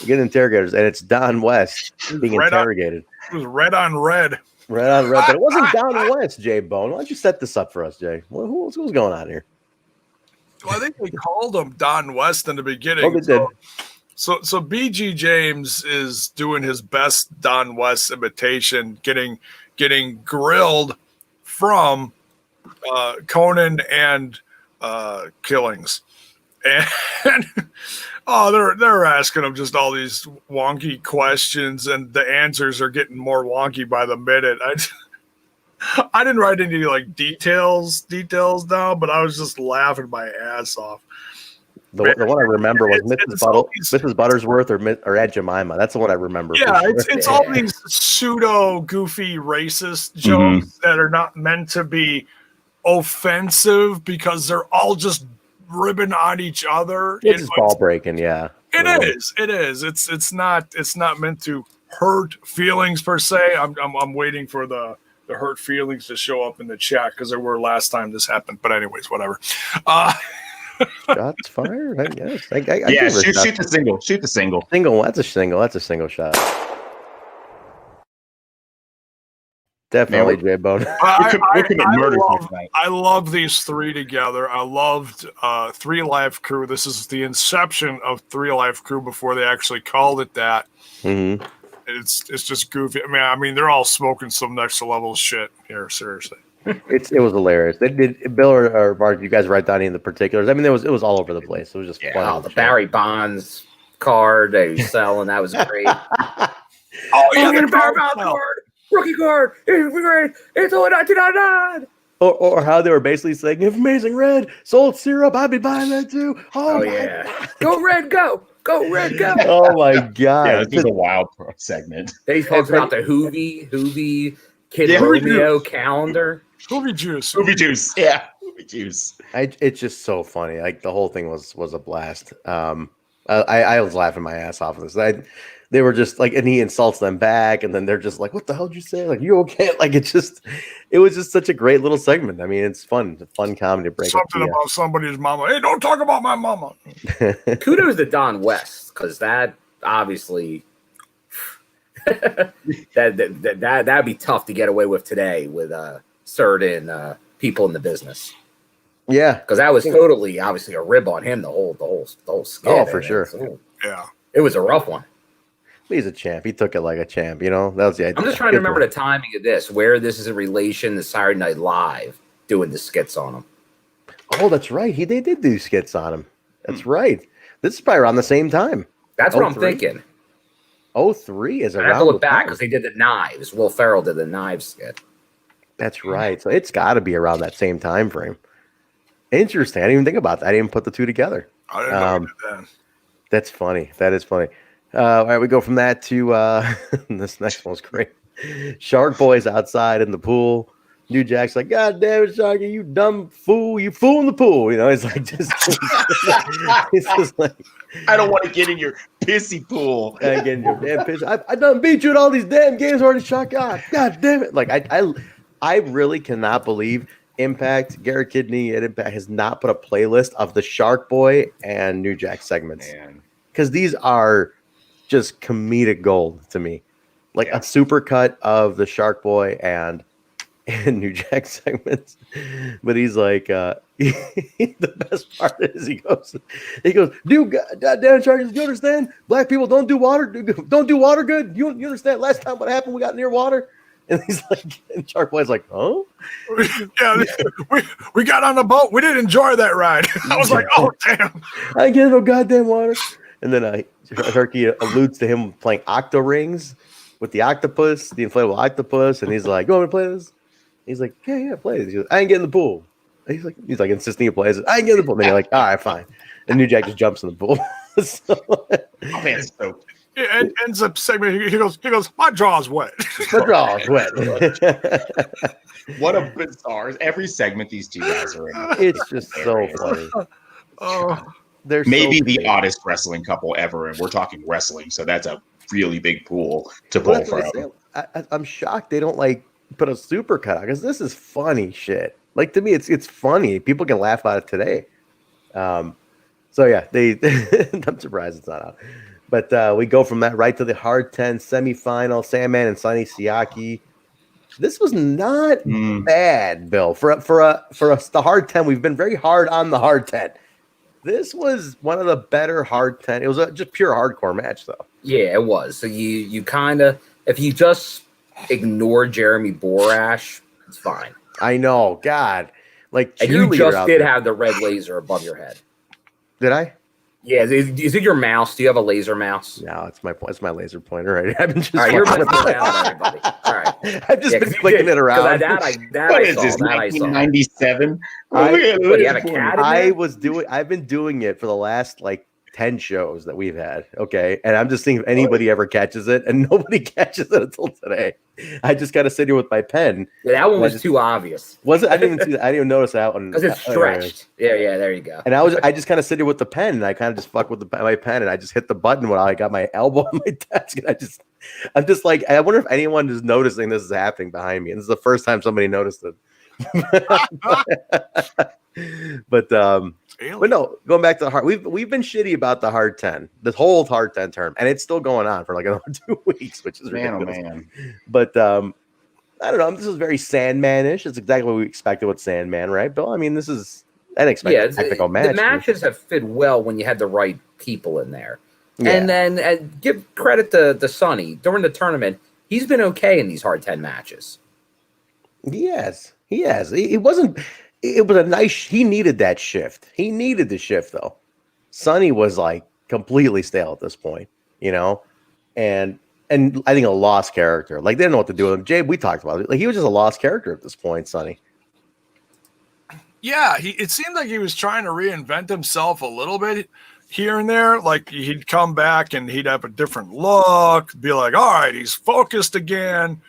Speaker 1: We get interrogators, and it's Don West being interrogated.
Speaker 4: It was red on red.
Speaker 1: Red on red. But it wasn't Don West, J-Bone. Why don't you set this up for us, Jay? What's going on here?
Speaker 4: Well, I think they called him Don West in the beginning.
Speaker 1: Oh, they did.
Speaker 4: So BG James is doing his best Don West imitation, getting grilled from Conan and Killings, and they're asking him just all these wonky questions, and the answers are getting more wonky by the minute. I didn't write any details down, but I was just laughing my ass off.
Speaker 1: The one I remember was Mrs. Buttersworth or Aunt Jemima. That's the one I remember.
Speaker 4: Yeah, it's all these pseudo goofy racist jokes that are not meant to be offensive because they're all just ribbing on each other.
Speaker 1: It's ball breaking, yeah.
Speaker 4: It is. It's not meant to hurt feelings per se. I'm waiting for the hurt feelings to show up in the chat because there were last time this happened. But anyways, whatever.
Speaker 1: Shots fired, I guess.
Speaker 2: Shoot the single. Shoot the single.
Speaker 1: That's a single shot. Definitely, J-Bone.
Speaker 4: I love these three together. I loved 3 Live Crew. This is the inception of 3 Live Crew before they actually called it that.
Speaker 1: Mm-hmm.
Speaker 4: It's just goofy. I mean, they're all smoking some next level shit here. Seriously.
Speaker 1: It was hilarious. They did Bill or Mark, you guys write down any of the particulars? I mean, it was all over the place. It was just fun.
Speaker 3: The Barry Bonds card they were selling, that was great.
Speaker 4: The Barry Bonds card,
Speaker 3: rookie card, it's only $19.99.
Speaker 1: Or how they were basically saying, if Amazing Red sold syrup, I'd be buying that too. Oh
Speaker 3: yeah, go Red, go Red, go!
Speaker 1: Oh my god,
Speaker 2: yeah, this is a wild segment.
Speaker 3: They talked about the Hoovy Kid Romeo calendar.
Speaker 4: Hoovy juice.
Speaker 2: Yeah. Hoovy juice.
Speaker 1: It's just so funny. Like the whole thing was a blast. I was laughing my ass off of this. they were just like, and he insults them back, and then they're just like, "What the hell did you say? Like, you okay?" Like, it was just such a great little segment. I mean, it's fun, comedy to break
Speaker 4: something about somebody's mama. Hey, don't talk about my mama.
Speaker 3: Kudos to Don West, because that obviously that'd be tough to get away with today with certain people in the business.
Speaker 1: Yeah,
Speaker 3: because that was totally obviously a rib on him. The whole skit.
Speaker 1: Oh, for sure.
Speaker 4: Yeah,
Speaker 3: it was a rough one.
Speaker 1: He's a champ. He took it like a champ. You know, that was the idea.
Speaker 3: I'm just trying to remember the timing of this, where this is in relation to Saturday Night Live doing the skits on him.
Speaker 1: Oh, that's right. They did do skits on him. That's right. This is probably around the same time.
Speaker 3: That's what I'm thinking.
Speaker 1: 03 is around.
Speaker 3: I have to look back because they did the knives. Will Ferrell did the knives skit.
Speaker 1: That's right. So it's got to be around that same time frame. Interesting. I didn't even think about that. I didn't put the two together.
Speaker 4: I didn't know that.
Speaker 1: That's funny. That is funny. All right, we go from that to this next one's great. Shark Boy's outside in the pool. New Jack's like, "God damn it, Sharky, you dumb fool! You fool in the pool!" You know, he's like, he's just like,
Speaker 2: I don't want to get in your pissy pool.
Speaker 1: I get in your damn piss. I done beat you at all these damn games already, Shark. God damn it! Like I really cannot believe Impact, Garrett Kidney at Impact has not put a playlist of the Shark Boy and New Jack segments, because these are just comedic gold to me. Like a super cut of the Shark Boy and New Jack segments. But he's like, the best part is he goes, "Dude, goddamn Shark, you understand? Black people don't do water good. You understand? Last time what happened? We got near water." And he's like, and Shark Boy's like, "Oh,
Speaker 4: yeah, we got on the boat. We didn't enjoy that ride." I was like, "Oh damn,
Speaker 1: I get no goddamn water." And then Sharky alludes to him playing octo rings with the octopus, the inflatable octopus, and he's like, "You want me to play this?" He's like, "Yeah, play this." He goes, "I ain't getting in the pool." He's like insisting he plays it. "I ain't getting in the pool." And then you're like, "All right, fine." And New Jack just jumps in the pool.
Speaker 2: Oh man, so
Speaker 4: it ends up segment. He goes, "My jaw's wet."
Speaker 1: My jaw's wet.
Speaker 2: What a bizarre! Every segment these two guys are in.
Speaker 1: It's just so funny.
Speaker 4: Oh,
Speaker 2: they're maybe the oddest wrestling couple ever, and we're talking wrestling, so that's a really big pool to pull from.
Speaker 1: I'm shocked they don't like put a super cut out, because this is funny shit. Like, to me, it's funny. People can laugh about it today. So yeah, I'm surprised it's not out. But we go from that right to the Hard 10 semifinal. Sandman and Sonny Siaki. This was not bad, Bill. For us, the Hard 10, we've been very hard on the Hard 10. This was one of the better Hard 10. It was just pure hardcore match, though.
Speaker 3: Yeah, it was. So you kind of, if you just ignore Jeremy Borash, it's fine.
Speaker 1: I know, God. Like,
Speaker 3: and you just did have the red laser above your head.
Speaker 1: Did I?
Speaker 3: Yeah, is it your mouse? Do you have a laser mouse?
Speaker 1: No, it's my laser pointer. Right? I've been just.
Speaker 3: All right, you're been around everybody. All right,
Speaker 1: I've just been clicking it around.
Speaker 2: What is this? 1997.
Speaker 1: I've been doing it for the last 10 shows that we've had. Okay. And I'm just seeing if anybody ever catches it, and nobody catches it until today. I just got to sit here with my pen.
Speaker 3: Yeah, that one was too obvious.
Speaker 1: Was it? I didn't even see that. I didn't even notice that one.
Speaker 3: Because it's stretched. Yeah, there you go.
Speaker 1: And I just kind of sit here with the pen, and I kind of just fuck with my pen, and I just hit the button when I got my elbow on my desk. And I'm just like, I wonder if anyone is noticing this is happening behind me. And this is the first time somebody noticed it. But no, going back to the hard, we've been shitty about the Hard 10, this whole Hard 10 term, and it's still going on for another 2 weeks, which is ridiculous. Oh man. But I don't know. This is very Sandman-ish. It's exactly what we expected with Sandman, right, Bill? I mean, this is unexpected technical match.
Speaker 3: The matches have fit well when you had the right people in there. Yeah. And then give credit to Sonny during the tournament. He's been okay in these Hard 10 matches.
Speaker 1: He has. It was a nice. He needed that shift. He needed the shift, though. Sonny was completely stale at this point, and I think a lost character. They didn't know what to do with him. Jay, we talked about it. He was just a lost character at this point, Sonny.
Speaker 4: Yeah, it seemed like he was trying to reinvent himself a little bit here and there. He'd come back and he'd have a different look, be like, all right, he's focused again.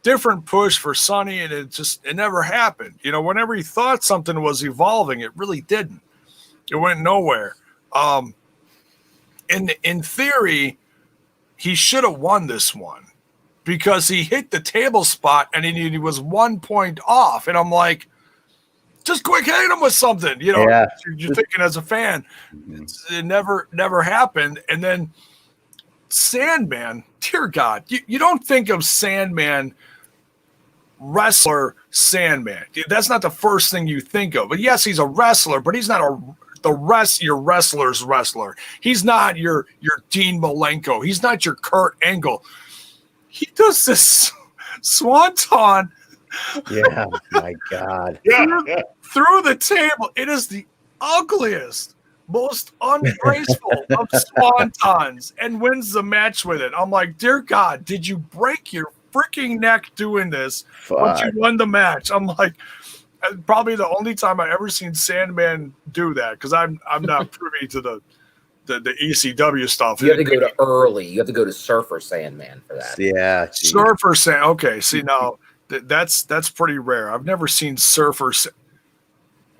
Speaker 4: Different push for Sonny, and it never happened. Whenever he thought something was evolving, it really didn't. It went nowhere. In theory, he should have won this one because he hit the table spot and he was 1 point off. And I'm like, just quick hit him with something,
Speaker 1: Yeah.
Speaker 4: You're thinking as a fan. It never happened. And then Sandman, dear God, you don't think of Sandman, wrestler Sandman. That's not the first thing you think of. But yes, he's a wrestler, but he's not your wrestler's wrestler. He's not your Dean Malenko. He's not your Kurt Angle. He does this swanton.
Speaker 1: Yeah, my God.
Speaker 4: Through the table. It is the ugliest, most ungraceful of swantons and wins the match with it. I'm like, dear God, did you break your freaking neck doing this? But you won the match. I'm like, probably the only time I ever seen Sandman do that, because I'm not privy to the ECW stuff.
Speaker 3: You have to go to early. You have to go to Surfer Sandman for that.
Speaker 1: Yeah.
Speaker 4: Surfer Sandman. Okay, see now that's pretty rare. I've never seen Surfer.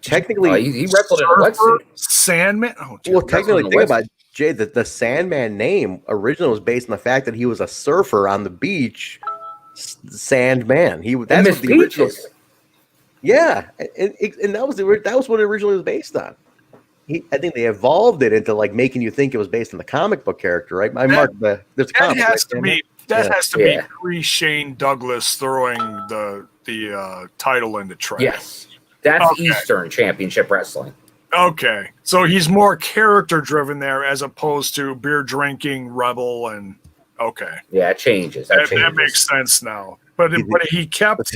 Speaker 1: Technically,
Speaker 3: he wrestled in a wetsuit.
Speaker 4: Sandman. Oh,
Speaker 1: well, technically, think about it, Jay. The Sandman name originally was based on the fact that he was a surfer on the beach. Sandman. That's what the original. Yeah, and that was what it originally was based on. I think they evolved it into like making you think it was based on the comic book character, right? There's a comic.
Speaker 4: That has to be pre-Shane Douglas throwing the title in the trash.
Speaker 3: Yes, that's Eastern Championship Wrestling.
Speaker 4: Okay, so he's more character driven there as opposed to beer drinking rebel and
Speaker 3: Yeah, it changes.
Speaker 4: That makes sense now. But he kept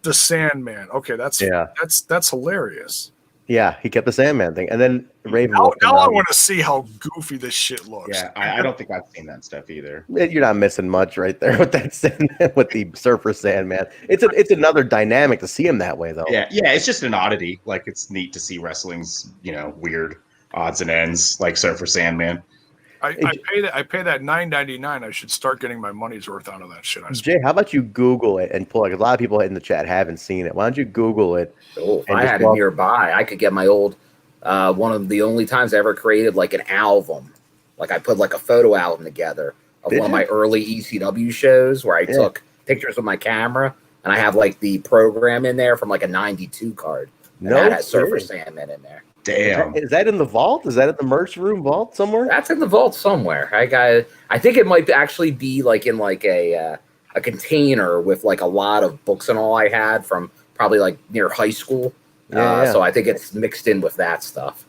Speaker 4: the Sandman. Okay, that's hilarious.
Speaker 1: Yeah, he kept the Sandman thing, and then Raven.
Speaker 4: Now I want to see how goofy this shit looks.
Speaker 2: Yeah, I don't think I've seen that stuff either.
Speaker 1: You're not missing much right there with that Sandman, with the Surfer Sandman. It's another dynamic to see him that way, though.
Speaker 2: Yeah, it's just an oddity. Like, it's neat to see wrestling's weird odds and ends like Surfer Sandman.
Speaker 4: I pay that $9.99. I should start getting my money's worth out of that shit.
Speaker 1: Jay, how about you Google it and pull? Like, a lot of people in the chat haven't seen it. Why don't you Google it?
Speaker 3: Oh, if I had it nearby, I could get my old. One of the only times I ever created like an album, like I put like a photo album together of one of my early ECW shows where I took pictures with my camera, and I have like the program in there from like a '92 card. And that has Surfer Sandman in there.
Speaker 2: Damn.
Speaker 1: Is that in the vault? Is that at the merch room vault somewhere?
Speaker 3: That's in the vault somewhere. I think it might actually be like in like a container with like a lot of books and all I had from probably like near high school. So I think it's mixed in with that stuff.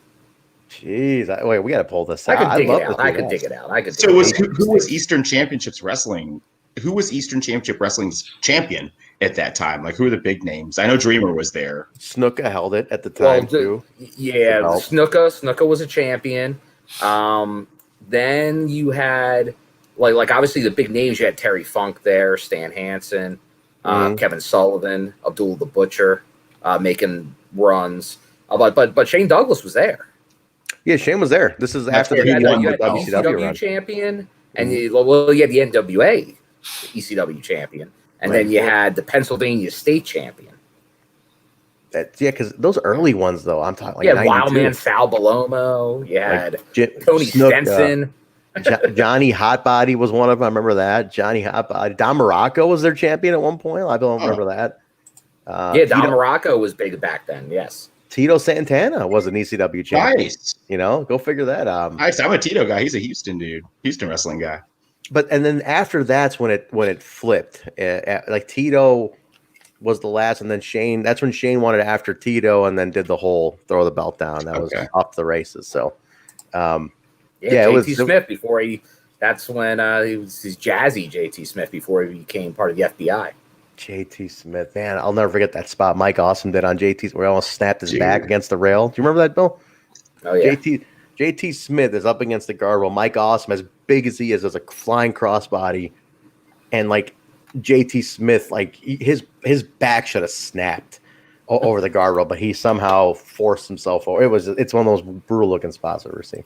Speaker 1: Jeez, wait, we got to pull this out.
Speaker 3: I could dig it out.
Speaker 2: Who was Eastern Championships Wrestling? Who was Eastern Championship Wrestling's champion at that time? Like, who are the big names? I know Dreamer was there.
Speaker 1: Snuka held it at the time too.
Speaker 3: Yeah, Snuka was a champion. Then you had like obviously the big names. You had Terry Funk there, Stan Hansen, Kevin Sullivan, Abdul the Butcher, making runs. But Shane Douglas was there.
Speaker 1: Yeah, Shane was there. This is after he won the WCW
Speaker 3: champion, and you had the NWA ECW champion, and then you had the Pennsylvania State champion.
Speaker 1: Because those early ones, though, I'm talking like
Speaker 3: Wildman Sal Balomo. You had Tony Stenson.
Speaker 1: Johnny Hotbody was one of them. I remember that. Johnny Hotbody. Don Morocco was their champion at one point. I don't remember that.
Speaker 3: Don Morocco was big back then. Yes.
Speaker 1: Tito Santana was an ECW champion.
Speaker 2: Nice.
Speaker 1: Go figure that.
Speaker 2: Nice. I'm a Tito guy. He's a Houston dude. Houston wrestling guy.
Speaker 1: And then after that's when it flipped. Like Tito was the last, and then Shane. That's when Shane wanted after Tito, and then did the whole throw the belt down. That was up the races. So,
Speaker 3: it was Smith before he. That's when he was his jazzy JT Smith before he became part of the FBI.
Speaker 1: JT Smith, man, I'll never forget that spot Mike Awesome did on JT, where he almost snapped his back against the rail. Do you remember that, Bill?
Speaker 3: Oh yeah.
Speaker 1: JT Smith is up against the guardrail. Mike Awesome, as big as he is, as a flying crossbody, and like JT Smith, like his back should have snapped over the guardrail, but he somehow forced himself over. It's one of those brutal looking spots I've ever seen.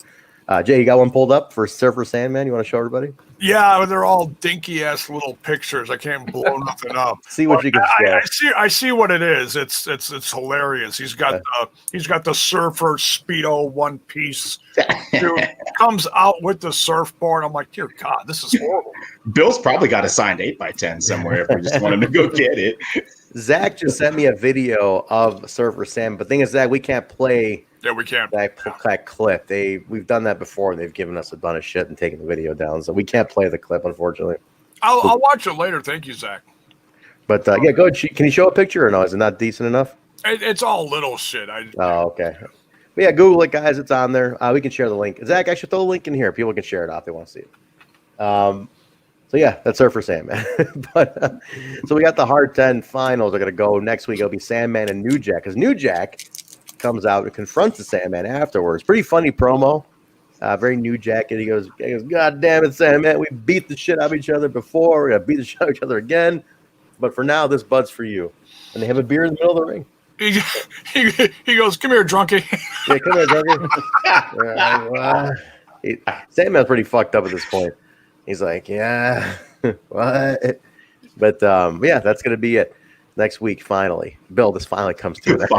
Speaker 1: Jay, you got one pulled up for Surfer Sandman? You want to show everybody?
Speaker 4: Yeah, they're all dinky ass little pictures. I can't blow nothing up.
Speaker 1: See what you can show.
Speaker 4: I see what it is. It's hilarious. He's got the surfer speedo one piece. Dude comes out with the surfboard. I'm like, dear God, this is horrible.
Speaker 2: Bill's probably got a signed 8x10 somewhere if we just want him to go get it.
Speaker 1: Zach just sent me a video of Surfer Sam, but the thing is, Zach, we can't play.
Speaker 4: Yeah, we can't.
Speaker 1: That clip. We've done that before. And they've given us a ton of shit and taken the video down, so we can't play the clip, unfortunately.
Speaker 4: I'll watch it later. Thank you, Zach.
Speaker 1: But yeah, go ahead. Can you show a picture or no? Is it not decent enough?
Speaker 4: It's all little shit.
Speaker 1: Okay. But yeah, Google it, guys. It's on there. We can share the link. Zach, I should throw a link in here. People can share it off if they want to see it. So yeah, that's Surfer Sandman. But so we got the Hard 10 finals are going to go next week. It'll be Sandman and New Jack, because New Jack comes out and confronts the Sandman afterwards. Pretty funny promo. Very New Jack. And he goes, God damn it, Sandman. We beat the shit out of each other before. We're going to beat the shit out of each other again. But for now, this bud's for you. And they have a beer in the middle of the ring.
Speaker 4: He goes, come here, drunkie.
Speaker 1: Yeah, come here, drunkie. Sandman's pretty fucked up at this point. He's like, yeah, what? But yeah, that's going to be it next week, finally. Bill, this finally comes to it.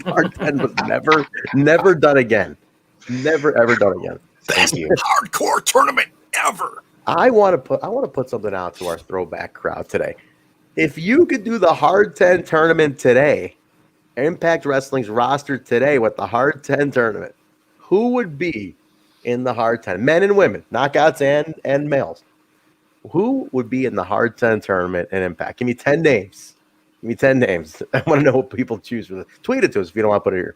Speaker 1: Hard 10 was never done again. Never, ever done again.
Speaker 4: Best hardcore tournament ever.
Speaker 1: I want to put something out to our throwback crowd today. If you could do the Hard 10 tournament today, Impact Wrestling's roster today with the Hard 10 tournament, who would be in the Hard 10? Men and women, knockouts and males. Who would be in the Hard 10 tournament in Impact? Give me 10 names. Give me 10 names. I want to know what people choose for this. Tweet it to us if you don't want to put it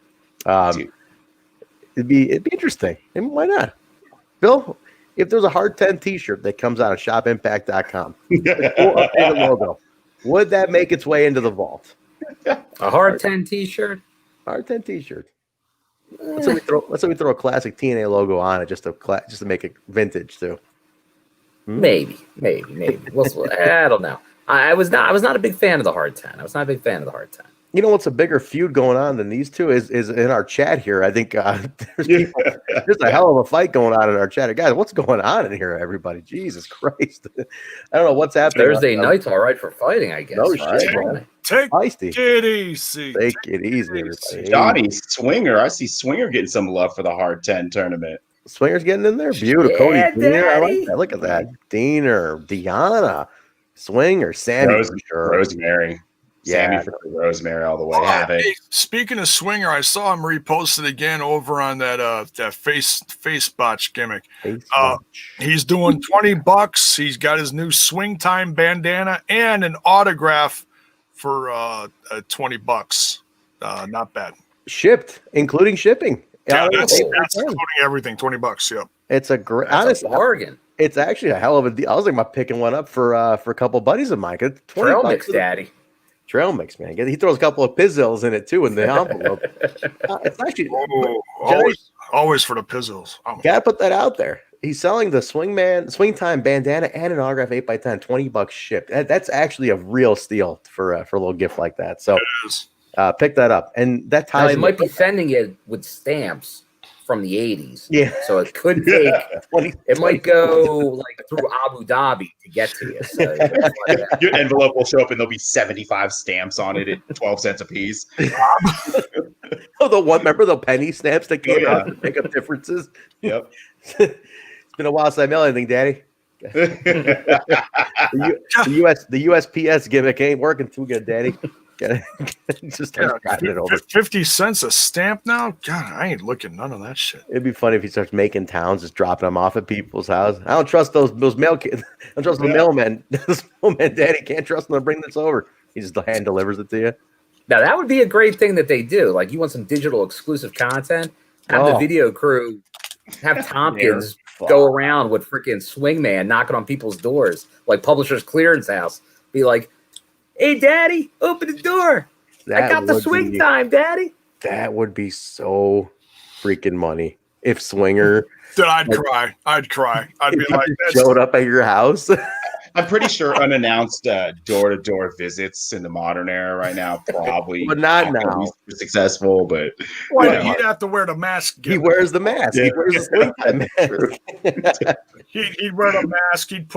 Speaker 1: here. It'd be interesting. And why not? Bill, if there's a Hard 10 t-shirt that comes out of shopimpact.com, updated logo, would that make its way into the vault?
Speaker 3: A Hard 10 t-shirt?
Speaker 1: Hard 10 t-shirt. Let's say we throw a classic TNA logo on it just to make it vintage too.
Speaker 3: Maybe. I don't know. I was not a big fan of the Hard 10. I was not a big fan of the Hard 10.
Speaker 1: You know what's a bigger feud going on than these two is in our chat here. I think there's a hell of a fight going on in our chat. Guys, what's going on in here, everybody? Jesus Christ. I don't know what's happening.
Speaker 3: Thursday night's all right for fighting, I guess.
Speaker 1: No
Speaker 3: right?
Speaker 1: shit.
Speaker 4: Take
Speaker 1: Feisty.
Speaker 4: it easy.
Speaker 1: Take it easy, everybody.
Speaker 2: Johnny Swinger. I see Swinger getting some love for the Hard 10 tournament.
Speaker 1: Swinger's getting in there. Beautiful.
Speaker 3: Yeah,
Speaker 1: Cody Diener. I like
Speaker 3: Daddy.
Speaker 1: that. Look at that. Diener, Deanna, Swinger, Sammy.
Speaker 2: Rosemary.
Speaker 1: Yeah.
Speaker 2: Sammy for Rosemary all the way. Have it.
Speaker 4: Hey, speaking of Swinger, I saw him reposted again over on that face botch gimmick. He's doing $20. He's got his new Swing Time bandana and an autograph for $20. Not bad.
Speaker 1: Shipped, including shipping.
Speaker 4: Yeah, that's including everything. $20. Yep.
Speaker 1: It's a great,
Speaker 3: That's
Speaker 1: honestly,
Speaker 3: a bargain.
Speaker 1: it's actually a hell of a deal. I was thinking about picking one up for a couple buddies of mine.
Speaker 3: Trail mix, daddy.
Speaker 1: Trail mix, man. He throws a couple of pizzles in it too in the envelope. It's actually
Speaker 4: Always for the pizzles.
Speaker 1: gotta put that out there. He's selling the Swing Time bandana and an autograph 8x10, $20 shipped. That's actually a real steal for a little gift like that. So
Speaker 4: It is.
Speaker 1: pick that up, and that
Speaker 3: Now,
Speaker 1: ties.
Speaker 3: it might be sending it with stamps from the 80s.
Speaker 1: Yeah.
Speaker 3: So it could take,
Speaker 1: 20,
Speaker 3: it might go like through Abu Dhabi to get to you. So
Speaker 2: Your envelope will show up and there'll be 75 stamps on it at 12 cents a piece.
Speaker 1: Oh, remember the penny stamps that came out to make up differences?
Speaker 2: Yep.
Speaker 1: It's been a while since I mailed anything, Daddy. The USPS gimmick ain't working too good, Daddy. Just driving it over.
Speaker 4: 50 cents a stamp now? God, I ain't looking none of that shit.
Speaker 1: It'd be funny if he starts making towns, just dropping them off at people's house. I don't trust those mail kids. I don't trust the mailmen. This mailman, Daddy, can't trust them to bring this over. He just hand delivers it to you.
Speaker 3: now that would be a great thing that they do. Like, you want some digital exclusive content? Have the video crew have Tompkins go around with freaking Swingman knocking on people's doors, like Publishers Clearance House. Be like, "Hey, Daddy, open the door. I got the Swing Time, Daddy."
Speaker 1: That would be so freaking money if Swinger
Speaker 4: Then I'd cry. I'd be like,
Speaker 1: showed up at your house.
Speaker 2: I'm pretty sure unannounced door-to-door visits in the modern era right now probably
Speaker 1: But not
Speaker 2: gonna be
Speaker 1: now.
Speaker 2: super successful. But
Speaker 4: Well, he'd have to wear the mask.
Speaker 1: He wears the mask.
Speaker 2: Yeah.
Speaker 1: He wears the swing mask.
Speaker 4: He'd wear the mask. He'd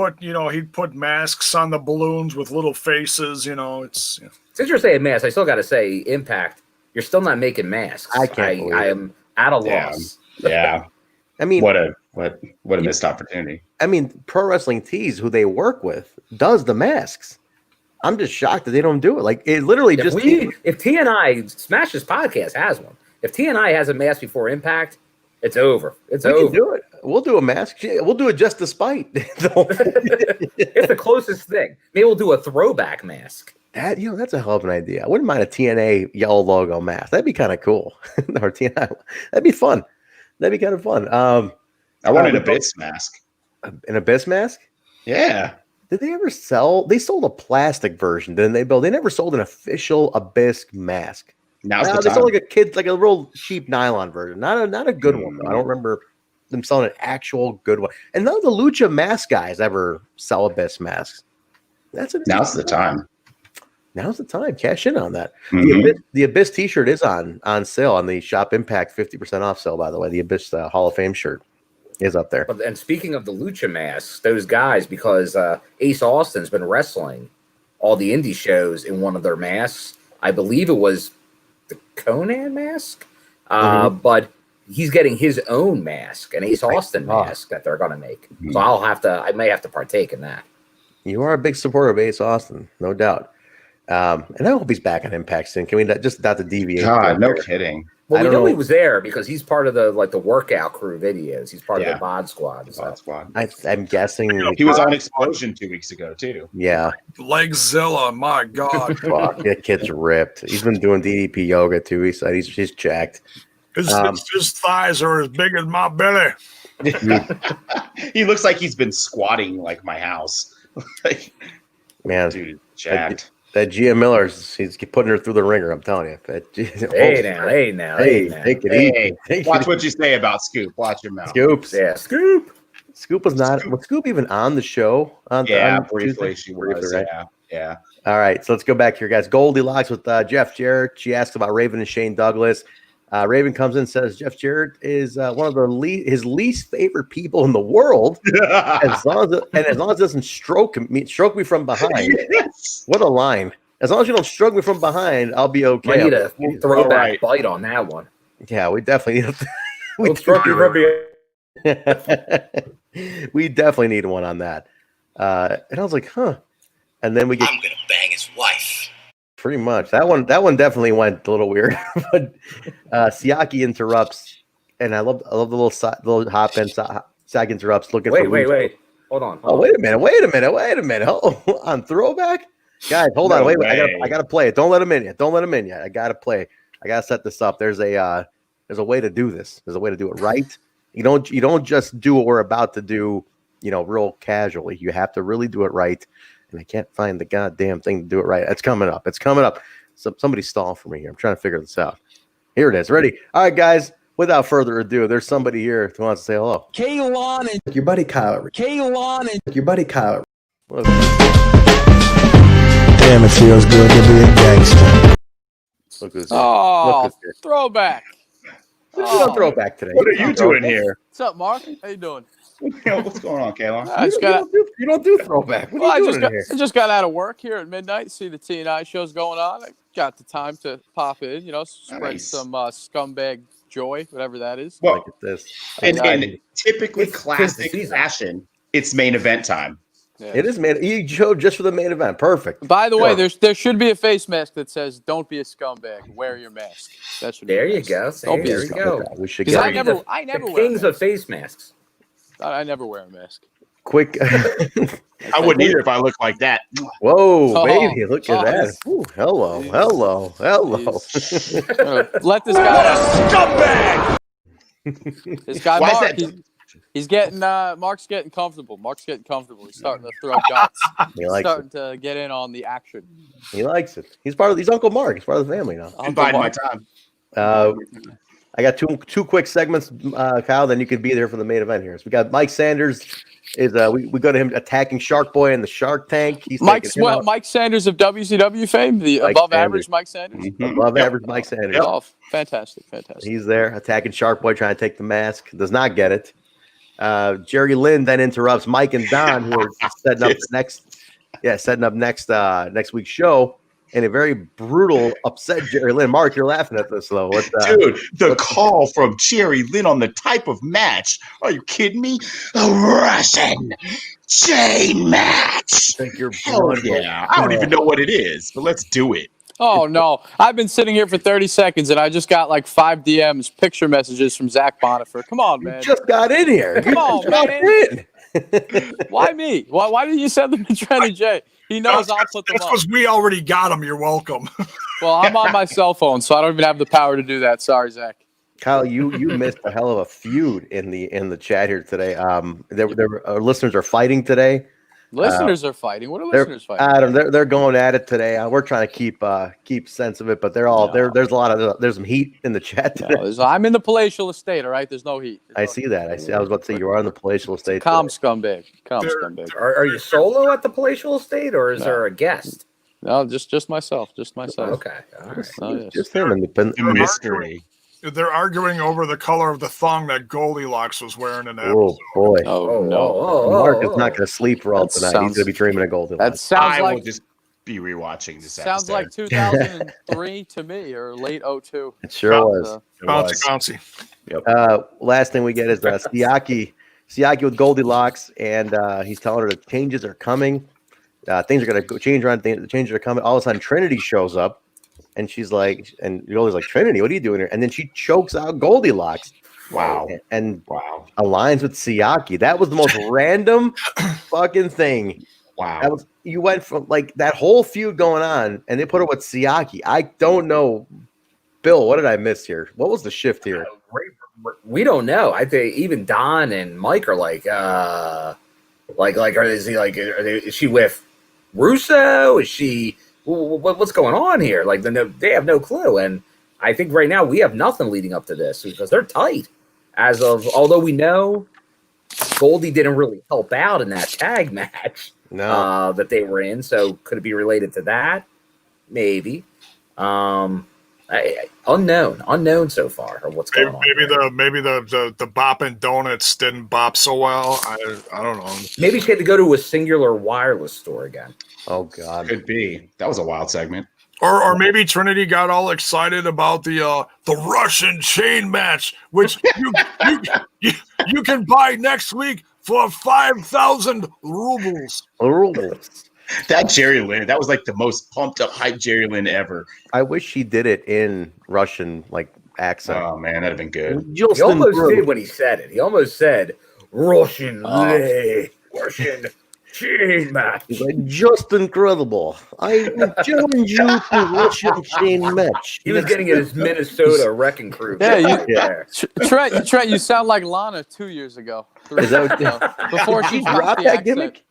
Speaker 4: put masks on the balloons with little faces. It's.
Speaker 3: Since you're saying masks, I still got to say, Impact, you're still not making masks.
Speaker 1: I can't believe
Speaker 3: I
Speaker 1: it.
Speaker 3: am at a
Speaker 2: Yeah.
Speaker 3: loss.
Speaker 2: yeah,
Speaker 1: I mean,
Speaker 2: what a missed opportunity.
Speaker 1: I mean, Pro Wrestling Tees, who they work with, does the masks. I'm just shocked that they don't do it. Like it literally
Speaker 3: If TNI Smash This Podcast has one, if TNI has a mask before Impact, it's over. It's
Speaker 1: we
Speaker 3: over.
Speaker 1: can do it. We'll do a mask. We'll do it just to spite.
Speaker 3: It's the closest thing. Maybe we'll do a throwback mask.
Speaker 1: That's a hell of an idea. I wouldn't mind a TNA yellow logo mask. That'd be kind of cool. Or TNI. That'd be fun. That'd be kind of fun.
Speaker 2: I wanted a Abyss mask.
Speaker 1: An Abyss mask?
Speaker 2: Yeah.
Speaker 1: Did they ever sell? They sold a plastic version, didn't they, Bill? They never sold an official Abyss mask.
Speaker 2: Now's the
Speaker 1: They
Speaker 2: time.
Speaker 1: sold like a real cheap nylon version. Not a good one, though. I don't remember them selling an actual good one. And none of the Lucha mask guys ever sell Abyss masks.
Speaker 2: Now's the time.
Speaker 1: Now's the time. Cash in on that.
Speaker 2: Mhm.
Speaker 1: The Abyss t-shirt is on sale on the Shop Impact 50% off sale, by the way. The Abyss Hall of Fame shirt is up there.
Speaker 3: And speaking of the Lucha masks, those guys, because Ace Austin's been wrestling all the indie shows in one of their masks. I believe it was the Conan mask, but he's getting his own mask, an Ace Austin mask that they're going to make. So I may have to partake in that.
Speaker 1: You are a big supporter of Ace Austin, no doubt. And I hope he's back on Impact soon. Can we not to deviate?
Speaker 2: God, no kidding.
Speaker 3: Well,
Speaker 1: I
Speaker 3: we
Speaker 1: don't
Speaker 3: know he
Speaker 1: know.
Speaker 3: was there because he's part of the workout crew videos. He's part of
Speaker 2: Yeah.
Speaker 3: the bod squad. And stuff.
Speaker 2: Squad.
Speaker 1: I'm guessing
Speaker 2: He was on Explosion 2 weeks ago too.
Speaker 1: Yeah.
Speaker 4: Legzilla, my God.
Speaker 1: Fuck, that kid's ripped. He's been doing DDP yoga too. He said he's jacked.
Speaker 4: His thighs are as big as my belly.
Speaker 2: He looks like he's been squatting like my house.
Speaker 1: Man,
Speaker 2: Dude, jacked.
Speaker 1: that Gia Miller's he's putting her through the ringer. I'm telling you.
Speaker 3: Hey now.
Speaker 1: Take it easy. Take
Speaker 2: Watch
Speaker 1: it
Speaker 2: what you say about Scoop. Watch your mouth.
Speaker 1: Scoops.
Speaker 3: Yeah, Scoop.
Speaker 1: Scoop was not. Was Scoop even on the show?
Speaker 2: Yeah,
Speaker 1: on
Speaker 2: briefly
Speaker 1: Tuesday?
Speaker 2: she was.
Speaker 1: Right?
Speaker 2: Yeah.
Speaker 1: All right, so let's go back here, guys. Goldilocks with Jeff Jarrett. She asked about Raven and Shane Douglas. Raven comes in and says Jeff Jarrett is one of his least favorite people in the world. as long as it doesn't stroke me from behind.
Speaker 2: Yes.
Speaker 1: What a line! As long as you don't stroke me from behind, I'll be okay.
Speaker 3: I need a throwback
Speaker 2: right.
Speaker 3: bite on that one.
Speaker 1: Yeah, we definitely need.
Speaker 3: Don't stroke you from
Speaker 1: We definitely need one on that. And I was like, huh. And then we get
Speaker 6: I'm gonna bang his wife.
Speaker 1: pretty much that one definitely went a little weird. But Siaki interrupts, and I love the little hop in. Siaki interrupts. Looking for
Speaker 3: Wait. Hold on.
Speaker 1: Oh, wait a minute. Oh, on throwback, guys, hold on. Wait. I gotta play it. Don't let him in yet. I gotta play. I gotta set this up. There's a way to do this. There's a way to do it right. You don't just do what we're about to do, real casually. You have to really do it right. And I can't find the goddamn thing to do it right. It's coming up. So somebody's stalling for me here. I'm trying to figure this out. Here it is. Ready? All right, guys. Without further ado, there's somebody here who wants to say hello.
Speaker 7: Kaylon and
Speaker 1: Your buddy Kyle.
Speaker 7: Kaylon and
Speaker 1: Your buddy Kyle.
Speaker 8: Damn, it feels good to be a gangster.
Speaker 1: Look who's
Speaker 7: oh,
Speaker 1: Look who's
Speaker 7: throwback.
Speaker 1: We don't throw back today.
Speaker 2: What are you doing here?
Speaker 7: What's up, Mark? How you doing?
Speaker 2: What's going on, Kayla?
Speaker 1: You don't do throwback. What
Speaker 7: Well,
Speaker 1: are
Speaker 7: I
Speaker 1: you
Speaker 7: just
Speaker 1: doing here?
Speaker 7: got out of work here at midnight. See the TNI shows going on. I got the time to pop in. Spread
Speaker 2: Nice.
Speaker 7: some scumbag joy, whatever that is.
Speaker 2: Well,
Speaker 1: Look at this.
Speaker 2: in typically
Speaker 3: It's
Speaker 2: classic
Speaker 3: season.
Speaker 2: fashion, it's main event time.
Speaker 7: Yeah.
Speaker 1: It is, man. You showed just for the main event. Perfect.
Speaker 7: By the way,
Speaker 1: Sure.
Speaker 7: there should be a face mask that says "Don't be a scumbag. Wear your mask." That should.
Speaker 3: There
Speaker 7: be a
Speaker 3: you
Speaker 7: mask.
Speaker 3: go.
Speaker 7: Don't be a
Speaker 3: There we
Speaker 7: scumbag.
Speaker 3: go.
Speaker 1: We should
Speaker 7: 'Cause
Speaker 1: get
Speaker 7: I
Speaker 1: it.
Speaker 7: never
Speaker 3: The
Speaker 7: wear a
Speaker 3: kings of
Speaker 7: mask.
Speaker 3: face masks.
Speaker 7: I never wear a mask.
Speaker 1: Quick.
Speaker 2: I wouldn't either if I looked like that.
Speaker 1: Whoa,
Speaker 7: Oh,
Speaker 1: baby. Look at
Speaker 7: oh,
Speaker 1: that.
Speaker 7: yes.
Speaker 1: Ooh, hello.
Speaker 7: Let this guy out.
Speaker 8: Scumbag!
Speaker 7: This guy
Speaker 2: Why is
Speaker 7: Mark,
Speaker 2: that?
Speaker 7: he's getting Mark's getting comfortable. He's starting to throw dots.
Speaker 1: He likes
Speaker 7: starting to get in on the action.
Speaker 1: He likes it. He's Uncle Mark. He's part of the family now.
Speaker 2: I'm biding my time.
Speaker 1: I got two quick segments, Kyle. Then you could be there for the main event here. So we got Mike Sanders. We go to him attacking Shark Boy in the Shark Tank. He's
Speaker 7: Mike Sanders of WCW fame, the above average Mike Sanders.
Speaker 1: Above average Mike Sanders.
Speaker 7: Oh, fantastic.
Speaker 1: He's there attacking Shark Boy, trying to take the mask. Does not get it. Jerry Lynn then interrupts Mike and Don, who are setting up next week's show. And a very brutal, upset Jerry Lynn. Mark, you're laughing at this, though.
Speaker 2: Dude, the call from Jerry Lynn on the type of match. Are you kidding me? A Russian chain match. Hell yeah. I don't even know what it is, but let's do it.
Speaker 7: Oh, no. I've been sitting here for 30 seconds, and I just got like 5 DMs, picture messages from Zach Bonifer. Come on, man.
Speaker 1: You just got in here.
Speaker 7: Come on, man. Why me? Why didn't you send them to Trent and Jay? He knows I'll put them
Speaker 4: That's
Speaker 7: up.
Speaker 4: because we already got them. You're welcome.
Speaker 7: Well, I'm on my cell phone, so I don't even have the power to do that. Sorry, Zach.
Speaker 1: Kyle, you missed a hell of a feud in the chat here today. Our listeners are fighting today.
Speaker 7: Listeners are fighting. What are listeners fighting?
Speaker 1: Adam, they're going at it today. We're trying to keep sense of it, but they're all there's a lot of there's some heat in the chat today.
Speaker 7: No, I'm in the palatial estate. All right, there's no heat.
Speaker 1: I see that. I was about to say you are in the palatial estate.
Speaker 7: Calm scumbag. Scumbag.
Speaker 3: Are you solo at the palatial estate, or is there a guest?
Speaker 7: No, just myself. Just myself.
Speaker 3: Okay. All right.
Speaker 7: Oh, yes.
Speaker 1: Just him in the
Speaker 2: mystery.
Speaker 4: They're arguing over the color of the thong that Goldilocks was wearing in that
Speaker 1: Oh
Speaker 4: episode.
Speaker 1: boy!
Speaker 7: Oh no!
Speaker 1: Mark is not going to sleep for all tonight. He's going to be dreaming of Goldilocks.
Speaker 7: That sounds
Speaker 2: I
Speaker 7: like
Speaker 2: will just be rewatching this
Speaker 7: sounds
Speaker 2: episode.
Speaker 7: like 2003 to me, or late 02.
Speaker 1: It sure was.
Speaker 4: Bouncy.
Speaker 1: Last thing we get is Siaki with Goldilocks, and he's telling her the changes are coming. Things are going to change around. The changes are coming. All of a sudden, Trinity shows up, and she's like, and Goldie's like, Trinity, what are you doing here? And then she chokes out Goldilocks.
Speaker 2: Wow.
Speaker 1: And aligns with Siaki. That was the most random fucking thing.
Speaker 2: Wow.
Speaker 1: You went from like that whole feud going on, and they put her with Siaki. I don't know. Bill, what did I miss here? What was the shift here?
Speaker 3: We don't know. I think even Don and Mike are like, is she with Russo? Is she? What's going on here? Like, they have no clue. And I think right now we have nothing leading up to this because they're tight. Although we know Goldie didn't really help out in that tag match that they were in. So could it be related to that? Maybe. Unknown so far of what's going on.
Speaker 4: Maybe the bopping donuts didn't bop so well. I don't know.
Speaker 3: Maybe she had to go to a singular wireless store again.
Speaker 1: Oh God,
Speaker 2: could be. That was a wild segment.
Speaker 4: Or maybe Trinity got all excited about the Russian chain match, which you can buy next week for 5,000 rubles.
Speaker 2: That Jerry Lynn, that was like the most pumped up hype Jerry Lynn ever.
Speaker 1: I wish he did it in Russian accent.
Speaker 2: Oh man, that'd have been good.
Speaker 3: He almost did when he said it. He almost said Russian chain match.
Speaker 1: He's like, just incredible. I challenge you to Russian chain match.
Speaker 3: He was getting his Minnesota wrecking crew.
Speaker 7: Trent, you sound like Lana 2 years ago.
Speaker 1: Is that
Speaker 7: before she
Speaker 1: dropped that gimmick?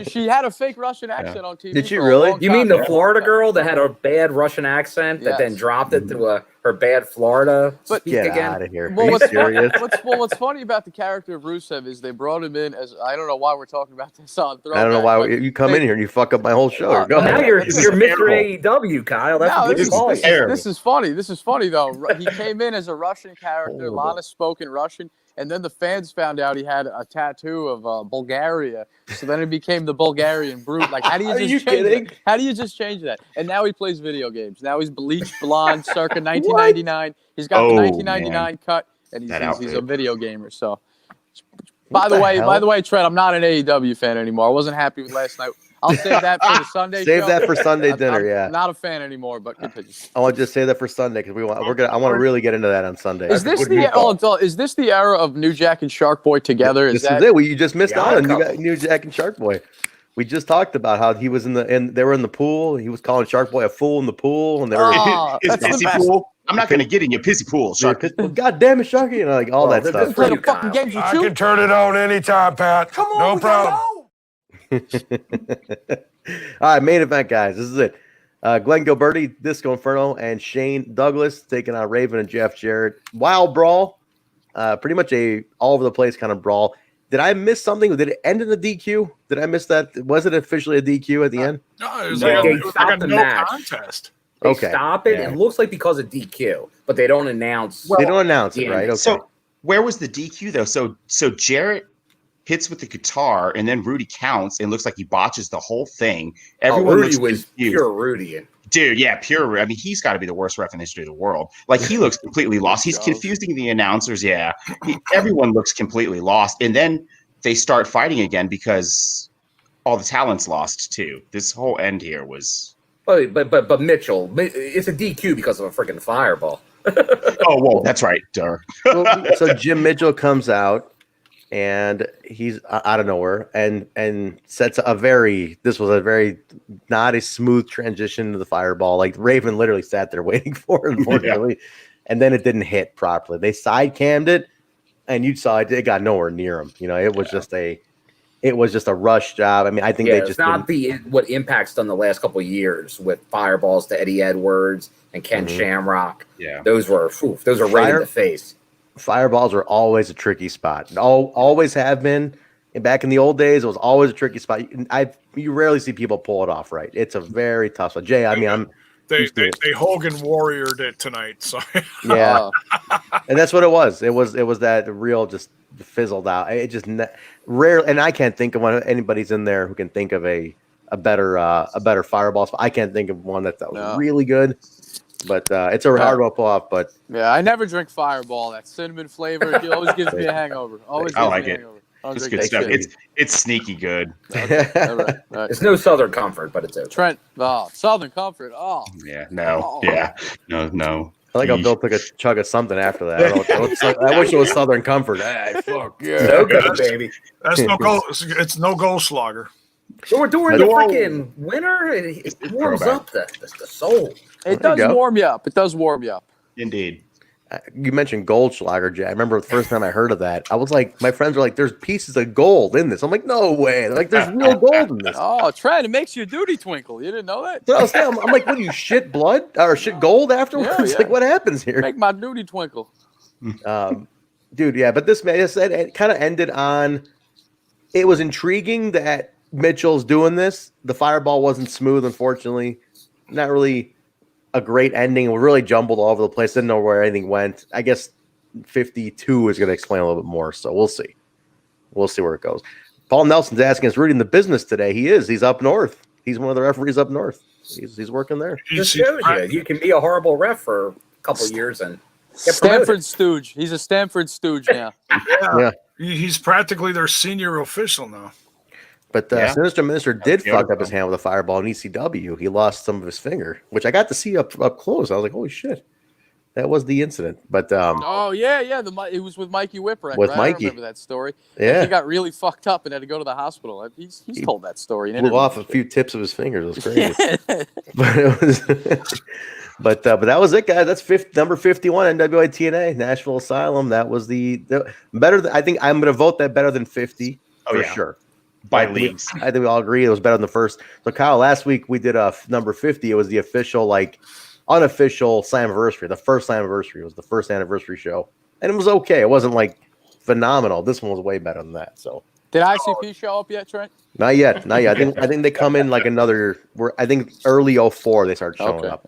Speaker 7: She had a fake Russian accent on TV.
Speaker 1: Did she really?
Speaker 3: You mean the Florida girl that had a bad Russian accent that then dropped it to her bad Florida speak
Speaker 1: Get
Speaker 3: again?
Speaker 1: out of here.
Speaker 7: Well,
Speaker 1: Are you serious?
Speaker 7: what's funny about the character of Rusev is they brought him in as, I don't know why we're talking about this on Throwback.
Speaker 1: I don't know why you come in here and you fuck up my whole show. Go
Speaker 3: Now
Speaker 1: ahead.
Speaker 3: you're Mr. AEW, Kyle. That's
Speaker 7: this is funny. This is funny though. He came in as a Russian character. Lana spoke in Russian. And then the fans found out he had a tattoo of Bulgaria. So then it became the Bulgarian Brute. Like, how do you just change that? How do you just change that? And now he plays video games. Now he's bleached blonde, circa 1999. He's got the 1999 cut, and he's a video gamer. So, by the way, Trent, I'm not an AEW fan anymore. I wasn't happy with last night. I'll save that for the Sunday show.
Speaker 1: Save that for Sunday dinner,
Speaker 7: I'm not a fan anymore, but continue.
Speaker 1: I want to just say that for Sunday because I want to really get into that on Sunday.
Speaker 7: Is this the era of New Jack and Shark Boy together?
Speaker 1: This is it. You just missed out on New Jack and Shark Boy. We just talked about how he was they were in the pool. He was calling Shark Boy a fool in the pool, and they were
Speaker 2: his pissy pool. I'm not going to get in your pissy pool, Shark.
Speaker 1: God damn it, Sharky, and like all that stuff.
Speaker 5: I can turn it on anytime, Pat.
Speaker 4: Come on,
Speaker 5: no problem.
Speaker 1: All right, main event, guys. This is it. Glen Gilbertti, Disco Inferno, and Shane Douglas taking on Raven and Jeff Jarrett. Wild brawl. Pretty much a all over the place kind of brawl. Did I miss something? Did it end in a DQ? Did I miss that? Was it officially a DQ at the end?
Speaker 4: No, it was
Speaker 3: No,
Speaker 4: like
Speaker 3: they
Speaker 4: it was like
Speaker 3: stopped
Speaker 4: a
Speaker 3: the
Speaker 4: no
Speaker 3: match.
Speaker 4: contest.
Speaker 3: They
Speaker 1: Okay.
Speaker 3: stop it.
Speaker 1: Yeah.
Speaker 3: It looks like because of DQ, but they don't announce.
Speaker 1: They don't announce it,
Speaker 3: Yeah.
Speaker 1: right? Okay.
Speaker 2: So where was the DQ though? So Jarrett hits with the guitar, and then Rudy counts, and looks like he botches the whole thing. Everyone
Speaker 3: Rudy
Speaker 2: looks
Speaker 3: was
Speaker 2: confused.
Speaker 3: pure Rudy.
Speaker 2: Dude, yeah, pure. I mean, he's got to be the worst ref in the history of the world. Like, he looks completely lost. He's confusing the announcers. Yeah, everyone looks completely lost. And then they start fighting again because all the talent's lost too. This whole end here was.
Speaker 3: But Mitchell, it's a DQ because of a freaking fireball.
Speaker 2: Oh, whoa, that's right. Duh.
Speaker 1: So Jim Mitchell comes out, and he's out of nowhere and sets a very not a smooth transition to the fireball. Like Raven literally sat there waiting for it, unfortunately, and then it didn't hit properly. They side cammed it, and you saw it got nowhere near him. You know, it was just a rush job. I mean, I think they just
Speaker 3: it's not what Impact's done the last couple of years with fireballs to Eddie Edwards and Ken Shamrock.
Speaker 2: Yeah,
Speaker 3: those were right in the face.
Speaker 1: Fireballs are always a tricky spot. Always have been. And back in the old days, it was always a tricky spot. You rarely see people pull it off right. It's a very tough spot. Jay, I mean,
Speaker 4: they Hogan Warriored it tonight. So
Speaker 1: yeah, and that's what it was. It was that real just fizzled out. It just rare, and I can't think of one. Anybody's in there who can think of a better fireball spot. I can't think of one that was really good. But it's a hard one to pull off. But
Speaker 7: yeah, I never drink Fireball. That cinnamon flavor, it always gives me a hangover.
Speaker 2: I like it. It's good stuff. It's sneaky good.
Speaker 7: Okay. All right.
Speaker 3: It's no Southern Comfort, but it's okay.
Speaker 7: Trent, Southern Comfort. Oh,
Speaker 2: yeah, no, yeah, no.
Speaker 1: I like how Bill took a chug of something after that. I wish it was Southern Comfort. Hey, fuck yeah,
Speaker 3: so good, baby.
Speaker 4: That's no goal. It's no Goldschlager.
Speaker 3: During the freaking winter, it warms up the soul.
Speaker 7: It does warm you up. It does warm you up.
Speaker 2: Indeed.
Speaker 1: You mentioned Goldschlager, Jay. I remember the first time I heard of that. I was like, my friends were like, "There's pieces of gold in this." I'm like, "No way!" They're like, "There's real gold in this."
Speaker 7: Oh, Trent, it makes your duty twinkle. You didn't know that?
Speaker 1: So I'm like, "What do you shit blood or shit gold afterwards?"
Speaker 7: Yeah.
Speaker 1: Like, what happens here?
Speaker 7: Make my duty twinkle.
Speaker 1: Dude, yeah. But this man, it kind of ended on. It was intriguing that Mitchell's doing this. The fireball wasn't smooth, unfortunately. Not really a great ending. It was really jumbled all over the place. Didn't know where anything went. I guess 52 is going to explain a little bit more. So we'll see. We'll see where it goes. Paul Nelson's asking, is Rudy in the business today? He is. He's up north. He's one of the referees up north. He's working there.
Speaker 3: Just shows you can be a horrible ref for a couple of years and get
Speaker 7: Stanford Stooge. He's a Stanford Stooge now.
Speaker 4: Yeah. He's practically their senior official now.
Speaker 1: But Sinister Minister did fuck up his hand with a fireball in ECW. He lost some of his finger, which I got to see up close. I was like, holy shit. That was the incident. But
Speaker 7: oh, yeah. It was with Mikey Whipwreck.
Speaker 1: With
Speaker 7: right?
Speaker 1: Mikey.
Speaker 7: I remember that story.
Speaker 1: Yeah.
Speaker 7: He got really fucked up and had to go to the hospital. He's told that story.
Speaker 1: Blew off a few tips of his fingers. It was crazy. But it was but that was it, guys. That's number 51 NWA-TNA Nashville Asylum. That was the better. I think I'm going to vote that better than 50 for sure.
Speaker 2: By leagues.
Speaker 1: I think we all agree it was better than the first. So Kyle, last week we did a number 50. It was the official, unofficial Slammiversary. The first Slammiversary was the first anniversary show, and it was okay. It wasn't phenomenal. This one was way better than that. So
Speaker 7: did ICP show up yet, Trent?
Speaker 1: Not yet. I think they come in I think early 04 they start showing up.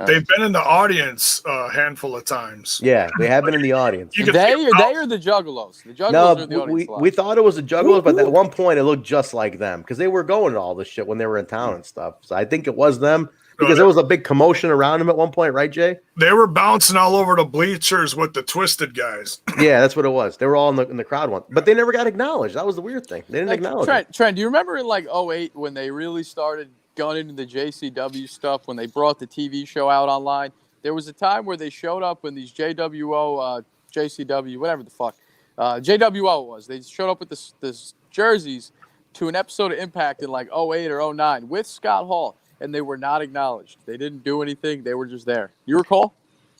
Speaker 4: They've been in the audience a handful of times.
Speaker 1: Yeah, they have been in the audience.
Speaker 7: They are the Juggalos. The Juggalos are the audience.
Speaker 1: We thought it was the Juggalos, but at one point it looked just like them because they were going to all this shit when they were in town and stuff. So I think it was them. Because there was a big commotion around him at one point, right, Jay?
Speaker 4: They were bouncing all over the bleachers with the Twisted guys.
Speaker 1: Yeah, that's what it was. They were all in the crowd once, but they never got acknowledged. That was the weird thing. They didn't acknowledge it.
Speaker 7: Trent, do you remember in 08 when they really started going into the JCW stuff, when they brought the TV show out online? There was a time where they showed up in these JWO, JCW, whatever the fuck, JWO was. They showed up with this jerseys to an episode of Impact in 08 or 09 with Scott Hall. And they were not acknowledged. They didn't do anything. They were just there. You recall?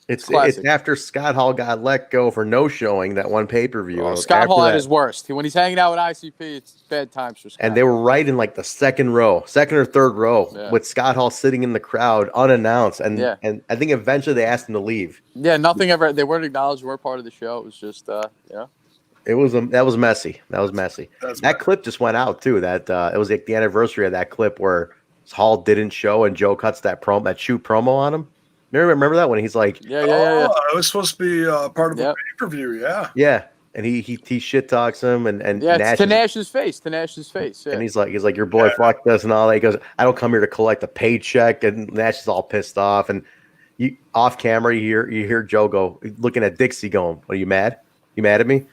Speaker 1: It's
Speaker 7: classic.
Speaker 1: after Scott Hall got let go for no showing that one pay-per-view.
Speaker 7: Oh, Scott Hall at his worst. When he's hanging out with ICP, it's bad times for Scott.
Speaker 1: And they were right in like the second or third row with Scott Hall sitting in the crowd unannounced. And I think eventually they asked him to leave.
Speaker 7: Yeah, nothing ever. They weren't acknowledged. They weren't part of the show. It was just,
Speaker 1: It was that was messy. That clip just went out too. That it was like the anniversary of that clip where Hall didn't show and Joe cuts that shoot promo on him. Remember that when he's like,
Speaker 4: yeah. It was supposed to be part of a pay-per-view,
Speaker 1: yeah, and he shit talks him and
Speaker 7: Nash to Nash's face, yeah.
Speaker 1: And he's like your boy fucked us and all that. He goes, I don't come here to collect a paycheck, and Nash is all pissed off. And you off camera, you hear Joe go looking at Dixie, going, "Are you mad? You mad at me?"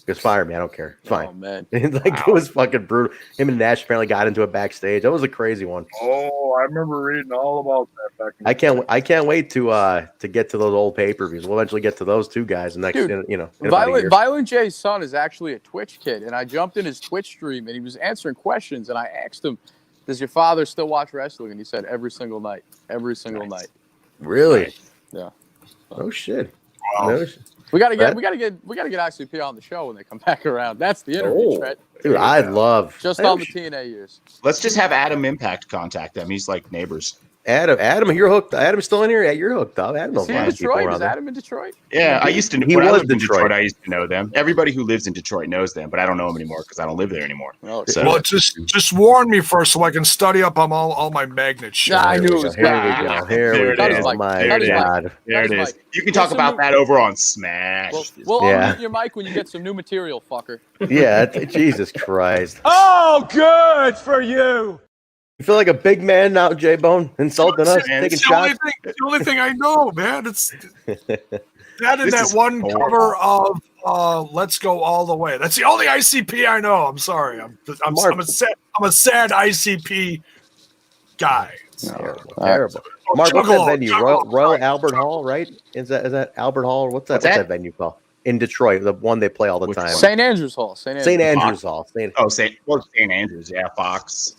Speaker 1: He goes, "Fire me, I don't care. It's fine."
Speaker 7: Oh man,
Speaker 1: It was fucking brutal. Him and Nash apparently got into it backstage. That was a crazy one.
Speaker 4: Oh, I remember reading all about that back in
Speaker 1: I can't wait to get to those old pay-per-views. We'll eventually get to those two guys next.
Speaker 7: Violent J's son is actually a Twitch kid, and I jumped in his Twitch stream and he was answering questions, and I asked him, "Does your father still watch wrestling?" And he said, "Every single night, every single night."
Speaker 1: Really?
Speaker 7: Yeah.
Speaker 1: Oh shit.
Speaker 4: Wow.
Speaker 1: No shit.
Speaker 7: We gotta get ICP on the show when they come back around. That's the interview, Trent.
Speaker 1: Dude, I'd love
Speaker 7: just on the TNA years.
Speaker 2: Let's just have Adam Impact contact them. He's like neighbors.
Speaker 1: Adam, you're hooked. Adam's still in here. Yeah, you're hooked up. Adam
Speaker 7: is he in Detroit? Is Adam in Detroit?
Speaker 2: Yeah, I used to.
Speaker 1: He
Speaker 2: when
Speaker 1: was
Speaker 2: I lived in
Speaker 1: Detroit.
Speaker 2: Detroit. I used to know them. Everybody who lives in Detroit knows them, but I don't know them anymore because I don't live there anymore.
Speaker 7: Oh,
Speaker 2: so.
Speaker 4: Well, just warn me first so I can study up on all my magnet shit.
Speaker 7: Yeah, I knew it was
Speaker 1: Here we go. Here we go. Oh my God.
Speaker 2: There it is. You can talk about that over on Smash.
Speaker 7: We'll unmute your mic when you get some new material, fucker.
Speaker 1: Yeah, Jesus Christ.
Speaker 5: Oh, good for you.
Speaker 1: You feel like a big man now, J-Bone, insulting us, taking shots?
Speaker 4: The only thing I know, man. It's that and that one cover of Let's Go All the Way. That's the only ICP I know. I'm sorry. I'm a sad ICP guy.
Speaker 1: Terrible. Mark, what's that venue? Royal Albert Hall, right? Is that Albert Hall? What's that venue called? In Detroit, the one they play all the time.
Speaker 7: St. Andrews Hall.
Speaker 1: St. Andrews Hall.
Speaker 2: St. Andrews, yeah, Fox.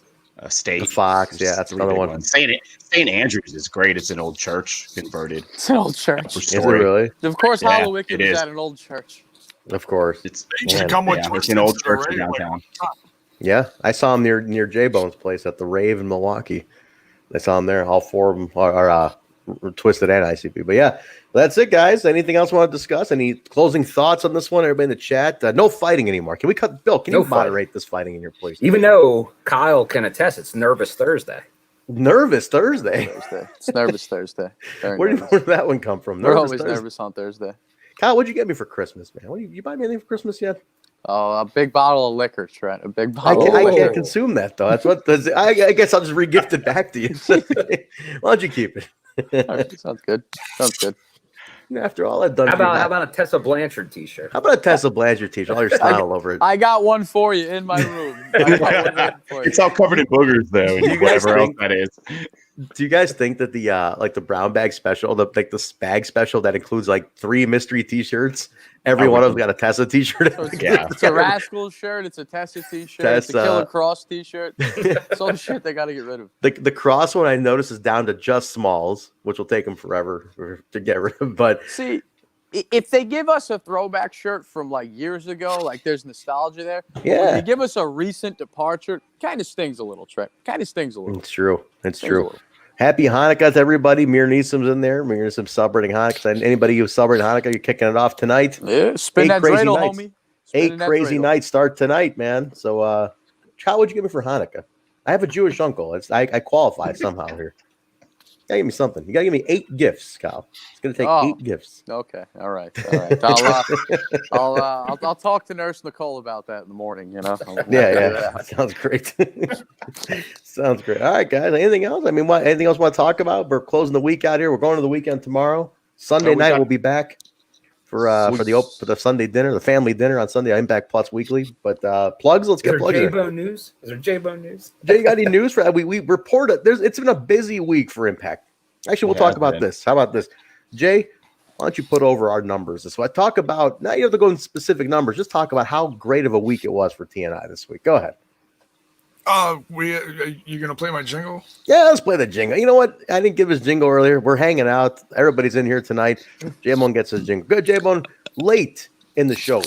Speaker 2: State.
Speaker 1: The Fox, yeah, that's another one.
Speaker 2: St. Andrews is great. It's an old church converted.
Speaker 7: It's an old church.
Speaker 1: Is it really?
Speaker 7: Of course, Hollowicked is at an old church.
Speaker 1: Of course.
Speaker 4: It's an
Speaker 2: old church in downtown.
Speaker 1: Yeah, I saw him near J-Bone's place at the Rave in Milwaukee. I saw him there. All four of them are Twisted and ICP. But yeah, that's it, guys. Anything else you want to discuss? Any closing thoughts on this one? Everybody in the chat. No fighting anymore. Can we cut Bill? Can you moderate this fighting in your place?
Speaker 3: Even though Kyle can attest, it's Nervous Thursday.
Speaker 1: Nervous Thursday.
Speaker 7: It's Nervous Thursday.
Speaker 1: Where did that one come from?
Speaker 7: We're always nervous on Thursday.
Speaker 1: Kyle, what'd you get me for Christmas, man? You buy me anything for Christmas yet?
Speaker 7: Oh, a big bottle of liquor, Trent. A big bottle.
Speaker 1: I can't consume that though. That's what. I guess I'll just re-gift it back to you. Why don't you keep it?
Speaker 7: All right, sounds good.
Speaker 1: After all I've done,
Speaker 3: how about a Tessa Blanchard T-shirt?
Speaker 1: How about a Tessa Blanchard T-shirt? All your style all over it.
Speaker 7: I got one for you in my room.
Speaker 2: It's all covered in boogers though, and whatever else that is.
Speaker 1: Do you guys think that the brown bag special, the bag special that includes like 3 mystery T-shirts, every one of them got a Tessa T-shirt?
Speaker 7: It's a Rascal shirt. It's a Tessa T-shirt. It's a Killer Cross T-shirt. It's all the shit they got to get rid of.
Speaker 1: The Cross one I noticed is down to just smalls, which will take them forever to get rid of. But
Speaker 7: see, if they give us a throwback shirt from like years ago, like there's nostalgia there.
Speaker 1: Yeah.
Speaker 7: If they give us a recent departure, kind of stings a little, Trent. Kind of stings a little.
Speaker 1: It's true. It's true. Happy Hanukkah to everybody. Mir Neesum's in there. Mir Neesum celebrating Hanukkah. And anybody who's celebrating Hanukkah, you're kicking it off tonight.
Speaker 7: Yeah, spin that dreidel, homie.
Speaker 1: 8 crazy nights start tonight, man. So, how would you give me for Hanukkah? I have a Jewish uncle. I qualify somehow here. You gotta give me something. You gotta give me 8 gifts, Kyle. It's gonna take 8 gifts.
Speaker 7: Okay, all right. I'll talk to Nurse Nicole about that in the morning. You know.
Speaker 1: Yeah. Sounds great. Sounds great. All right, guys. Anything else? I mean, anything else you want to talk about? We're closing the week out here. We're going to the weekend tomorrow. Sunday night we'll be back for the Sunday dinner, the family dinner on Sunday. Impact Plus Weekly. But plugs. Let's get plugs.
Speaker 3: J-Bone news? Is there J-Bone news?
Speaker 1: Jay, you got any news for that? We reported. It's been a busy week for Impact. Actually, we'll talk about this. How about this, Jay? Why don't you put over our numbers? So I talk about, now you have to go in specific numbers. Just talk about how great of a week it was for TNI this week. Go ahead.
Speaker 4: You gonna play my jingle?
Speaker 1: Yeah, let's play the jingle. You know what? I didn't give his jingle earlier. We're hanging out. Everybody's in here tonight. J-Bone gets his jingle. Good, J-Bone. Late in the show.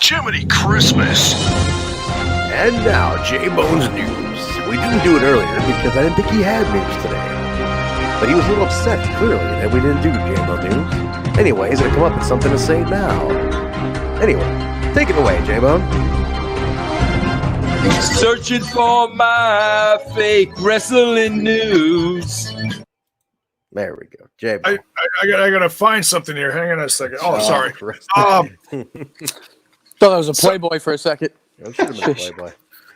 Speaker 4: Jiminy Christmas.
Speaker 1: And now, J-Bone's news. We didn't do it earlier because I didn't think he had news today. But he was a little upset, clearly, that we didn't do J-Bone news. Anyway, he's going to come up with something to say now. Anyway, take it away, J-Bone.
Speaker 5: Searching for my fake wrestling news.
Speaker 1: There we go. J-Bone.
Speaker 4: I gotta find something here. Hang on a second. Oh, sorry.
Speaker 7: Thought that was a Playboy for a second.
Speaker 1: It should have been Playboy.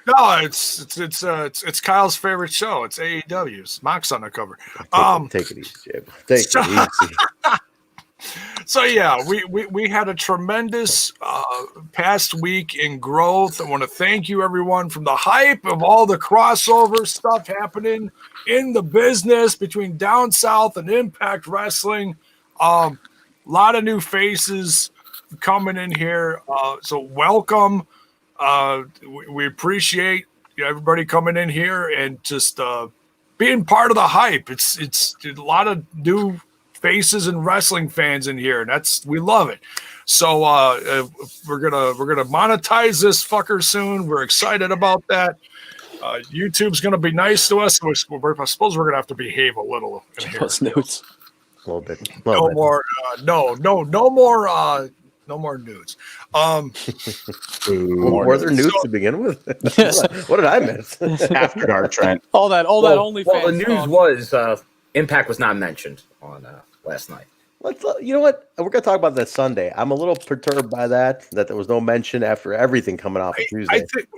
Speaker 4: No, it's Kyle's favorite show. It's AEW's. Mock's on the cover.
Speaker 1: Take it easy, J-Bone. Take it easy.
Speaker 4: So yeah, we had a tremendous past week in growth. I want to thank you, everyone, from the hype of all the crossover stuff happening in the business between Down South and Impact Wrestling. A lot of new faces coming in here. So welcome. We appreciate everybody coming in here and just being part of the hype. It's a lot of new faces and wrestling fans in here, and we love it. So we're gonna monetize this fucker soon. We're excited about that. YouTube's gonna be nice to us. I suppose we're gonna have to behave a little in here.
Speaker 7: Nudes.
Speaker 1: A little bit.
Speaker 4: No more nudes.
Speaker 1: Were there nudes to begin with? What did I miss?
Speaker 2: After dark, Trent.
Speaker 7: All that OnlyFans.
Speaker 3: Well, the news was Impact was not mentioned on last night.
Speaker 1: You know what? We're gonna talk about that Sunday. I'm a little perturbed by that there was no mention after everything coming off of Tuesday.
Speaker 4: I think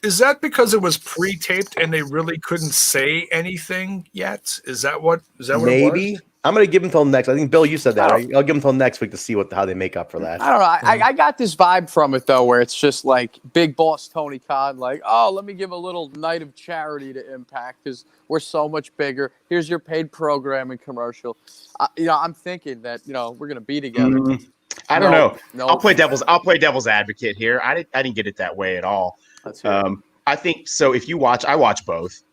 Speaker 4: is that because it was pre-taped and they really couldn't say anything yet? Is that what
Speaker 1: maybe?
Speaker 4: It was?
Speaker 1: I'm gonna give him till next. I think Bill, you said that. Right? I'll give him till next week to see how they make up for that.
Speaker 7: I don't know. I got this vibe from it though, where it's just like big boss Tony Khan, like, oh, let me give a little night of charity to Impact because we're so much bigger. Here's your paid programming commercial. I'm thinking that we're gonna be together.
Speaker 2: I don't know.
Speaker 7: No,
Speaker 2: I'll play devil's advocate here. I didn't get it that way at all. I think so. If you watch, I watch both.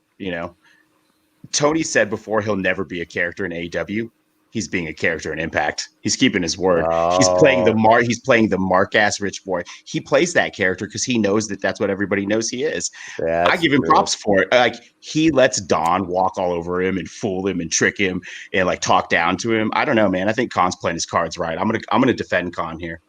Speaker 2: Tony said before he'll never be a character in AEW. He's being a character in Impact. He's keeping his word. He's playing the Mark-ass rich boy. He plays that character because he knows that's what everybody knows he is. I give him props for it. Like, he lets Don walk all over him and fool him and trick him and like talk down to him. I don't know, man. I think Khan's playing his cards right. I'm gonna defend Khan here.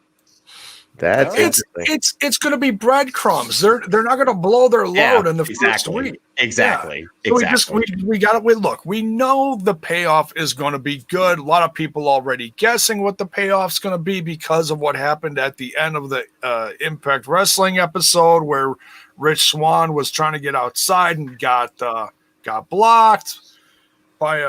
Speaker 4: It's going to be breadcrumbs. They're not going to blow their load in the first week.
Speaker 2: Exactly.
Speaker 4: Yeah. So we got it. Look, we know the payoff is going to be good. A lot of people already guessing what the payoff's going to be because of what happened at the end of the Impact Wrestling episode where Rich Swann was trying to get outside and got blocked by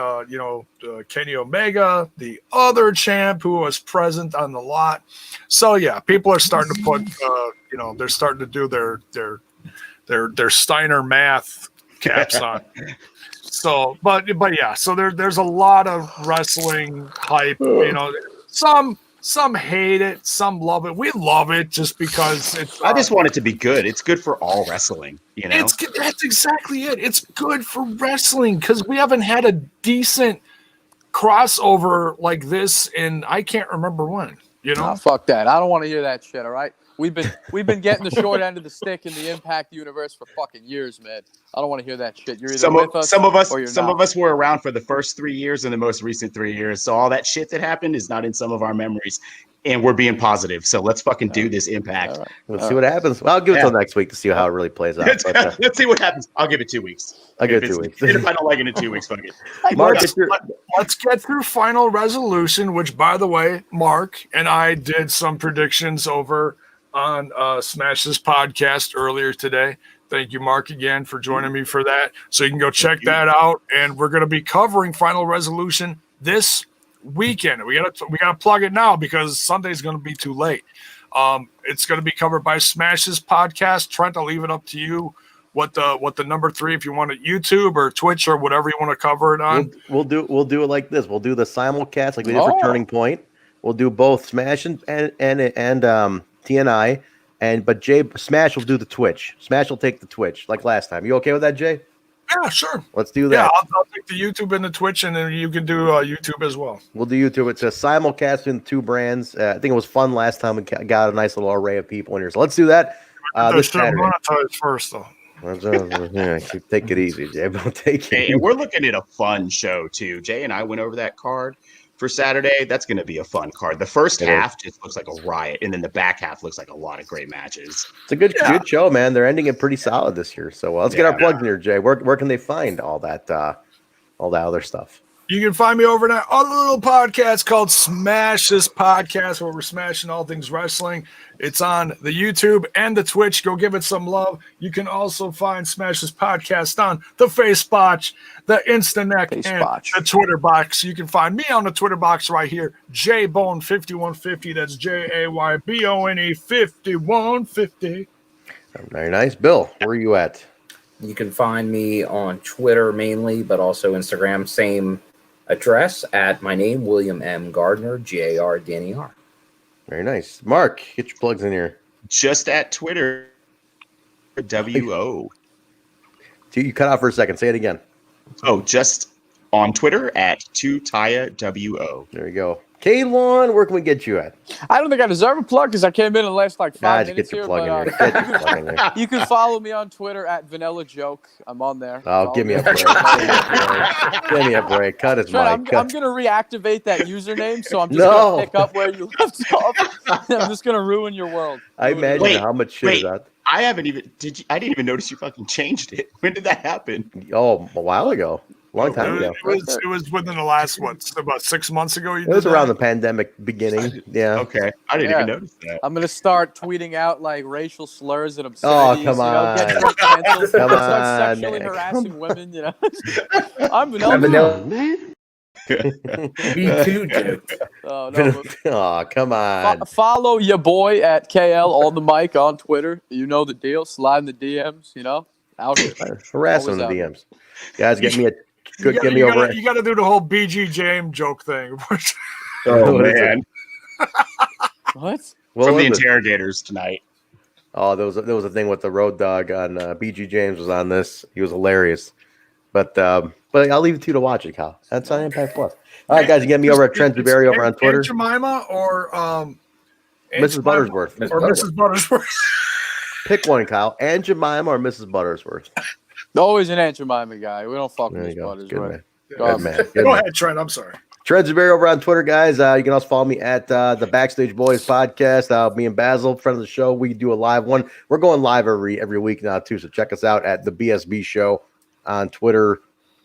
Speaker 4: Kenny Omega, the other champ who was present on the lot. So yeah, people are starting to put they're starting to do their Steiner math caps on. So but yeah, so there's a lot of wrestling hype. Some hate it, some love it. We love it just because it's.
Speaker 2: I just want it to be good. It's good for all wrestling,
Speaker 4: That's exactly it. It's good for wrestling because we haven't had a decent crossover like this in I can't remember when.
Speaker 7: Fuck that. I don't want to hear that shit. All right. We've been getting the short end of the stick in the Impact universe for fucking years, man. I don't want to hear that shit. You're either with us or you're not.
Speaker 2: Some of us were around for the first 3 years and the most recent 3 years. So all that shit that happened is not in some of our memories. And we're being positive. So let's fucking do this Impact.
Speaker 1: Right. Let's see what happens. Well, I'll give it till next week to see how it really plays out.
Speaker 2: Let's see what happens. I'll give it 2 weeks.
Speaker 1: I'll give it 2 weeks.
Speaker 2: If I don't like it in 2 weeks, fuck it.
Speaker 1: Mark,
Speaker 4: let's get through Final Resolution, which, by the way, Mark and I did some predictions over on Smash's podcast earlier today. Thank you, Mark, again for joining me for that. So you can go check that out. And we're going to be covering Final Resolution this weekend. We gotta plug it now because Sunday's going to be too late. It's going to be covered by Smash's podcast. Trent, I'll leave it up to you. What the number 3, if you want it, YouTube or Twitch or whatever you want to cover it on.
Speaker 1: We'll do it like this. We'll do the simulcast like we did for Turning Point. We'll do both Smash and TNI But Jay Smash will do the Twitch. Smash will take the Twitch like last time. You okay with that, Jay?
Speaker 4: Yeah, sure.
Speaker 1: Let's do that.
Speaker 4: Yeah, I'll take the YouTube and the Twitch, and then you can do YouTube as well.
Speaker 1: We'll do YouTube. It's a simulcast in 2 brands. I think it was fun last time. We got a nice little array of people in here. So let's do that this Saturday.
Speaker 4: Monetize first, though.
Speaker 1: Take it easy, Jay. Don't take it.
Speaker 2: Hey, and we're looking at a fun show too. Jay and I went over that card for Saturday. That's going to be a fun card. The first half just looks like a riot, and then the back half looks like a lot of great matches.
Speaker 1: It's a good show, man. They're ending it pretty solid this year. So let's get our plugs in here, Jay. Where can they find all that other stuff?
Speaker 4: You can find me over at a little podcast called Smash This Podcast, where we're smashing all things wrestling. It's on the YouTube and the Twitch. Go give it some love. You can also find Smash This Podcast on the Facebox, the Instanet, and the Twitter box. You can find me on the Twitter box right here, JBone5150. That's JAYBONE 5150.
Speaker 1: Very nice. Bill, where are you at?
Speaker 3: You can find me on Twitter mainly, but also Instagram. Same address at my name, William M. Gardner, GARDNER.
Speaker 1: Very nice. Mark, get your plugs in here.
Speaker 2: Just at Twitter, WO.
Speaker 1: You cut out for a second. Say it again.
Speaker 2: Oh, just on Twitter at 2Taya WO.
Speaker 1: There you go. Kaylon, where can we get you at?
Speaker 7: I don't think I deserve a plug because I came in the last like 5 minutes here. You can follow me on Twitter at Vanilla Joke. I'm on there.
Speaker 1: Oh, give me a break. Give me a break. Cut his mic.
Speaker 7: I'm going to reactivate that username, so I'm just going to pick up where you left off. I'm just going to ruin your world.
Speaker 1: I imagine how much shit is that.
Speaker 2: I haven't even I didn't even notice you fucking changed it. When did that happen?
Speaker 1: Oh, a while ago. Long time ago.
Speaker 4: It was within the last about 6 months ago.
Speaker 1: It was around the pandemic beginning. Yeah.
Speaker 2: Okay. I didn't even notice that.
Speaker 7: I'm gonna start tweeting out like racial slurs and obscenities.
Speaker 1: Oh, come on.
Speaker 7: Come on. Sexually harassing women. You know. I'm Vanilla.
Speaker 3: Man. Me too, Jim.
Speaker 1: Oh, come on.
Speaker 7: Follow your boy at KL on the mic on Twitter. You know the deal. Slide in the DMs. You know. Out here.
Speaker 1: Harass them in the DMs. Guys, get me a.
Speaker 4: You got to do the whole BG James joke thing.
Speaker 2: Oh man!
Speaker 7: What?
Speaker 2: From the interrogators tonight.
Speaker 1: Oh, there was a thing with the Road Dogg on BG James was on this. He was hilarious. But I'll leave it to you to watch it, Kyle. That's on Impact Plus. All right, guys, you get me over at Trent Barry over on Twitter.
Speaker 4: Aunt Jemima or
Speaker 1: Mrs. Buttersworth.
Speaker 4: Or Mrs. Buttersworth.
Speaker 1: Pick one, Kyle. Aunt Jemima or Mrs. Buttersworth.
Speaker 7: Always an Aunt Jemima guy. We don't fuck with Miss Butters,
Speaker 1: Good
Speaker 7: right?
Speaker 1: man. Good man.
Speaker 4: Go ahead, Trent. I'm sorry.
Speaker 1: Trent Barry over on Twitter, guys. You can also follow me at the Backstage Boys podcast. Me and Basil, friend of the show, we do a live one. We're going live every week now, too. So check us out at the BSB Show on Twitter,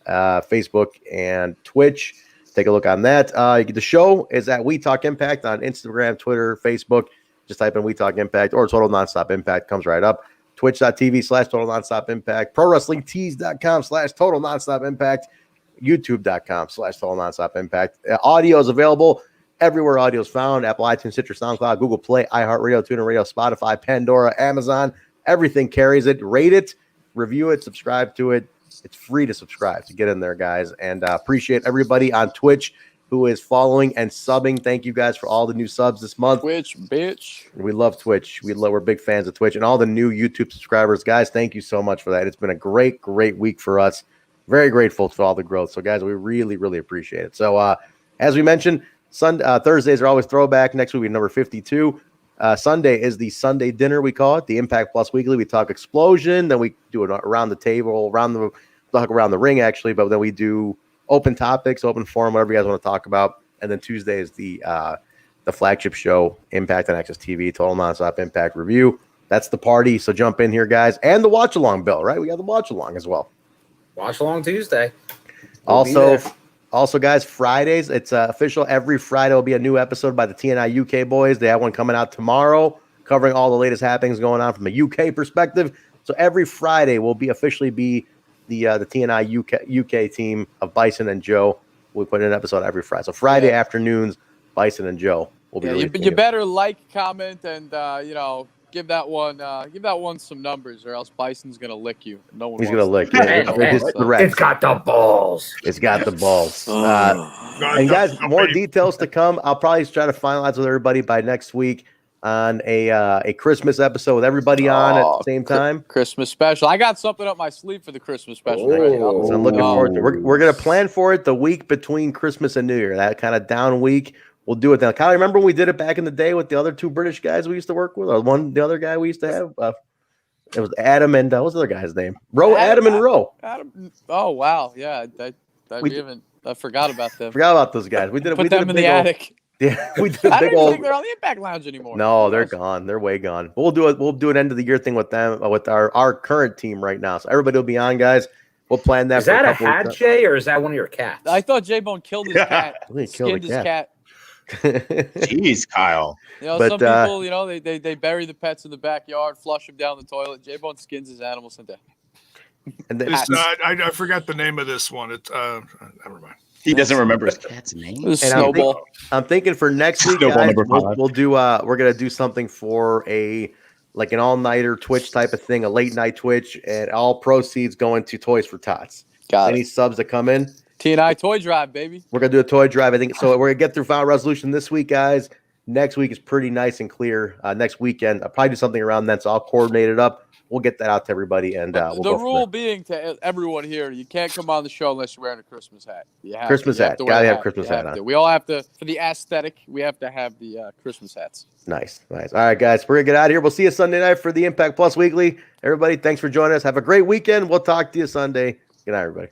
Speaker 1: Facebook, and Twitch. Take a look on that. The show is at We Talk Impact on Instagram, Twitter, Facebook. Just type in We Talk Impact or Total Nonstop Impact. Comes right up. Twitch.tv/Total Nonstop Impact. ProWrestlingTees.com/Total Nonstop Impact. YouTube.com/Total Nonstop Impact. Audio is available everywhere audio is found. Apple, iTunes, Stitcher, SoundCloud, Google Play, iHeartRadio, TuneIn Radio, Spotify, Pandora, Amazon. Everything carries it. Rate it, review it, subscribe to it. It's free to subscribe. So get in there, guys. And appreciate everybody on Twitch who is following and subbing. Thank you guys for all the new subs this month.
Speaker 7: Twitch, bitch.
Speaker 1: We love Twitch. We're big fans of Twitch and all the new YouTube subscribers. Guys, thank you so much for that. It's been a great, great week for us. Very grateful for all the growth. So, guys, we really, really appreciate it. So, as we mentioned, Thursdays are always throwback. Next week, we number 52. Sunday is the Sunday dinner, we call it, the Impact Plus Weekly. We talk Explosion. Then we do it around the table, around the ring, actually. But then we do open topics, open forum, whatever you guys want to talk about. And then Tuesday is the flagship show, Impact on Access TV, Total Nonstop Impact Review. That's the party. So jump in here, guys. And the watch along, Bill, right? We got the watch along as well.
Speaker 3: Watch along Tuesday.
Speaker 1: Also, guys, Fridays, it's official. Every Friday will be a new episode by the TNI UK boys. They have one coming out tomorrow, covering all the latest happenings going on from a UK perspective. So every Friday will officially be the TNI UK team of Bison and Joe. We put in an episode every Friday. So Friday afternoons, Bison and Joe will be.
Speaker 7: You better like, comment, and give that one some numbers, or else Bison's gonna lick you. No one.
Speaker 1: He's gonna lick.
Speaker 3: It's got the balls.
Speaker 1: It's got the balls. And guys, more details to come. I'll probably try to finalize with everybody by next week. on a Christmas episode with everybody on at the same time.
Speaker 7: Christmas special. I got something up my sleeve for the Christmas special.
Speaker 1: So I'm looking forward to it. We're going to plan for it the week between Christmas and New Year, that kind of down week. We'll do it then. Kyle, remember when we did it back in the day with the other two British guys we used to work with? Or the other guy we used to have? It was Adam and what was the other guy's name? Adam and Roe.
Speaker 7: Adam. Oh, wow. Yeah. I forgot about them.
Speaker 1: Forgot about those guys. We did
Speaker 7: Put them in the attic.
Speaker 1: Yeah, we did
Speaker 7: I don't even think they're on the Impact Lounge anymore.
Speaker 1: No, they're gone. They're way gone. We'll do it. We'll do an end of the year thing with them, with our current team right now. So everybody will be on, guys. We'll plan that.
Speaker 3: Is that a hat, Jay, or is that one of your cats?
Speaker 7: I thought J-Bone killed his cat. Skinned his cat.
Speaker 2: Jeez, Kyle.
Speaker 7: Some people, they bury the pets in the backyard, flush them down the toilet. J-Bone skins his animals and
Speaker 4: I forgot the name of this one. It's never mind.
Speaker 2: He doesn't remember his cat's name.
Speaker 7: Snowball.
Speaker 1: I'm thinking for next week, guys, we'll do. We're gonna do something for an all-nighter Twitch type of thing, a late night Twitch, and all proceeds going to Toys for Tots. Any subs that come in,
Speaker 7: TNI toy drive, baby.
Speaker 1: We're gonna do a toy drive. I think so. We're gonna get through final resolution this week, guys. Next week is pretty nice and clear. Next weekend, I'll probably do something around then, so I'll coordinate it up. We'll get that out to everybody, and we'll
Speaker 7: the rule being to everyone here, you can't come on the show unless you're wearing a Christmas hat.
Speaker 1: Christmas hat. Gotta have Christmas hat on.
Speaker 7: We all have to, for the aesthetic, we have to have the Christmas hats.
Speaker 1: Nice. All right, guys, we're gonna get out of here. We'll see you Sunday night for the Impact Plus Weekly. Everybody, thanks for joining us. Have a great weekend. We'll talk to you Sunday. Good night, everybody.